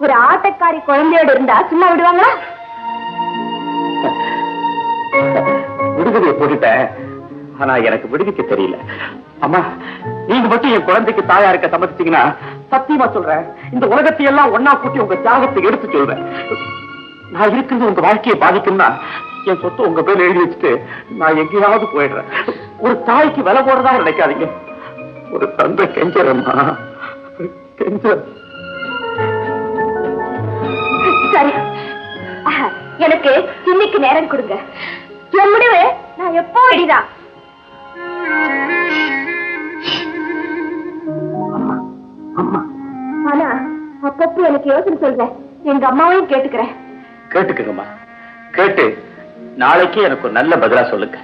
ஒரு ஆட்டக்காரி குழந்தையோடு இருந்தா சும்மா விடுவாங்களா? விடுதலையை போட்டுட்டேன், ஆனா எனக்கு விடுவிக்க தெரியல. அம்மா, நீங்க மட்டும் என் குழந்தைக்கு தாயா இருக்க சம்மதிச்சீங்கன்னா சத்தியமா சொல்றேன், இந்த உலகத்தை எல்லாம் ஒன்னா கூட்டி உங்க தியாகத்தை எடுத்து சொல்றேன். நான் இருக்கிறது உங்க வாழ்க்கையை பாதிக்கும்னா என் சொத்து உங்க பேர் எழுதி வச்சுட்டு நான் எங்கேயாவது போயிடுறேன். ஒரு தாய்க்கு விலை போடுறதா நினைக்காதீங்க. ஒரு தந்தை கெஞ்சரம்மா, கெஞ்ச. சரி, எனக்கு இன்னைக்கு நேரம் கொடுங்க. என் முடிவு நான் எப்போ ரெடிதான். ஆனா அப்பப்போ எனக்கு யோசனை சொல்றேன், எங்க அம்மாவையும் கேட்டுக்கிறேன். கேட்டுக்கங்கம்மா, கேட்டு நாளைக்கு எனக்கு ஒரு நல்ல பதிலா சொல்லுங்க.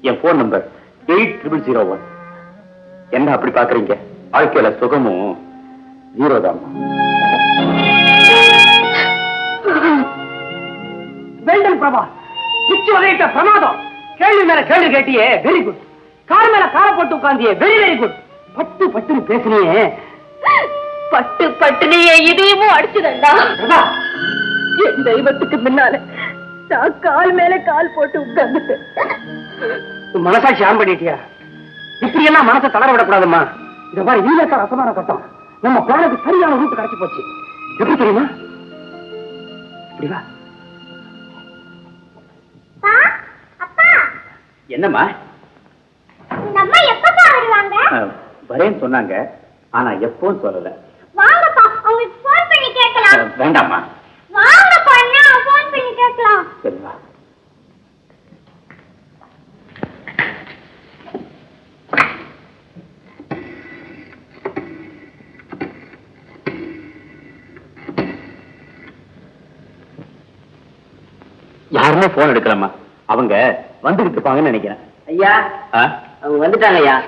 என் போன் நம்பர் 8001. என்ன அப்படி பாக்குறீங்க? வாழ்க்கையில சுகமும் 0 தான். வெல்டன் பிரபா, பிச்சு வகையிட்ட பிரமாதம். கேள்வி மேல கேள்வி கேட்டியே, வெரி குட். கார் மேல காரை போட்டு உட்கார்ந்தியே, வெரி வெரி குட். பட்டு பட்டுன்னு பேசுனியே, பட்டு பட்டுனையே இதையும் அடிச்சுதண்டா. பிரபா, என் தெய்வத்துக்கு முன்னால நான் கால் மேல கால் போட்டு உட்கார்ந்துட்டேன். உன் மனசாட்சி ஆன் பண்ணிட்டியா? இப்படி எல்லாம் மனசை தளர விடக்கூடாதுமா. இந்த மாதிரி நீலத்த ரசமான கட்டம் நம்ம பிளானுக்கு சரியான ரூட் கிடைச்சு போச்சு. எப்படி தெரியுமா? இப்படி வா. என்னம்மா? நம்ம எப்பப்பா வருவாங்க? வரேன்னு சொன்னாங்க, ஆனா எப்பவும் சொல்லல. வாங்கப்பா, உங்களுக்கு ஃபோன் பண்ணி கேட்கலாம். வேண்டாமா? வாங்கப்பா, நான் ஃபோன் பண்ணி கேட்கலாம். சரிவா. யாருமே போன் எடுக்கலாமா? அவங்க வந்துகிட்டு இருப்பாங்கன்னு நினைக்கிறேன். ஐயா, அவங்க வந்துட்டாங்க ஐயா.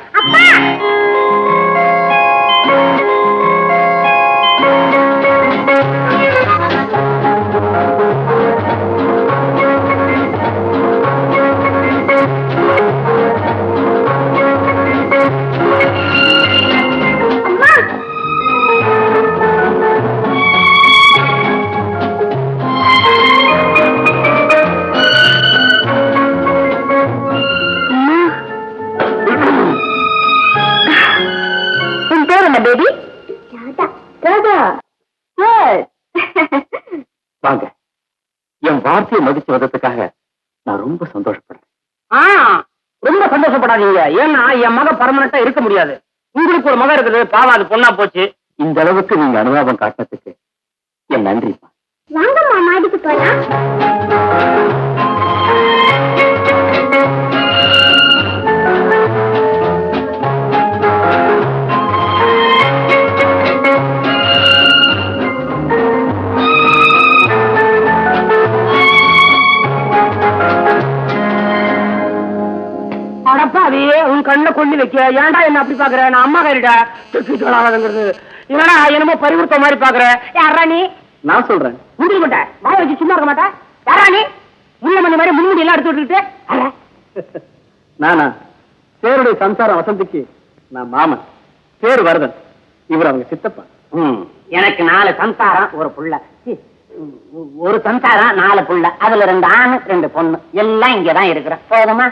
பேபி ராதா, வாங்க. என் வார்த்தையை மதிச்சு வந்ததுக்காக நான் ரொம்ப சந்தோஷப்படுறேன். ரொம்ப சந்தோஷப்படாதீங்க. ஏன்னா என் மக பர்மனண்டா இருக்க முடியாது. உங்களுக்கு ஒரு மகன் இருக்குது, பாவம் அது பொண்ணா போச்சு. இந்த அளவுக்கு நீங்க அனுதாபம் காட்டினதுக்கு என் நன்றி. வாங்கம்மா, மாடிக்கு போலாம். அடப்பாவியே, உன் கண்ணை கொண்டு வைக்க ஏன்டா என்ன அப்படி பாக்குற? நான் அம்மா கைடா ஆகாதுங்கிறது என்னடா என்னமோ பறிவுறுத்த மாதிரி பாக்குற. யாரா நீ? நான் சொல்றேன். முடிய மாட்டேன், வாய வச்சு சும்மா இருக்க மாட்டேன். யாரா நீ? முள்ளமணி மாதிரி முன்முடி எல்லாம் எடுத்து விட்டுக்கிட்டு நானா பேருடைய சம்சாரம் வசந்திக்கு நான் மாமன், பேரு வரதன், இவர் அவங்க சித்தப்பா. எனக்கு 4 சம்சாரம் ஒரு புள்ள, ஒரு சம்சாரம் 4 புள்ள, அதுல 2 ஆணு 2 பொண்ணு, எல்லாம் இங்கதான் இருக்கிற. போதுமா?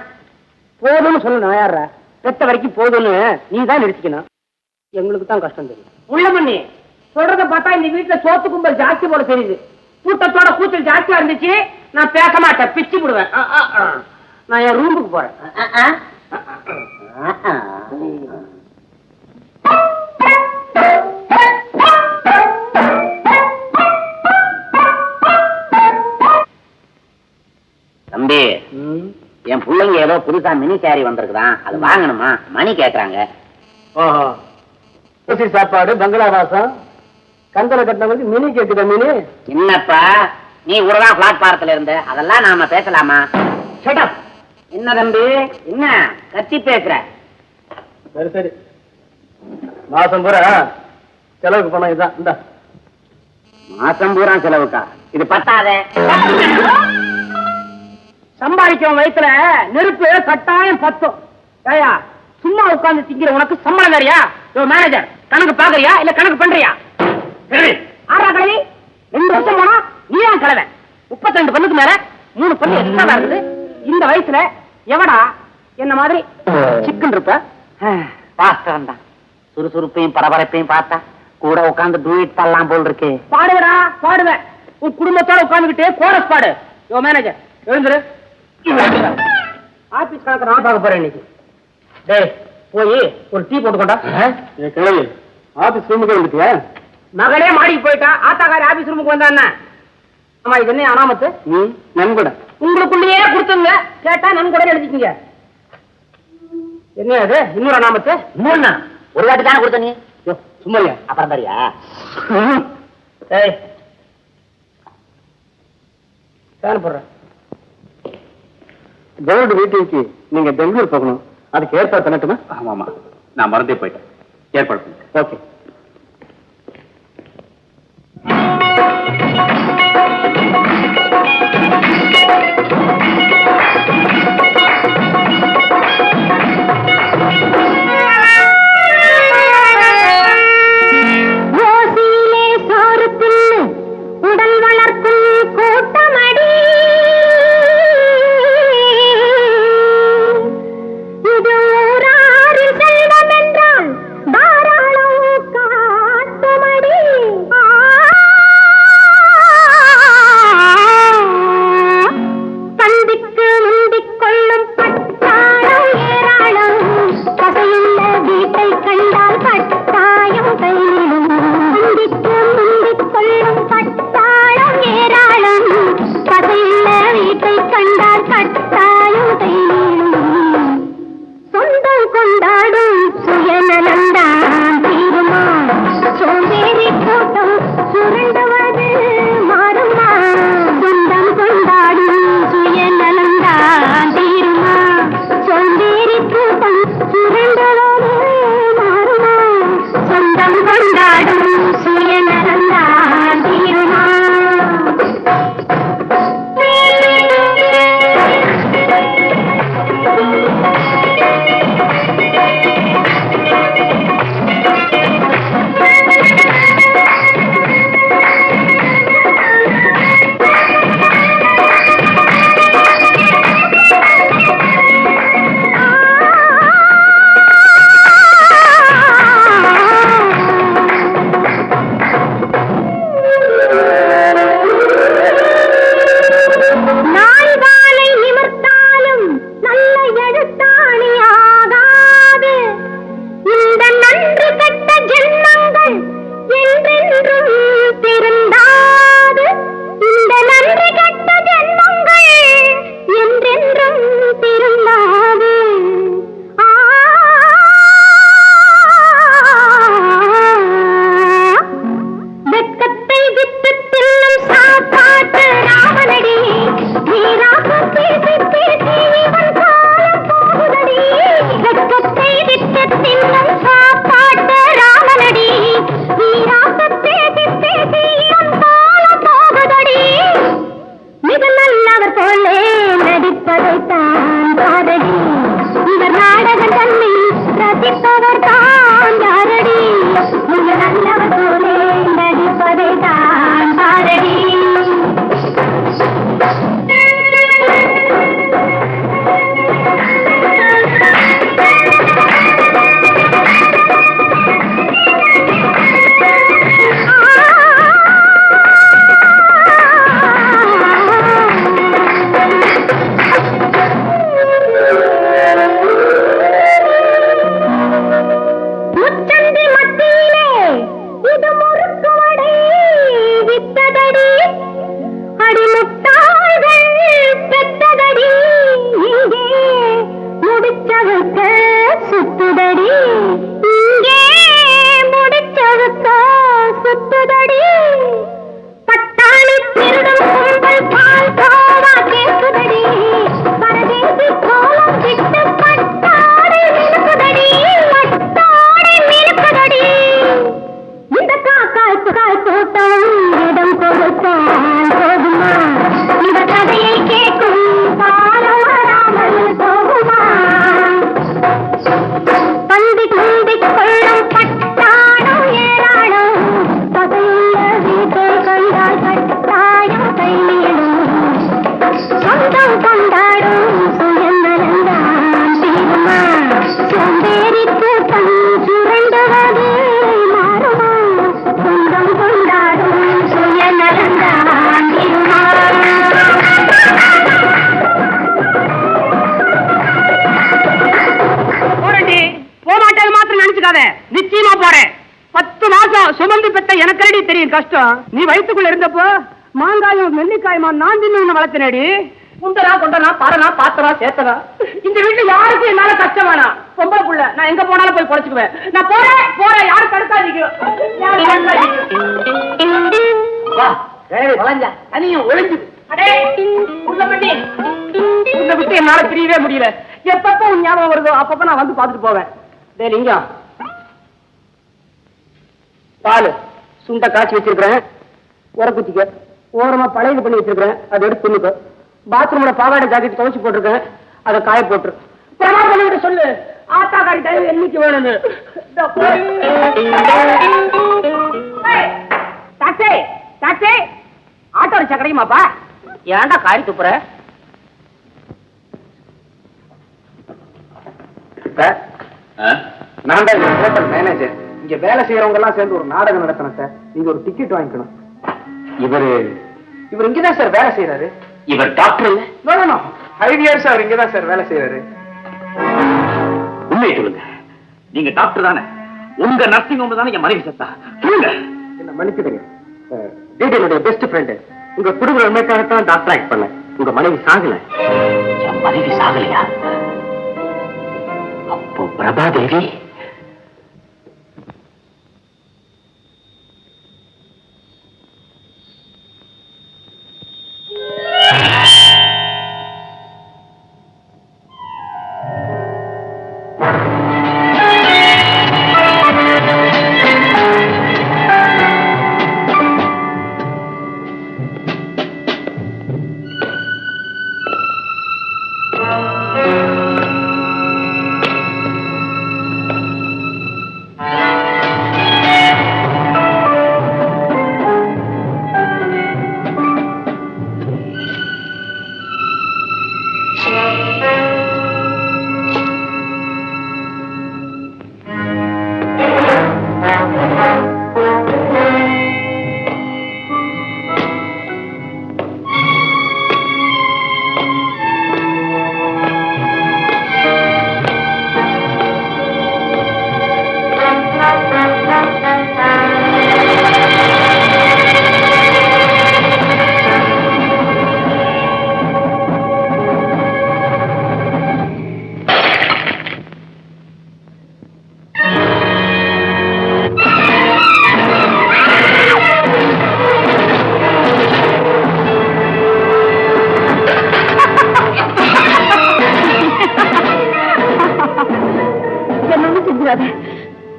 போதும்னு சொல்லணும். யாரா பெத்த வரைக்கும் போதும்னு நீ தான் நிறுத்திக்கணும். எங்களுக்கு தான் கஷ்டம் தெரியும். முள்ளமணி சொல்றத பார்த்தா இந்த வீட்டுல சோத்து கும்பல் ஜாஸ்தி போல தெரியுது. கூட்டத்தோட கூச்சல் ஜாஸ்தியா இருந்துச்சு. நான் பேச மாட்டேன், பிச்சு விடுவேன். நான் என் ரூமுக்கு போறேன். தம்பி, என் பிள்ளைங்க ஏதோ புதுசா மினி சாரி வந்திருக்குதான், அது வாங்கணுமா? மணி கேக்குறாங்க. ஓஹோ, சாப்பாடு, பங்களா வாசம், கந்தல கட்டினவங்களுக்கு மினி கேக்குதா? மினி என்னப்பா நீ கூடதான் பிளாட்பாரத்துல இருந்த, அதெல்லாம் நாம பேசலாமா? என்ன தம்பி, என்ன கத்தி பேசுற? சரி சரி, மாசம் பூரா செலவுக்கு பணம் இதுதான். இந்த மாசம் பூரா செலவுக்கா? இது பத்தாதே. சம்பாதிக்கும் வயசுல நெருப்பு கட்டாயம் பத்தும். ஏயா சும்மா உட்கார்ந்து திங்கிற உனக்கு சம்பளம் வேறியா? மேனேஜர் கணக்கு பாக்குறியா இல்ல கணக்கு பண்றியா? ஆறா கலவி 2 வருஷம் போனா நீ தான் கலவை. 32 பண்ணுக்கு மேல 3 பண்ணு எக்ஸ்ட்ரா இருக்குது. இந்த வயசுல எவடா என்ன மாதிரி சிக்கன் இருப்ப? வாஸ்தவம் தான். சுறுசுறுப்பையும் பரபரப்பையும் பார்த்தா கூட உட்காந்து டூயிட் பாடலாம் போல் இருக்கு. பாடுவடா பாடுவேன். உன் குடும்பத்தோட உட்காந்துக்கிட்டே கோரஸ் பாடு. யோ மேனேஜர் எழுந்துரு. ஆபீஸ் கணக்கு நான் பார்க்க போறேன் இன்னைக்கு. டேய் போய் ஒரு டீ போட்டுக்கோண்டா. கிழவி ஆபீஸ் ரூமுக்கு வந்துட்டியா? மகளே மாடிக்கு போயிட்டா, ஆத்தாக்காரி ஆபீஸ் ரூமுக்கு வந்தா என்ன? ஆமா, இது என்ன அனாமத்து? நன்கொடை உங்களுக்குள்ளேயே கொடுத்துங்க, கேட்டா நன்கொடை எழுதிக்கீங்க. என்ன அது இன்னொரு அனாமத்து? இன்னொன்னா ஒரு வாட்டி தானே கொடுத்த நீ? சும்மா அப்புறம் தரியா? ஏய் ஃபேன் போடுறேன். கோல்டு மீட்டிங்க்கு நீங்க பெங்களூர் போகணும், அதுக்கு ஏற்பாடு பண்ணட்டுமா? ஆமாமா, நான் மறந்தே போயிட்டேன். ஏற்பாடு பண்ணு. ஓகே. உடல் வளர்க்கும் கூட்டமடி, இது ஊராரின் செல்வம் என்றால் தாராளம் முடிச்சவுக்க சுத்துதடி இங்கே முடிச்சவுக்க சுத்துதடி பட்டாளி திருடும் கும்பல் பால் கோவா கேட்குதடி பரதேசி கோலம் விட்டு பட்டாடை மினுக்குதடி பட்டாடை மினுக்குதடி இந்த காக்காய் கூட்டம் இடம் கொடுத்தான் போகுமா இந்த கதையை கேட்கும் காலம் வராமல் போகுமா பந்தி குந்தி கொள்ளும் பட்டாடும் ஏராளம் பகையுள்ள வீட்டை கண்டால் கட்டாயம் கையிடும் சொந்தம் கொண்டாடும் சுயநலந்தான் தீருமா சோம்பேறி கூட்டம் சுரண்டுவது மாறுமா சொந்தம் கொண்டாடும் சுயநலந்தான் தீருமா போமாட்டது மாத்திரம் நினைச்சுக்காத, நிச்சயமா போறேன். 10 மாசம் சுமந்து பெற்ற எனக்கு தெரியும் கஷ்டம். நீ வயிற்றுக்குள்ள இருந்தப்போ மாங்காயும் நெல்லிக்காயுமா நான் தின்னு வளர்த்தினடி. குண்டனா கொண்டனா பாரனா பாத்தனா சேத்தனா இந்த வீட்டுல யாருக்கும் என்னால கஷ்டம் வேணாம். பொம்பளை புள்ள நான் எங்க போனாலும் போய் பொழைச்சுக்குவேன். நான் போறேன் யாரும் தடுக்காதீங்க. தனியும் ஒழிஞ்சு உன்னை விட்டு என்னால பிரியவே முடியல. எப்பப்ப உன் ஞாபகம் வருதோ அப்பப்ப நான் வந்து பாத்துட்டு போவேன். லிங்கம் பாலு சுண்ட காய்ச்சி வச்சிருக்கிறேன், உரக்குச்சிக்க ஓரமா பழையது பண்ணி வச்சிருக்கிறேன், அதை எடுத்து தின்னுக்க. பாத்ரூம்ல பாவாடை ஜாக்கெட் துவைச்சு போட்டிருக்கேன், அதை காய போட்டுரு. பிரமாணம் பண்ணிட்டு சொல்லு ஆத்தாக்காரி தயவு என்னைக்கு வேணும்னு. டாக்ஸி டாக்ஸி ஆட்டோ ரிக்ஷா கிடைக்குமாப்பா? ஏன்டா காரி துப்புற? நான் தான் ஹோட்டல் மேனேஜர். இங்க வேலை செய்யறவங்க எல்லாம் சேர்ந்து ஒரு நாடகம் நடத்தணும் சார். நீங்க ஒரு டிக்கெட் வாங்கிக்கணும். இவர் இங்கதான் சார் வேலை செய்யறாரு. இவர் டாக்டர் இல்ல? 5 years அவர் இங்கதான் சார் வேலை செய்யறாரு. உண்மையை சொல்லுங்க, நீங்க டாக்டர் தானே? உங்க நர்சிங் ஹோம் தானே என் மனைவி செத்தா? சொல்லுங்க. என்ன மன்னிச்சுடுங்க, என்னுடைய பெஸ்ட் ஃப்ரெண்டு. உங்க குடும்ப உண்மைக்காகத்தான் டாக்டர் ஆக்ட் பண்ண. உங்க மனைவி சாகல. என் மனைவி சாகலையா? அப்போ பிரபாதேவி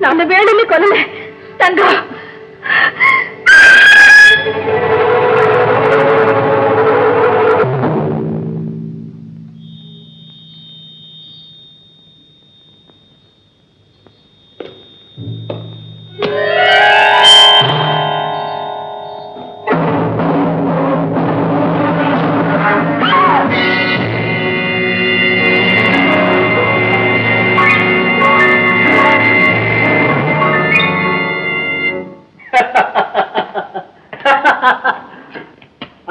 நான் வேணும்னு கொல்ல தங்கம்.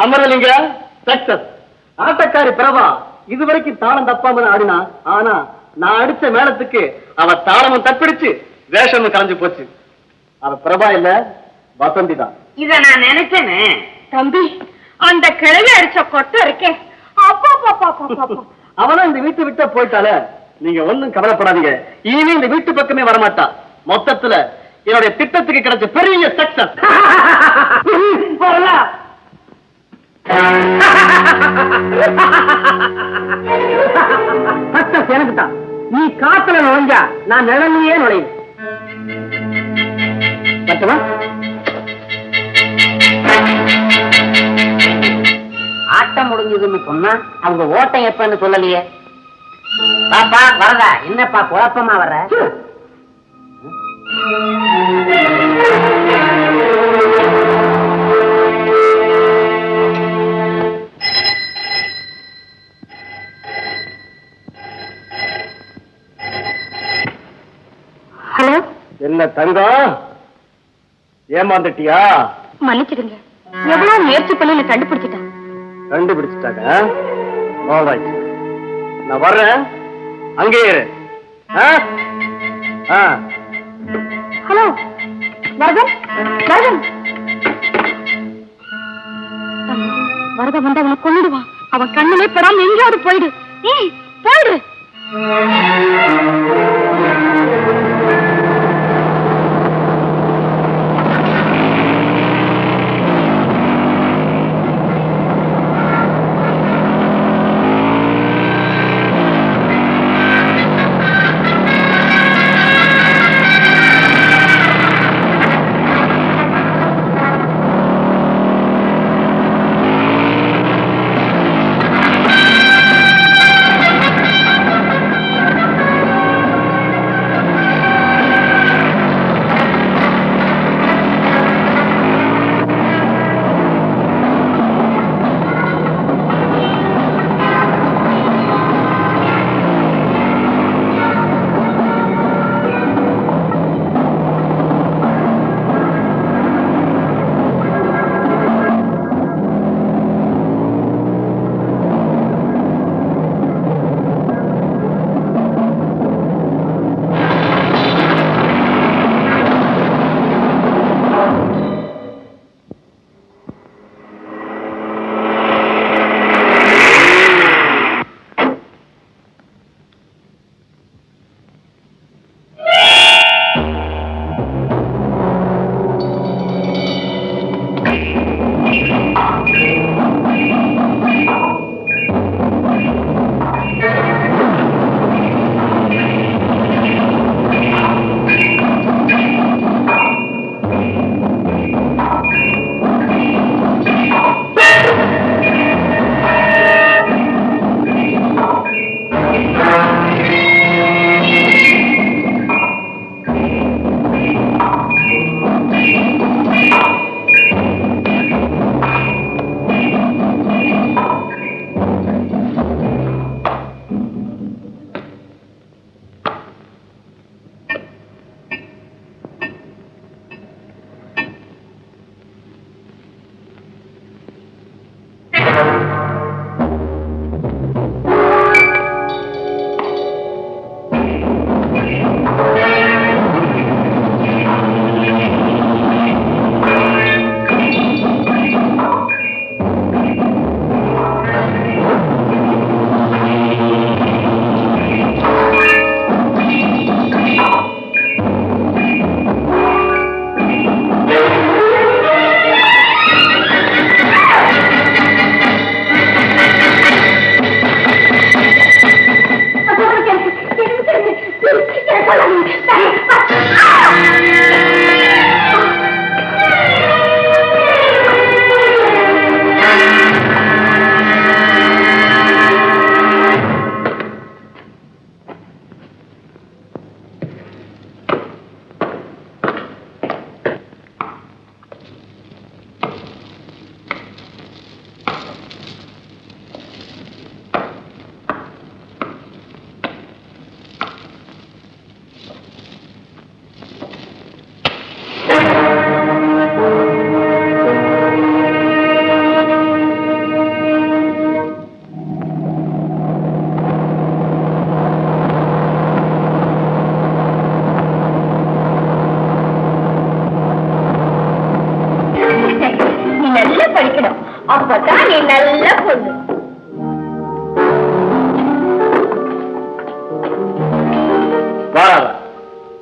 அமரலிங்க சக்சஸ். ஆட்டக்காரி பிரபா இதுவரைக்கும் தாளம் தப்பாம ஆடினா, ஆனா நான் அடிச்ச மேளத்துக்கு அவ தாளமும் தப்பிடுச்சு, வேஷமும் கலைஞ்சு போச்சு. அவ பிரபா இல்ல, வசந்தி தான். இத நான் நினைச்சேனே. தம்பி, அந்த கிழவி அடிச்ச கொட்டை இருக்கே, அவனும் இந்த வீட்டை விட்டு போயிட்டால. நீங்க ஒண்ணும் கவலைப்படாதீங்க. இனி இந்த வீட்டு பக்கமே வரமாட்டா. மொத்தத்துல என்னுடைய திட்டத்துக்கு கிடைச்ச பெரிய சக்சஸ். சக்சஸ் எனக்கு தான். நீ காத்துல நுழைஞ்சா நான் நிழலையே நுழையும். பட்டுமா? ஆட்டம் முடிஞ்சதுன்னு சொன்னா அவங்க ஓட்டம் எப்பன்னு சொல்லலையே. பாப்பா வரதா? என்னப்பா குழப்பமா வர்ற? ஹலோ, என்ன தங்கம், ஏமாந்துட்டியா? மன்னிச்சிடுங்க. எவ்வளவு முயற்சி பண்ணி கண்டுபிடிச்சிட்டேன். கண்டுபிடிச்சிட்டாங்க. நான் வர்றேன், அங்கே இரு. ஹலோ வரதன், வரதன். வரத வந்து அவனை கொண்டுடுவான். அவன் கண்ணுமே படாம எங்கேயாவது போயிடு. போயிடு.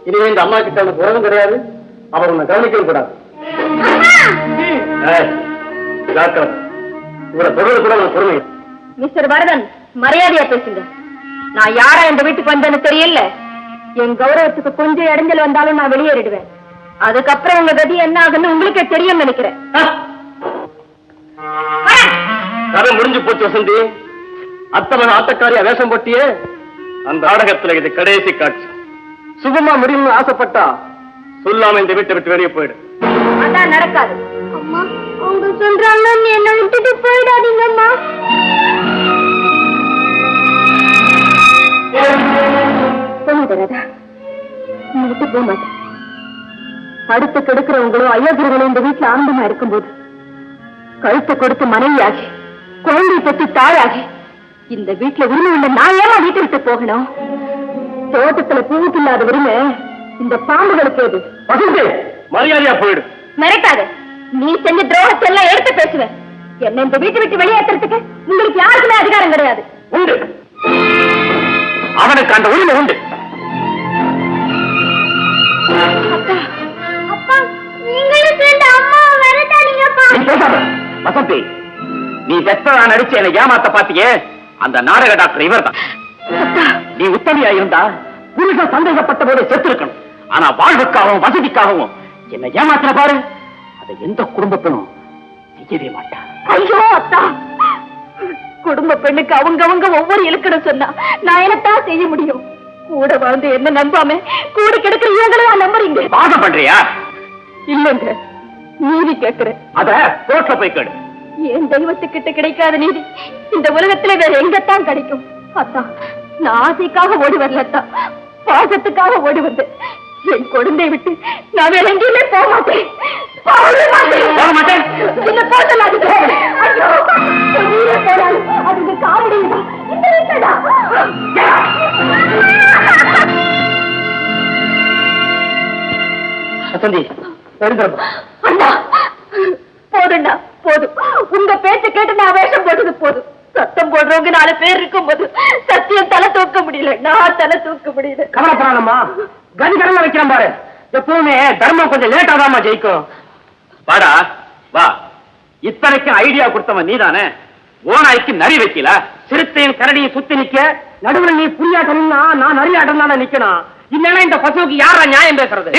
இனிமே இந்த அம்மா கிட்ட உனக்கு உறவும் கிடையாது, அவர் உன்னை கவனிக்கவும் கூடாது. இவரை தொடர்ந்து கூட உனக்கு பொறுமை. மிஸ்டர் வரதன், மரியாதையா பேசுங்க. நான் யாரா இந்த வீட்டுக்கு வந்தேன்னு தெரியல. என் கௌரவத்துக்கு கொஞ்சம் இடைஞ்சல் வந்தாலும் நான் வெளியேறிடுவேன். அதுக்கப்புறம் உங்க கதி என்ன ஆகுன்னு உங்களுக்கே தெரியும் நினைக்கிறேன். கதை முடிஞ்சு போச்சு வசந்தி. அத்தவன் ஆட்டக்காரியா வேஷம் போட்டியே, அந்த நாடகத்துல இது கடைசி காட்சி. சுகமா முடியும்னு ஆசைப்பட்டா சொல்லாம இந்த வீட்டை விட்டு வெளியே போயிடு. அதான் நடக்காது. அம்மா, அவங்க சொல்றாங்க, என்ன விட்டுட்டு போயிடாதீங்கம்மா. விட்டு போக மாட்டேன். அடுத்து கெடுக்கிறவங்களும் அயோக்கியர்களும் இந்த வீட்டுல ஆனந்தமா இருக்கும்போது கழுத்தை கொடுத்து மனைவியாகி குழந்தை பற்றி தாயாகி இந்த வீட்டுல உரிமை உள்ள நான் ஏமா வீட்டை விட்டு போகணும்? தோட்டத்துல பூவுக்கு இல்லாத உரிமை இந்த பாம்புகளுக்கு எது? மரியாதையா போயிடு. மிரட்டாது. நீ செஞ்ச துரோகத்தை எல்லாம் எடுத்து பேசுவேன். என்ன இந்த வீட்டை விட்டு வெளியேற்றுறதுக்கு உங்களுக்கு யாருக்குமே அதிகாரம் கிடையாது. உண்டு, அவனுக்கு அந்த உரிமை உண்டு. வசந்தி, நீ பெற்றதா நடிச்சு என்னை ஏமாத்த பாத்தியே, அந்த நாடக டாக்டர் இவர் தான். நீ உத்தமையா இருந்தா புருஷன் சந்தேகப்பட்ட போது செத்து இருக்கணும். ஆனா வாழ்வுக்காகவும் வசதிக்காகவும் என்னை ஏமாத்தின பாரு, அதை எந்த குடும்ப பெண்ணும் செய்யவே மாட்டா. ஐயோ அத்தா, குடும்ப பெண்ணுக்கு அவங்க ஒவ்வொரு இலக்கணம் சொன்னா நான் என்னத்தான் செய்ய முடியும்? கூட வாழ்ந்து என்ன நம்பாம கூட கிடைக்கிற இவங்களா நம்புறீங்க? வாதம் பண்றியா? இல்லங்க, நீதி கேட்கிறேன். அத கோர்ட்ல போய் கேடு. என் தெய்வத்துக்கிட்ட கிடைக்காத நீதி இந்த உலகத்துல வேற எங்கத்தான் கிடைக்கும்? அத்தா, நான் ஆசைக்காக ஓடி வரலத்தா, பாசத்துக்காக ஓடி வந்தேன். என் குழந்தை விட்டு நான் வேற எங்கேயுமே போக மாட்டேன். அதுக்கு காமெடி வசந்தி, அண்ணா, போதுண்டா, போதும். உங்க பேச்ச கேட்டு நான் வேஷம் போட்டது போதும். சத்தம் போடுறவங்க 4 பேர் இருக்கும் போது சத்தியம் தலை தூக்க முடியல, நான் தலை தூக்க முடியல. கவலைப்படாதம்மா, கதிகரமா வைக்கிறேன் பாரு. எப்பவுமே தர்மம் கொஞ்சம் லேட்டா தான் ஜெயிக்கும். வாடா வா. இத்தனைக்கும் ஐடியா கொடுத்தவன் நீதானே. ஓனாய்க்கு நரி வைக்கல, சிறுத்தையும் கரடியும் சுத்தி நிக்க நடுவுல நீ புரியாட்டம்னா நான் நரியாட்டம் தானே நிக்கணும். இல்லைன்னா இந்த பசுவுக்கு யாரா நியாயம் பேசுறது?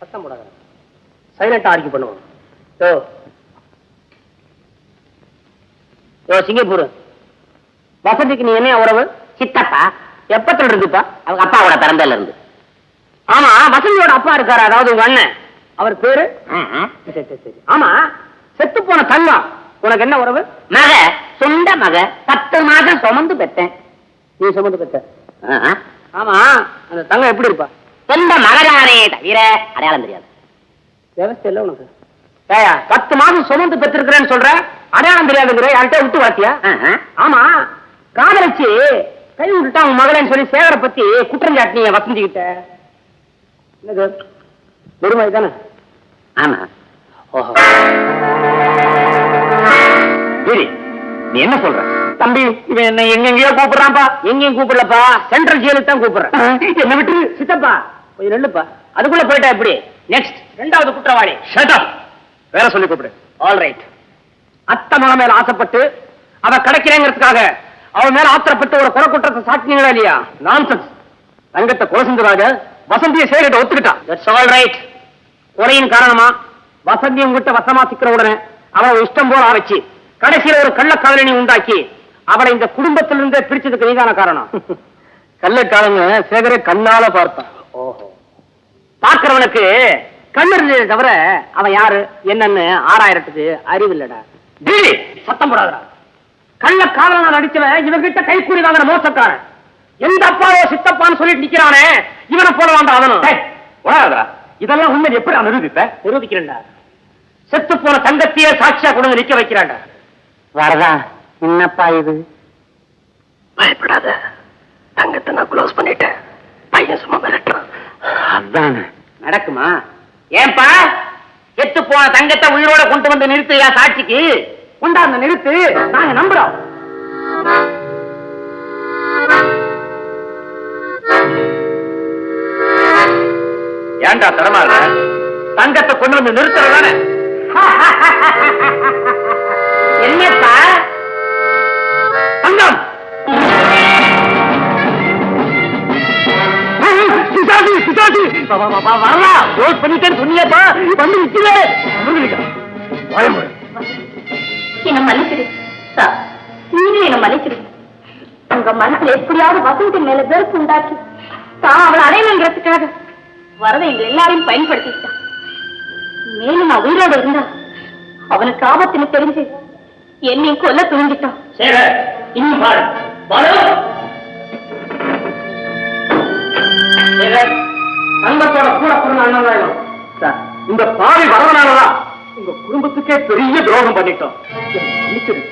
சத்தம் போடாத, சைலண்டா ஆர்கியூ பண்ணுவோம். சிங்கப்பூர் வசதிக்கு நீ என்ன உறவு? சித்தப்பா. எப்பத்துல இருந்துப்பா? அவங்க அப்பாவோட பிறந்தல இருந்து. ஆமா, வசந்தியோட அப்பா இருக்காரு, அதாவது உங்க அண்ணன். அவர் பேரு? சரி. ஆமா, செத்து போன தங்கம் உனக்கு என்ன உறவு? மக, சொந்த மக. 10 மாதம் சுமந்து பெற்றேன். நீ சுமந்து பெற்ற? ஆமா, அந்த தங்கம் எப்படி இருப்பா? சொந்த மகனானே தவிர அடையாளம் தெரியாது. விவசாய இல்ல உனக்கு? 10 மாதம் சுமந்து பெற்றிருக்கிறேன்னு சொல்ற, அடையாளம் தெரியாதுங்கிற. யார்கிட்ட விட்டு வாத்தியா? ஆமா, காதலிச்சு கை விட்டுட்டா உன் மகளேன்னு சொல்லி சேகரை பத்தி குற்றம் சாட்டினீங்க வசந்தி கிட்ட. என்னது பெருமை தானே? ஆமா. ஓஹோ, சரி, நீ என்ன சொல்ற? தம்பி, இவன் என்ன எங்கெங்கயோ கூப்பிடுறான்ப்பா. எங்கேயும் கூப்பிடலப்பா, சென்ட்ரல் ஜெயிலுக்கு தான் கூப்பிடுறேன். என்ன விட்டு சித்தப்பா கொஞ்சம் நெல்லுப்பா. அதுக்குள்ள போயிட்டா எப்படி? நெக்ஸ்ட் 2வது குற்றவாளி. Shut up. வேற சொல்லி கூப்பிடு. All right. அத்தை மக மேல ஆசைப்பட்டு அவ கிடைக்கிறேங்கிறதுக்காக அவன் மேல ஆத்திரப்பட்டு ஒரு கொலை குற்றத்தை சாட்டினீங்களா இல்லையா? நான்சென்ஸ். தங்கத்தை கொலை செஞ்சதாக வசந்தியை சேரிட்ட ஒத்துக்கிட்டா. That's all right. கொலையின் காரணமா வசந்தி உங்ககிட்ட வசமா சிக்கிற உடனே அவளை இஷ்டம் போல ஆரம்பிச்சு கடைசியில ஒரு கள்ளக்காதலனை உண்டாக்கி அவளை இந்த குடும்பத்திலிருந்தே பிரிச்சதுக்கு நீதான காரணம். கள்ளக்காதங்க சேகரை கண்ணால பார்த்தான். ஓஹோ, பார்க்கிறவனுக்கு கண்ணு இருந்ததை தவிர அவன் யாரு என்னன்னு ஆராயறதுக்கு அறிவு இல்லடா. சத்தம் போடாதடா. கள்ளக்காதலனா நடிச்சவன் இவங்கிட்ட கைக்கூலி வாங்குற மோசக்காரன். எந்த அப்பாவோ சித்தப்பான்னு சொல்லிட்டு நிக்கிறானே, இவனை போல வேண்டாம் அவனும். இதெல்லாம் உண்மை எப்படி நிரூபிப்ப? நிரூபிக்கிறேன்டா. செத்து போன தங்கத்தையே சாட்சியா கொண்டு நிக்க வைக்கிறான்டா. வரதா, என்னப்பா இது? பயப்படாத, தங்கத்தை நான் க்ளோஸ் பண்ணிட்டேன். பையன் சும்மா மிரட்டுறான். அதான் நடக்குமா? ஏன்பா, செத்து போன தங்கத்தை உயிரோட கொண்டு வந்து நிறுத்தியா சாட்சிக்கு? கொண்டாந்த நிறுத்து, நாங்க நம்புறோம். ஏன்டா தரமாற? தங்கத்தை கொண்டு வந்து நிறுத்துறதானே? என்னப்பா தங்கம் வரலாம் ரோட் பண்ணிட்டேன்னு சொன்னியப்பா வந்து நிக்கல என்ன மன்னிச்சிடு சார், நீங்க என்ன மன்னிச்சிடு. உங்க மனசுல எப்படியாவது வசந்தி மேல வெறுப்பு உண்டாக்கி தான் அவளை அடையணுங்கிறதுக்காக வரதை எங்களை எல்லாரையும் பயன்படுத்திட்டான். மேலும் நான் உயிரோட இருந்தா அவனுக்கு ஆபத்துன்னு தெரிஞ்சு என்னையும் கொல்ல துணிஞ்சிட்டான். இன்னும் பாரு தங்கத்தோட கூட பிறந்த அண்ணன் சார். இந்த பாவி வரவனாலதான் உங்க குடும்பத்துக்கே பெரிய துரோகம் பண்ணிட்டோம். மன்னிச்சிடு.